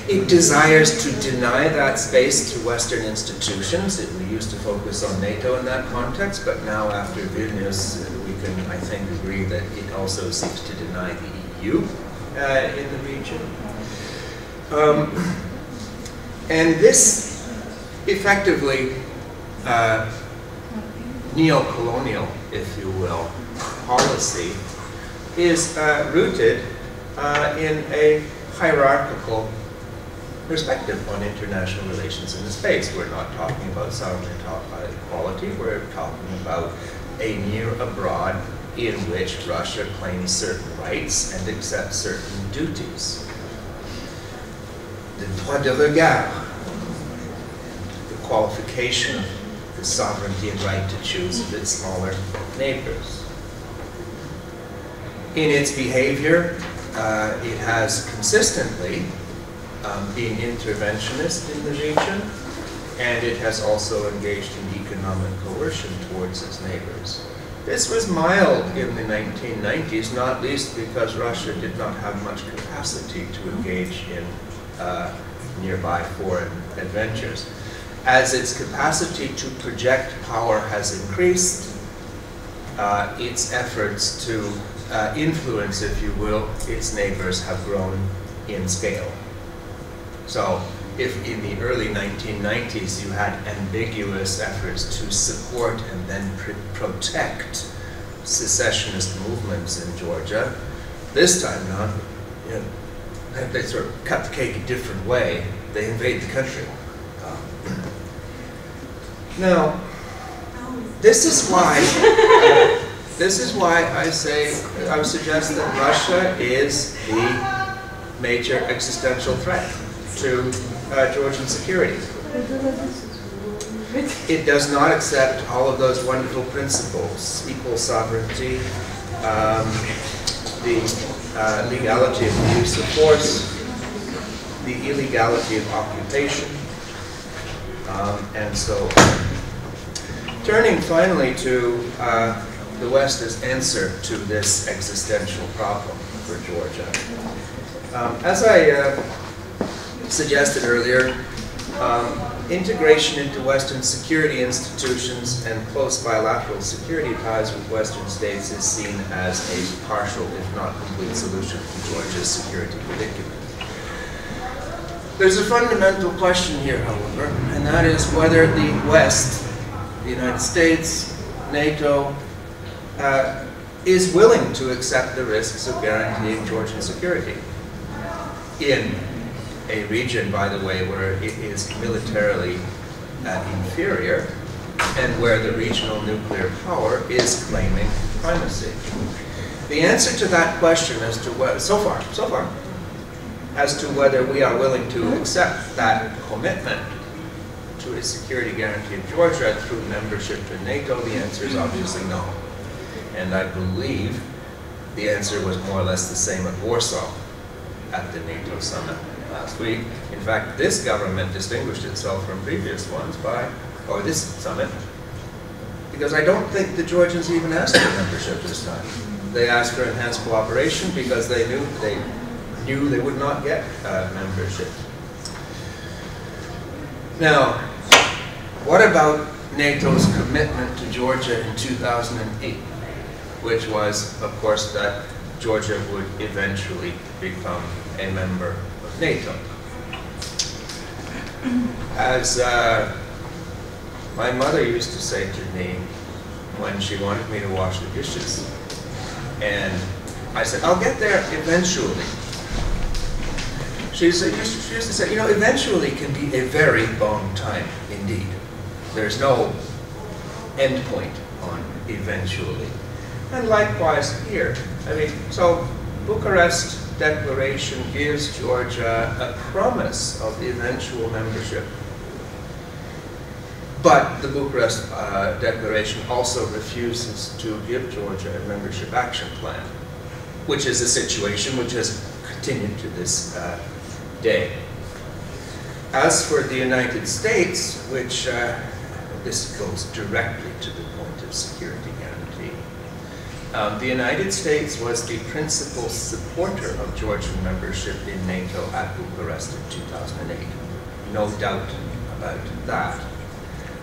It desires to deny that space to Western institutions. We used to focus on NATO in that context, but now after Vilnius, we can, I think, agree that it also seeks to deny the EU in the region. And this effectively neo-colonial, if you will, policy is rooted in a hierarchical perspective on international relations in the space. We're not talking about sovereign equality, we're talking about a near abroad in which Russia claims certain rights and accepts certain duties. The droit de regard, the qualification of the sovereignty and right to choose of its smaller neighbors. In its behavior, it has consistently been interventionist in the region, and it has also engaged in economic coercion towards its neighbors. This was mild in the 1990s, not least because Russia did not have much capacity to engage in nearby foreign adventures. As its capacity to project power has increased, its efforts to influence, if you will, its neighbors have grown in scale. So, if in the early 1990s you had ambiguous efforts to support and then protect secessionist movements in Georgia, this time around, they sort of cut the cake a different way. They invade the country. Now, this is why I suggest that Russia is the major existential threat to Georgian security. It does not accept all of those wonderful principles: equal sovereignty, the legality of the use of force, the illegality of occupation, and so on. Turning finally to the West's answer to this existential problem for Georgia. As I suggested earlier, integration into Western security institutions and close bilateral security ties with Western states is seen as a partial, if not complete, solution to Georgia's security predicament. There's a fundamental question here, however, and that is whether the West, the United States, NATO, is willing to accept the risks of guaranteeing Georgian security in a region, by the way, where it is militarily inferior and where the regional nuclear power is claiming primacy. The answer to that question as to what, so far, as to whether we are willing to accept that commitment to a security guarantee of Georgia through membership in NATO, the answer is obviously no. And I believe the answer was more or less the same at Warsaw at the NATO summit last week. In fact, this government distinguished itself from previous ones or this summit, because I don't think the Georgians even asked for membership this time. They asked for enhanced cooperation because they knew knew they would not get membership. Now, what about NATO's commitment to Georgia in 2008, which was, of course, that Georgia would eventually become a member of NATO? As my mother used to say to me when she wanted me to wash the dishes, and I said, I'll get there eventually. She used to say, you know, eventually can be a very long time indeed. There's no end point on eventually. And likewise here. I mean, so Bucharest Declaration gives Georgia a promise of eventual membership. But the Bucharest Declaration also refuses to give Georgia a membership action plan, which is a situation which has continued to this day. As for the United States, which this goes directly to the point of security guarantee, the United States was the principal supporter of Georgian membership in NATO at Bucharest in 2008. No doubt about that.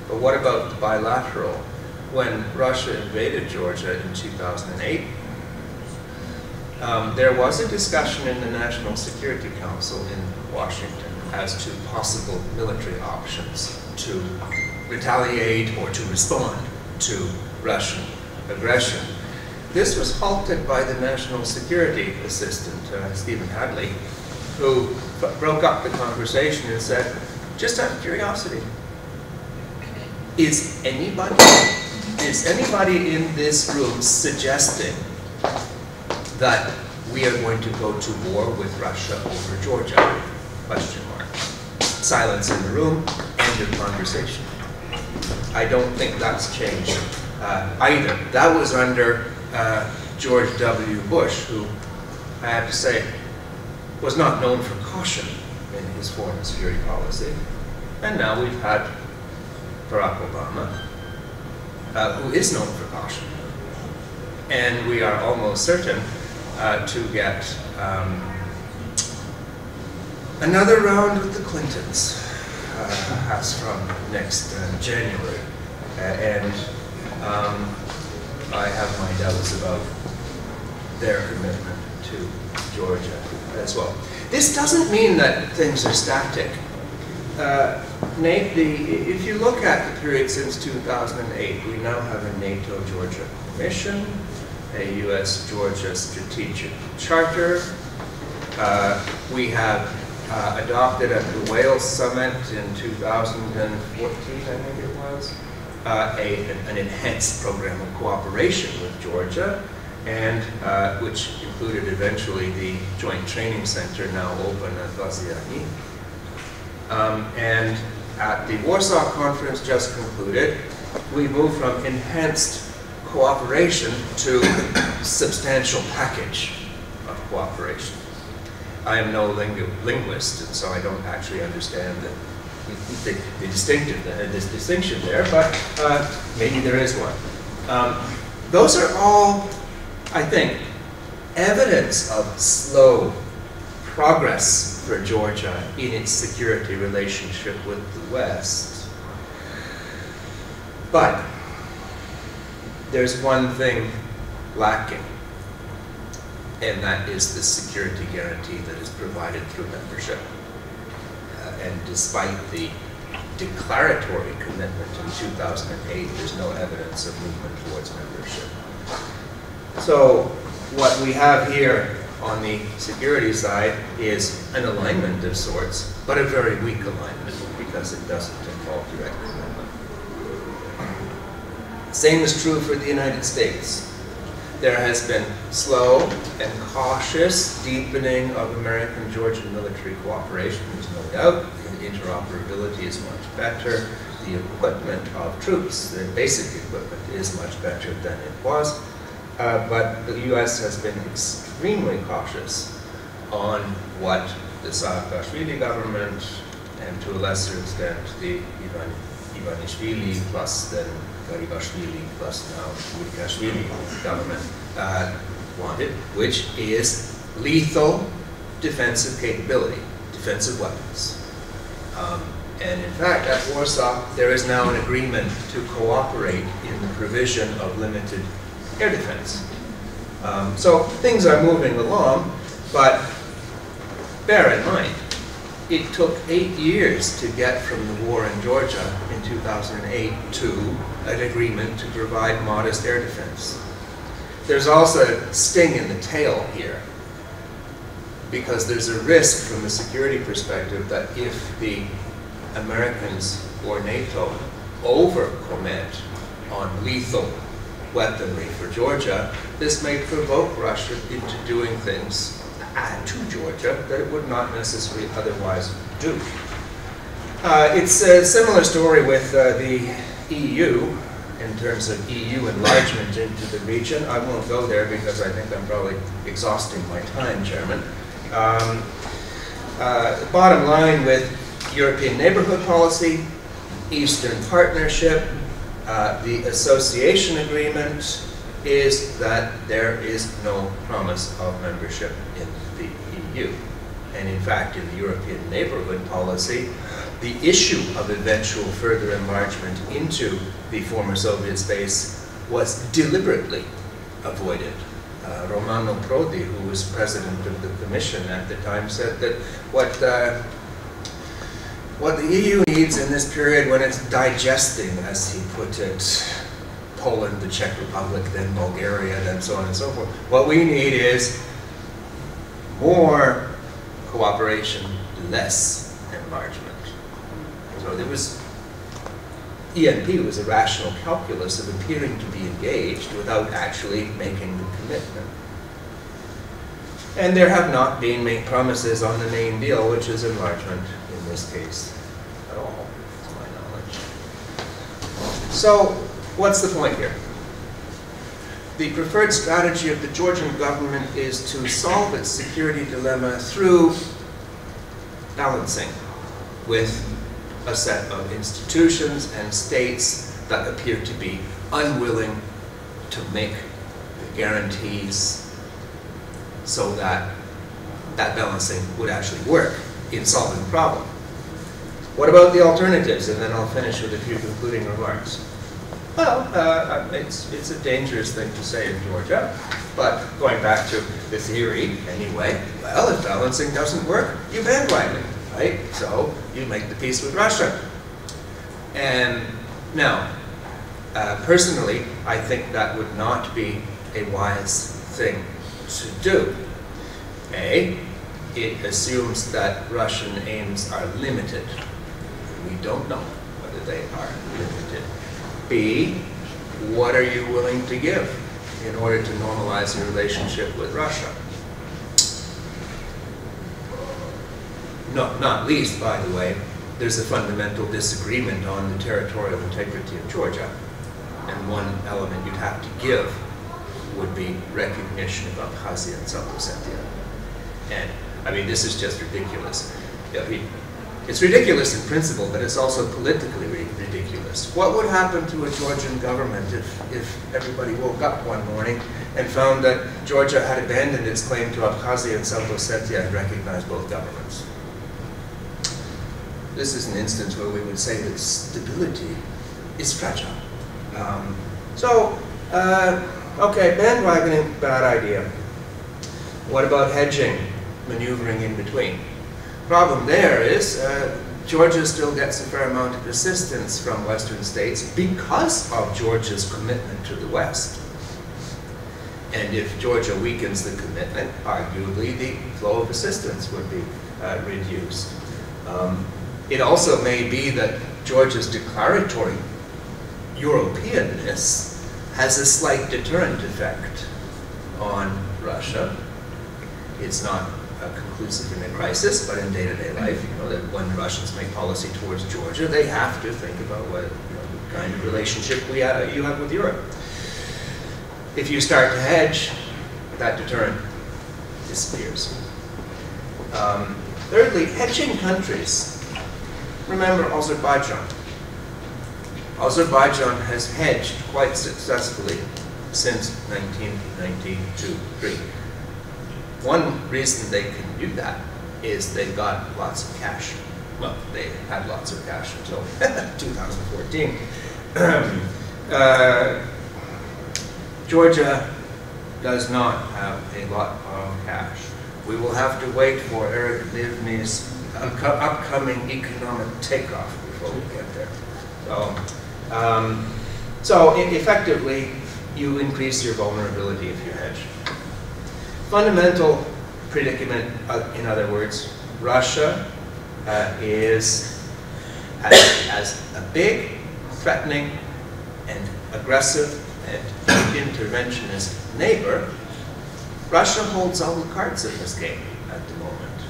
But what about the bilateral? When Russia invaded Georgia in 2008, there was a discussion in the National Security Council in Washington as to possible military options to retaliate or to respond to Russian aggression. This was halted by the National Security Assistant, Stephen Hadley, who broke up the conversation and said, just out of curiosity, is anybody in this room suggesting that we are going to go to war with Russia over Georgia? Question mark. Silence in the room, end of conversation. I don't think that's changed either. That was under George W. Bush, who, I have to say, was not known for caution in his foreign security policy. And now we've had Barack Obama, who is known for caution. And we are almost certain to get another round with the Clintons, as from next January. And I have my doubts about their commitment to Georgia as well. This doesn't mean that things are static. If you look at the period since 2008, we now have a NATO-Georgia Commission, a U.S.-Georgia Strategic Charter. We have adopted at the Wales Summit in 2014, I think it was, an enhanced program of cooperation with Georgia, and which included eventually the Joint Training Center, now open at Vaziani. And at the Warsaw Conference just concluded, we moved from enhanced cooperation to substantial package of cooperation. I am no linguist, and so I don't actually understand the distinction there, but maybe there is one. Those are all, I think, evidence of slow progress for Georgia in its security relationship with the West. But there's one thing lacking, and that is the security guarantee that is provided through membership. And despite the declaratory commitment in 2008, there's no evidence of movement towards membership. So what we have here on the security side is an alignment of sorts, but a very weak alignment because it doesn't involve direct commitment. Same is true for the United States. There has been slow and cautious deepening of American-Georgian military cooperation, there's no doubt. The interoperability is much better. The equipment of troops, the basic equipment, is much better than it was. But the U.S. has been extremely cautious on what the Saakashvili government, and to a lesser extent the Ivanishvili plus then Garibashvili plus now Lukashvili government wanted, which is lethal defensive capability, defensive weapons. And in fact, at Warsaw, there is now an agreement to cooperate in the provision of limited air defense. So things are moving along, but bear in mind, it took 8 years to get from the war in Georgia in 2008 to an agreement to provide modest air defense. There's also a sting in the tail here, because there's a risk from a security perspective that if the Americans or NATO over-commit on lethal weaponry for Georgia, this may provoke Russia into doing things to Georgia that it would not necessarily otherwise do. It's a similar story with the EU in terms of EU enlargement into the region. I won't go there because I think I'm probably exhausting my time, Chairman. The bottom line with European neighborhood policy, Eastern Partnership, the association agreement is that there is no promise of membership in the EU. And in fact, in the European neighborhood policy, the issue of eventual further enlargement into the former Soviet space was deliberately avoided. Romano Prodi, who was president of the Commission at the time, said that what the EU needs in this period when it's digesting, as he put it, Poland, the Czech Republic, then Bulgaria, then so on and so forth, what we need is more cooperation, less enlargement. So there was, ENP was a rational calculus of appearing to be engaged without actually making the commitment. And there have not been made promises on the main deal, which is enlargement in this case at all, to my knowledge. So, what's the point here? The preferred strategy of the Georgian government is to solve its security dilemma through balancing with a set of institutions and states that appear to be unwilling to make the guarantees so that that balancing would actually work in solving the problem. What about the alternatives? And then I'll finish with a few concluding remarks. Well, it's a dangerous thing to say in Georgia, but going back to the theory anyway, well, if balancing doesn't work, you bandwagon it, right? So you make the peace with Russia. And now, personally, I think that would not be a wise thing to do. A, it assumes that Russian aims are limited. We don't know whether they are limited. B, what are you willing to give in order to normalize your relationship with Russia? No, not least, by the way, there's a fundamental disagreement on the territorial integrity of Georgia. And one element you'd have to give would be recognition of Abkhazia and South Ossetia. And, I mean, this is just ridiculous. It's ridiculous in principle, but it's also politically ridiculous. What would happen to a Georgian government if everybody woke up one morning and found that Georgia had abandoned its claim to Abkhazia and South Ossetia and recognized both governments? This is an instance where we would say that stability is fragile. Okay, bandwagoning, bad idea. What about hedging, maneuvering in between? Problem there is Georgia still gets a fair amount of assistance from Western states because of Georgia's commitment to the West. And if Georgia weakens the commitment, arguably the flow of assistance would be reduced. It also may be that Georgia's declaratory Europeanness has a slight deterrent effect on Russia. It's not conclusive in a crisis, but in day-to-day life, you know, that when Russians make policy towards Georgia, they have to think about what kind of relationship you have with Europe. If you start to hedge, that deterrent disappears. Thirdly, hedging countries. Remember Azerbaijan. Azerbaijan has hedged quite successfully since 1992-3. one reason they can do that is they've got lots of cash. Well, they had lots of cash until 2014. Georgia does not have a lot of cash. We will have to wait for Eric Livni's upcoming economic takeoff before we get there. So effectively, you increase your vulnerability if you hedge. Fundamental predicament, in other words, Russia is as a big, threatening, and aggressive and interventionist neighbor. Russia holds all the cards in this game at the moment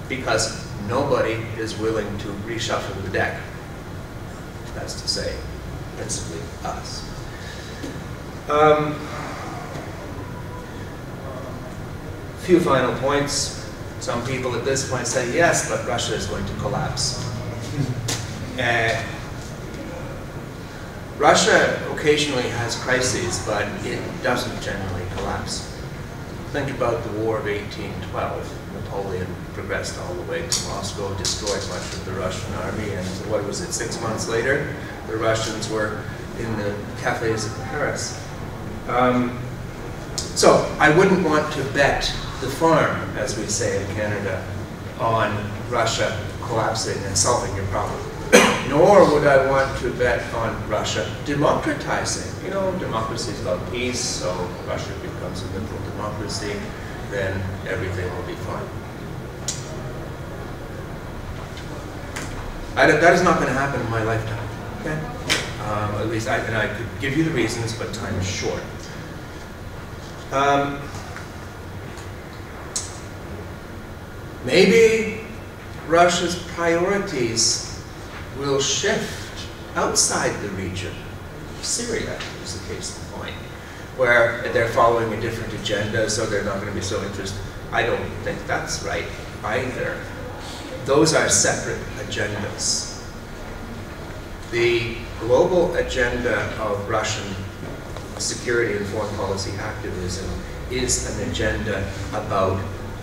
because nobody is willing to reshuffle the deck. That's to say, principally us. Few final points. Some people at this point say, yes, but Russia is going to collapse. Russia occasionally has crises, but it doesn't generally collapse. Think about the War of 1812. Napoleon progressed all the way to Moscow, destroyed much of the Russian army, and what was it, 6 months later, the Russians were in the cafes of Paris. So I wouldn't want to bet the farm, as we say in Canada, on Russia collapsing and solving your problem. Nor would I want to bet on Russia democratizing. You know, democracy is about peace, so Russia becomes a liberal democracy, then everything will be fine. That is not going to happen in my lifetime, okay? At least, and I could give you the reasons, but time is short. Maybe Russia's priorities will shift outside the region. Syria is the case in point, where they're following a different agenda, so they're not going to be so interested. I don't think that's right either. Those are separate agendas. The global agenda of Russian security and foreign policy activism is an agenda about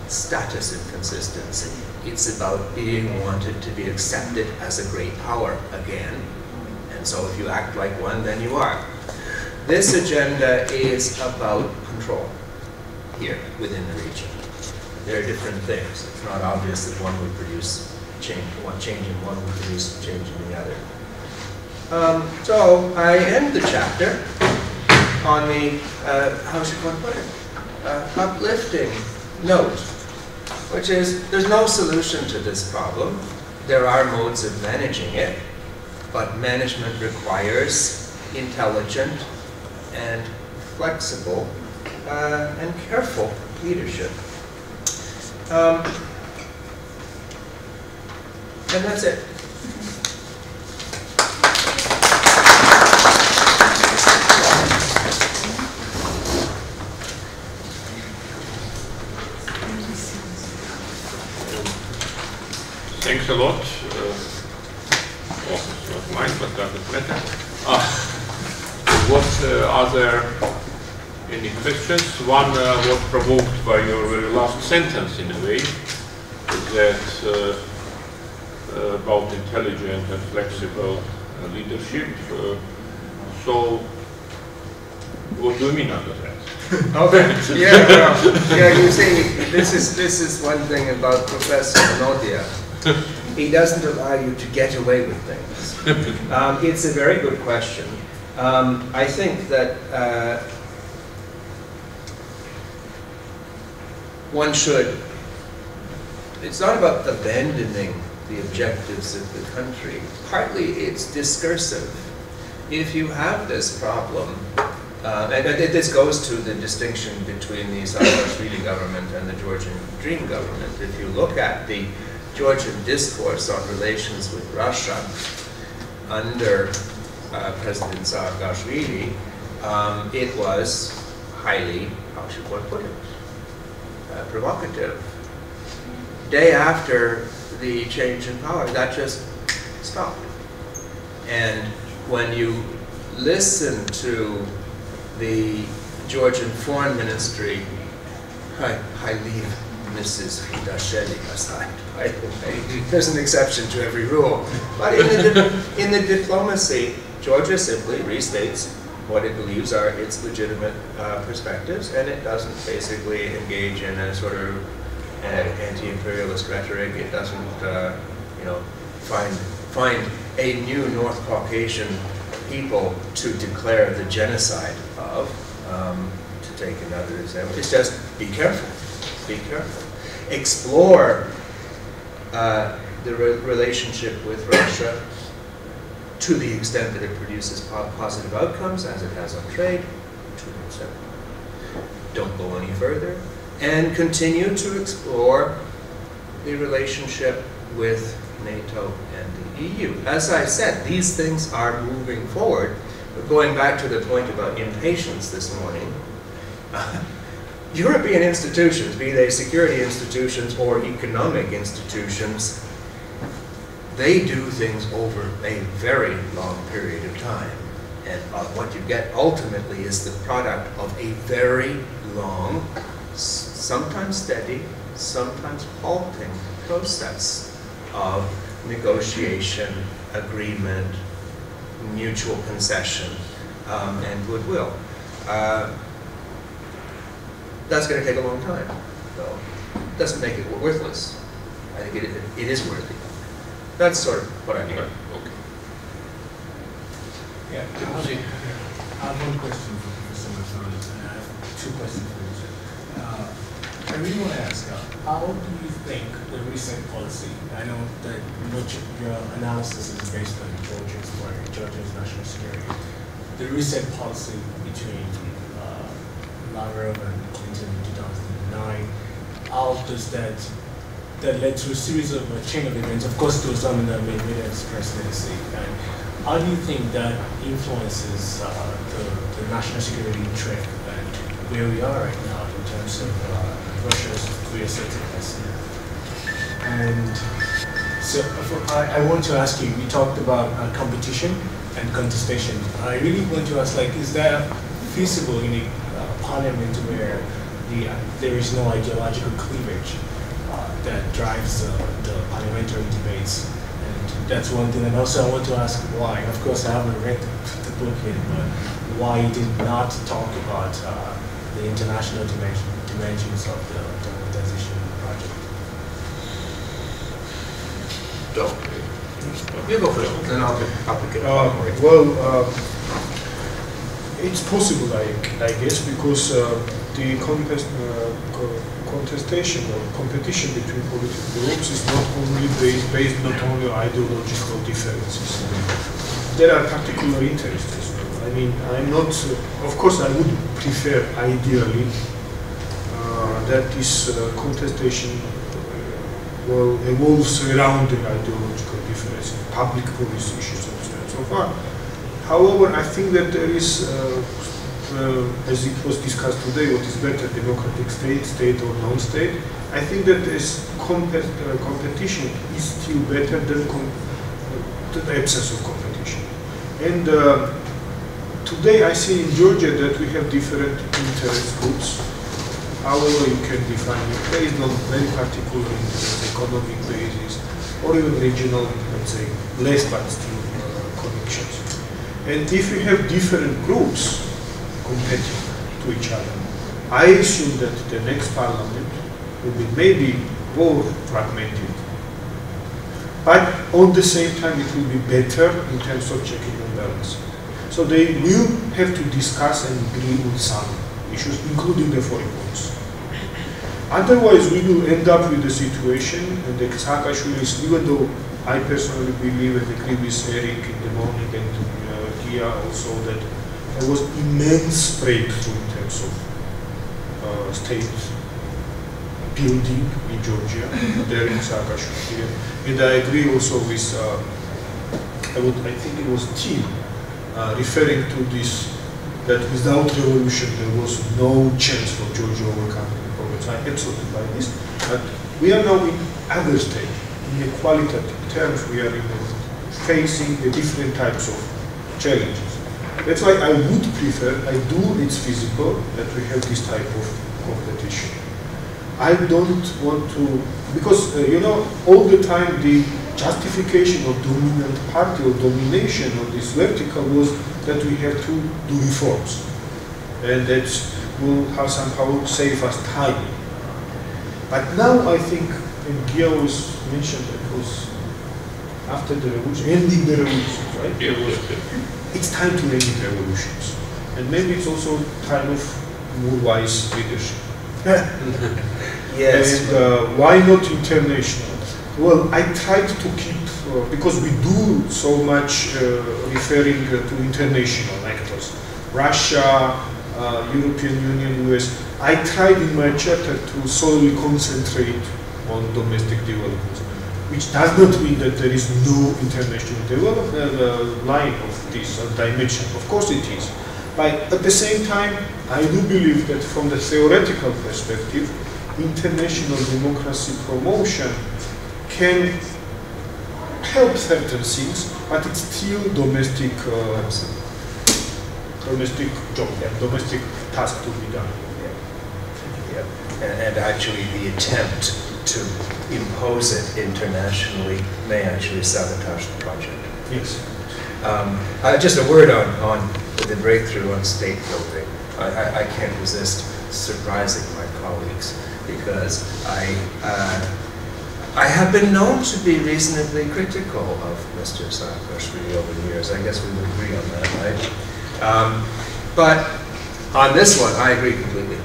status and consistency. It's about being wanted to be accepted as a great power again. And so if you act like one, then you are. This agenda is about control here within the region. There are different things. It's not obvious that one would produce change. Change in one would produce change in the other. So I end the chapter on the, how should one put it, uplifting note, which is there's no solution to this problem. There are modes of managing it, but management requires intelligent and flexible and careful leadership. And that's it. Thanks a lot. Oh, it's not mine, but doesn't matter. What are there any questions? One was provoked by your very last sentence, in a way, that about intelligent and flexible leadership. So, what do you mean under that? Okay. Yeah, you see, this is one thing about Professor Manodia. He doesn't allow you to get away with things. It's a very good question. I think that one should, it's not about abandoning the objectives of the country. Partly it's discursive. If you have this problem, and this goes to the distinction between the Saakashvili government and the Georgian Dream government. If you look at the Georgian discourse on relations with Russia under President Saakashvili, it was highly, how should one put it, provocative. Day after the change in power, that just stopped. And when you listen to the Georgian Foreign Ministry I leave Mrs. Hidasheli aside, by the way. There's an exception to every rule. But in the diplomacy, Georgia simply restates what it believes are its legitimate perspectives, and it doesn't basically engage in a sort of anti-imperialist rhetoric. It doesn't, you know, find a new North Caucasian people to declare the genocide of. To take another example, it's just be careful. Be careful. Explore the relationship with Russia to the extent that it produces positive outcomes, as it has on trade. Don't go any further. And continue to explore the relationship with NATO and the EU. As I said, these things are moving forward. But going back to the point about impatience this morning, European institutions, be they security institutions or economic institutions, they do things over a very long period of time. And what you get ultimately is the product of a very long, sometimes steady, sometimes halting process of negotiation, agreement, mutual concession, and goodwill. That's going to take a long time, though. Doesn't make it worthless. I think it is worthy. That's sort of what I mean. Okay. Yeah, I have one question for Professor McDonald, and I have two questions for you. I really want to ask, how do you think the recent policy, I know that much of your analysis is based on Georgia's national security, the recent policy between Lavrov and Clinton in 2009, how does that led to a series of a chain of events, of course to some in the Medvedev's presidency, and how do you think that influences the national security trend and where we are right now in terms of Russia's reassertiveness? And so I want to ask you, we talked about competition and contestation. I really want to ask, like, is that feasible in a parliament where there is no ideological cleavage that drives the parliamentary debates? And that's one thing. And also I want to ask why. Of course, I haven't read the book yet, but why you did not talk about the international dimensions of the democratization project? You go first, then I'll pick it up. It's possible, I guess, because the contestation or competition between political groups is not only based not only on ideological differences. There are particular interests as well. I mean, I'm not, of course I would prefer ideally that this contestation evolves around the ideological difference, public policy issues and so far. However, I think that there is, as it was discussed today, what is better, democratic state or non-state. I think that this competition is still better than the absence of competition. And today I see in Georgia that we have different interest groups. However, you can define it based on very particular interests, economic basis, or even regional, let's say, less but still connections. And if we have different groups competing to each other, I assume that the next parliament will be maybe more fragmented. But on the same time, it will be better in terms of checking and balancing. So they will have to discuss and agree on some issues, including the foreign policy. Otherwise, we will end up with a situation, and the Saakashvilis, even though I personally believe and agree with Eric in the morning and Kia also, that there was immense breakthrough in terms of state building in Georgia, there in Saakashvili. And I agree also with, I think it was Tim, referring to this, that without revolution there was no chance for Georgia overcoming the problems. I absolutely buy this. But we are now in other state. In the qualitative terms, we are facing the different types of challenges. That's why I would prefer, it's feasible that we have this type of competition. I don't want to, because you know, all the time the justification of dominant party or domination of this vertical was that we have to do reforms, and that will somehow save us time. But now I think, and Gia was mentioned, that was after the revolution, ending the revolution, right? It's time to end revolutions, and maybe it's also time of more wise leadership. Yes. And why not international? Well, I tried to keep, because we do so much referring to international actors, Russia, European Union, US. I tried in my chapter to solely concentrate on domestic development, which does not mean that there is no international development line of this dimension. Of course it is. But at the same time, I do believe that from the theoretical perspective, international democracy promotion can help certain things, but it's still domestic job, domestic task to be done. And actually the attempt to impose it internationally may actually sabotage the project. Yes. Just a word on the breakthrough on state building. I can't resist surprising my colleagues, because I have been known to be reasonably critical of Mr. Saakashvili over the years. I guess we would agree on that, right? But on this one, I agree completely.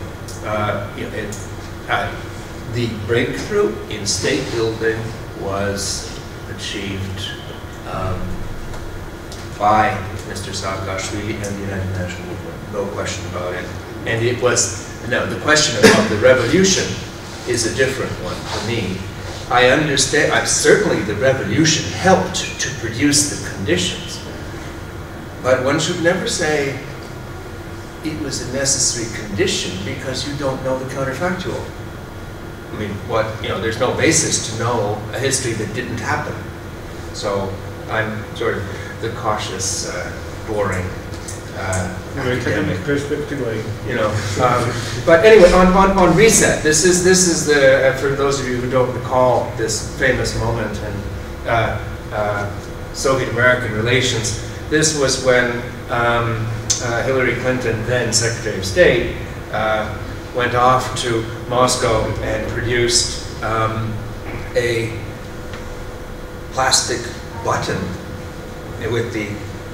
The breakthrough in state building was achieved by Mr. Saakashvili and the United Nations Movement, no question about it. And it was, no, the question about the revolution is a different one for me. I understand, certainly the revolution helped to produce the conditions, but one should never say it was a necessary condition because you don't know the counterfactual. I mean, there's no basis to know a history that didn't happen. So I'm sort of the cautious, boring academic perspective, but anyway, on reset, this is the for those of you who don't recall this famous moment in Soviet-American relations. This was when Hillary Clinton, then Secretary of State, went off to Moscow and produced a plastic button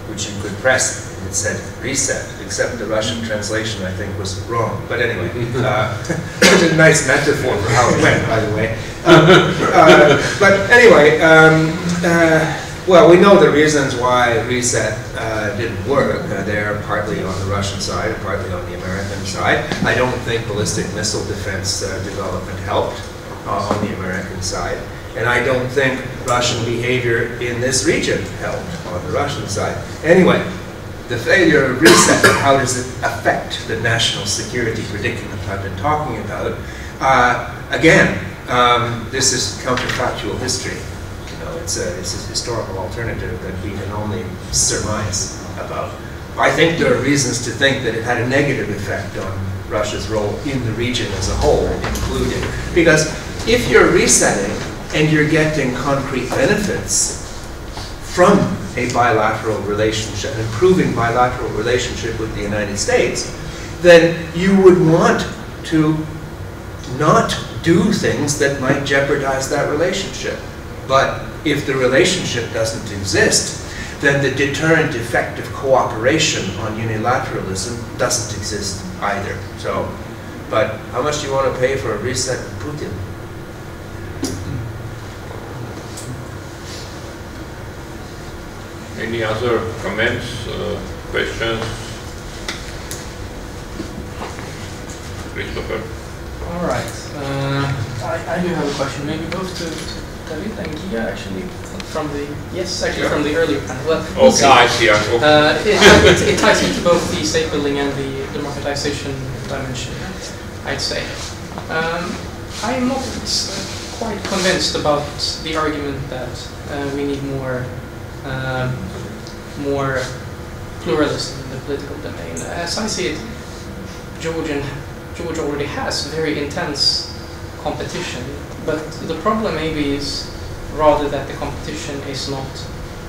which you could press. It said reset, except the Russian translation, I think, was wrong. But anyway, it's a nice metaphor for how it went, by the way. But anyway, well, we know the reasons why reset didn't work. They're partly on the Russian side, partly on the American side. I don't think ballistic missile defense development helped on the American side. And I don't think Russian behavior in this region helped on the Russian side. Anyway, the failure of reset, how does it affect the national security predicament I've been talking about? Again, this is counterfactual history. It's a historical alternative that we can only surmise about. I think there are reasons to think that it had a negative effect on Russia's role in the region as a whole, including. Because if you're resetting and you're getting concrete benefits from a bilateral relationship, improving bilateral relationship with the United States, then you would want to not do things that might jeopardize that relationship. But if the relationship doesn't exist, then the deterrent effect of cooperation on unilateralism doesn't exist either. So, but how much do you want to pay for a reset with Putin? Any other comments, questions? Christopher? All right. I do have a question. Maybe both to David and Gia, actually, from the from the earlier panel. Well, we'll see. I see. It ties into both the state building and the democratization dimension, I'd say. I'm not quite convinced about the argument that we need more pluralism in the political domain. As I see it, Georgia already has very intense competition, but the problem maybe is rather that the competition is not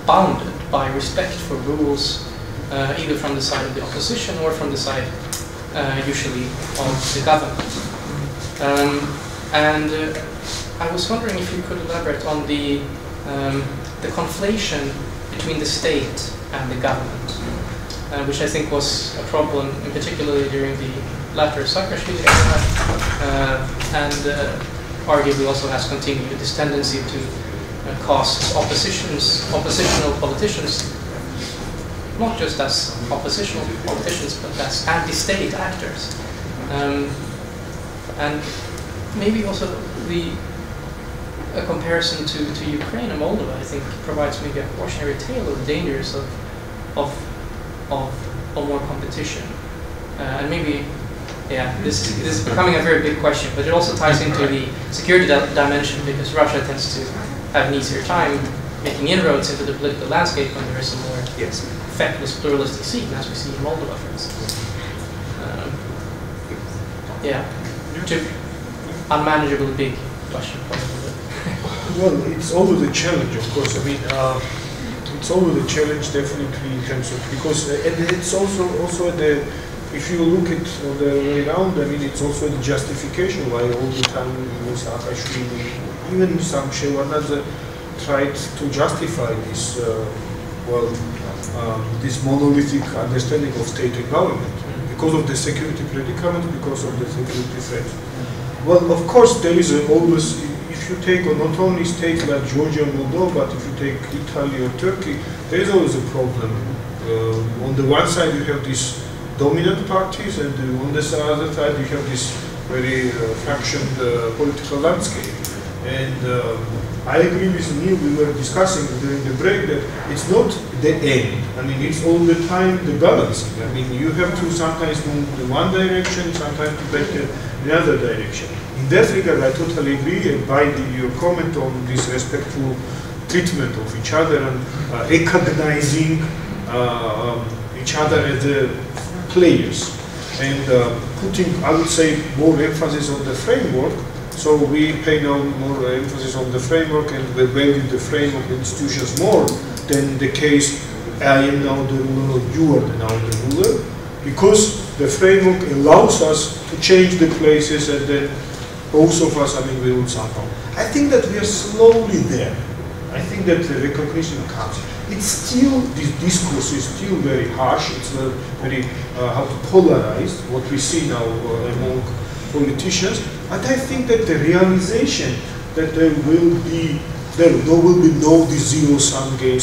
bounded by respect for rules, either from the side of the opposition or from the side, usually, of the government. I was wondering if you could elaborate on the conflation between the state and the government, which I think was a problem, in particularly during the latter Saakashvili era, and arguably also has continued this tendency to cast oppositional politicians, not just as oppositional politicians, but as anti-state actors. And maybe also a comparison to Ukraine and Moldova, I think, provides maybe a cautionary tale of the dangers of more competition. And maybe, yeah, this is becoming a very big question, but it also ties into the security dimension, because Russia tends to have an easier time making inroads into the political landscape when there is a more feckless, pluralistic scene, as we see in Moldova, for instance. Yeah, unmanageably big question, probably. Well, it's always a challenge, of course. I mean, it's always a challenge, definitely, in terms of, because and it's also the, if you look at the way around, I mean, it's also the justification why all the time Saakashvili, even some Shevardnadze, tried to justify this, this monolithic understanding of state and government because of the security predicament, because of the security threat. Well, of course, there is always, if you take not only states like Georgia and Moldova, but if you take Italy or Turkey, there is always a problem. On the one side, you have these dominant parties, and on the other side, you have this very fractioned political landscape. And I agree with Neil, we were discussing during the break that it's not the end. I mean, it's all the time the balancing. I mean, you have to sometimes move in one direction, sometimes to better the other direction. In that regard, I totally agree, and by your comment on this respectful treatment of each other and recognizing each other as players, and putting, I would say, more emphasis on the framework. So we pay now more emphasis on the framework, and we value the framework institutions more than the case I am now the ruler or you are now the ruler, because the framework allows us to change the places, and then both of us, I mean, we will somehow. I think that we are slowly there. I think that the recognition comes. It's still, this discourse is still very harsh, it's very, how to polarize what we see now among politicians, but I think that the realization that there will be no zero-sum game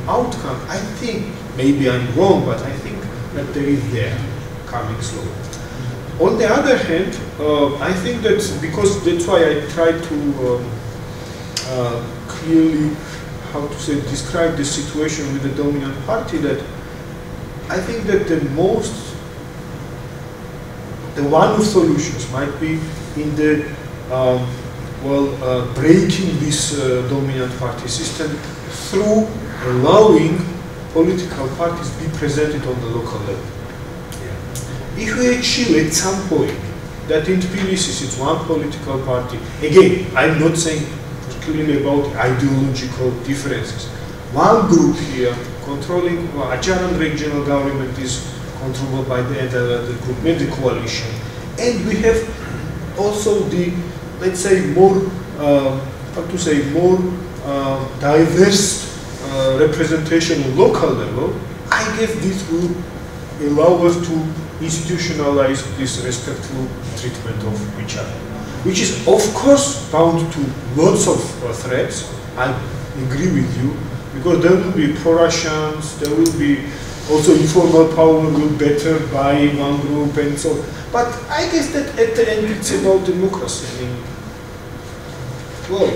outcome, I think, maybe I'm wrong, but I think that there is there, coming slowly. On the other hand, I think that, because that's why I try to clearly, how to say, describe the situation with the dominant party, that I think that one of the solutions might be in the, breaking this dominant party system through allowing political parties be presented on the local level. If we achieve at some point that in Tbilisi it's one political party, again, I'm not saying clearly about ideological differences. One group here controlling Acharan regional government is controlled by the other group, maybe the coalition. And we have also the, let's say, more, more diverse representation on local level. I guess this will allow us to institutionalize this respectful treatment of each other, which is of course bound to lots of threats. I agree with you, because there will be pro-Russians, there will be also informal power will better buy one group and so on. But I guess that at the end it's about democracy. I mean, well,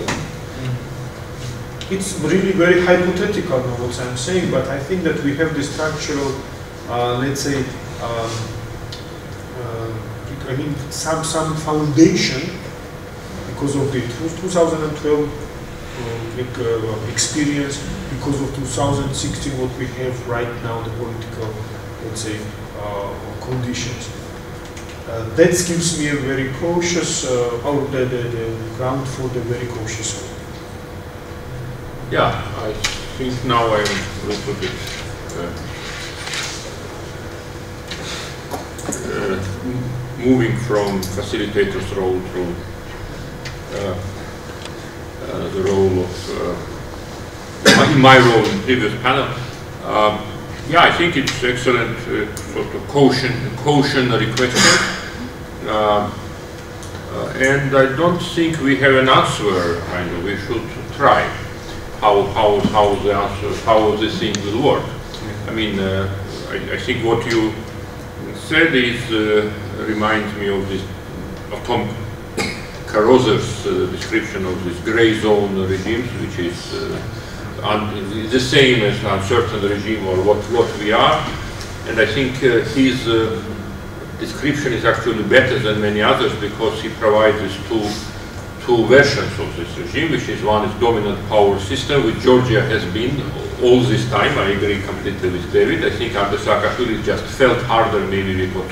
it's really very hypothetical now what I'm saying, but I think that we have the structural, let's say, I mean, some foundation because of the 2012 experience, because of 2016 what we have right now, the political, let's say, conditions. that gives me a very cautious, or the ground for the very cautious hope. Yeah, I think now I'm a little bit moving from facilitator's role to the role of in my role in previous panel. Yeah, I think it's excellent sort of cautionary question, and I don't think we have an answer. I know we should try how this thing will work. I mean, I think what you said is reminds me of this of Tom Caroser's description of this gray zone regimes, which is the same as uncertain regime or what we are. And I think his description is actually better than many others because he provides these two versions of this regime, which is one is dominant power system, which Georgia has been all this time. I agree completely with David. I think under Saakashvili just felt harder maybe because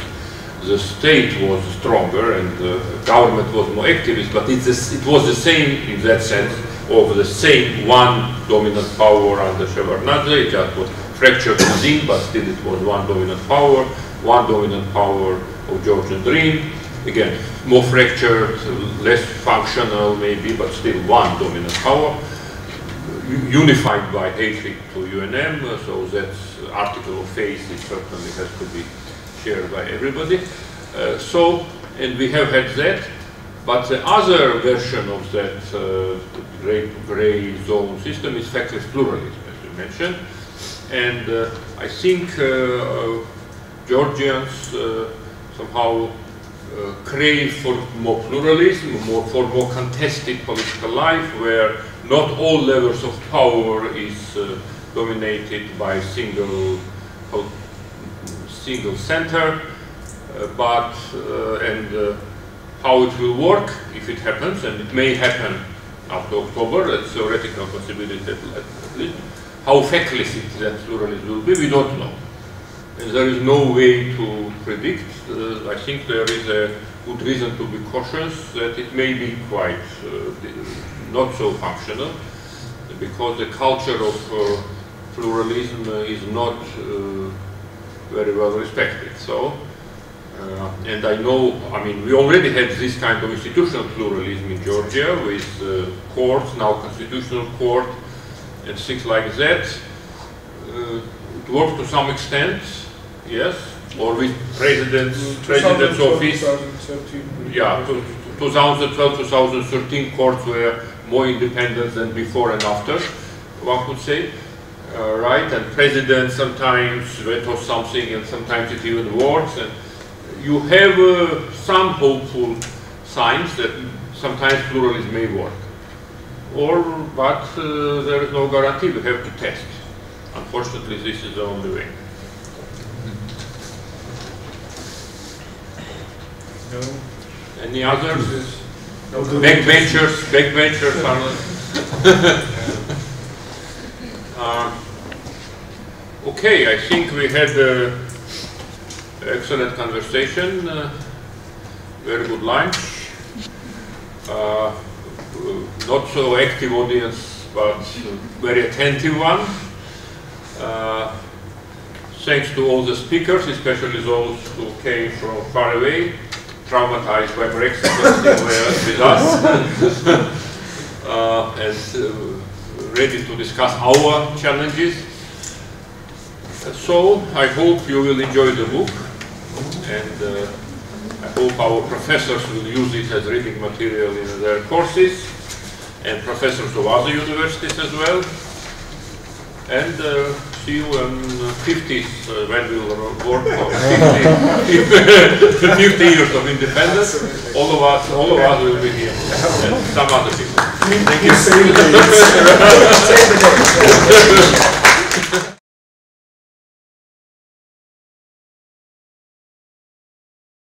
the state was stronger and the government was more activist, but it was the same in that sense of the same one dominant power under Shevardnadze. It just was fractured within, but still it was one dominant power of Georgian dream. Again, more fractured, less functional maybe, but still one dominant power, unified by hatred to UNM, so that article of faith it certainly has to be shared by everybody. And we have had that, but the other version of that gray zone system is factless pluralism, as you mentioned. And I think Georgians somehow crave for more pluralism, for more contested political life, where not all levels of power is dominated by a single center, but how it will work if it happens, and it may happen after October, that's a theoretical possibility at least. How feckless that pluralism will be, we don't know. And there is no way to predict. I think there is a good reason to be cautious that it may be quite not so functional, because the culture of pluralism is not very well respected. So, and I know, I mean, we already had this kind of institutional pluralism in Georgia with courts, now constitutional court, and things like that. It worked to some extent, yes, or with president's office. 2013. Yeah, 2012, 2013 courts were more independent than before and after, one could say, right? And president sometimes vetoes something, and sometimes it even works. And you have some hopeful signs that sometimes pluralism may work, but there is no guarantee. We have to test. Unfortunately, this is the only way. No. Any others? No. Backbenchers are okay, I think we had an excellent conversation, very good lunch, not so active audience, but very attentive one. Thanks to all the speakers, especially those who came from far away, traumatized by Brexit, but still were with us, and ready to discuss our challenges. So I hope you will enjoy the book, and I hope our professors will use it as reading material in their courses, and professors of other universities as well. And see you on 50th when we will work for 50 years of independence. All of us will be here, and some other people. Thank you.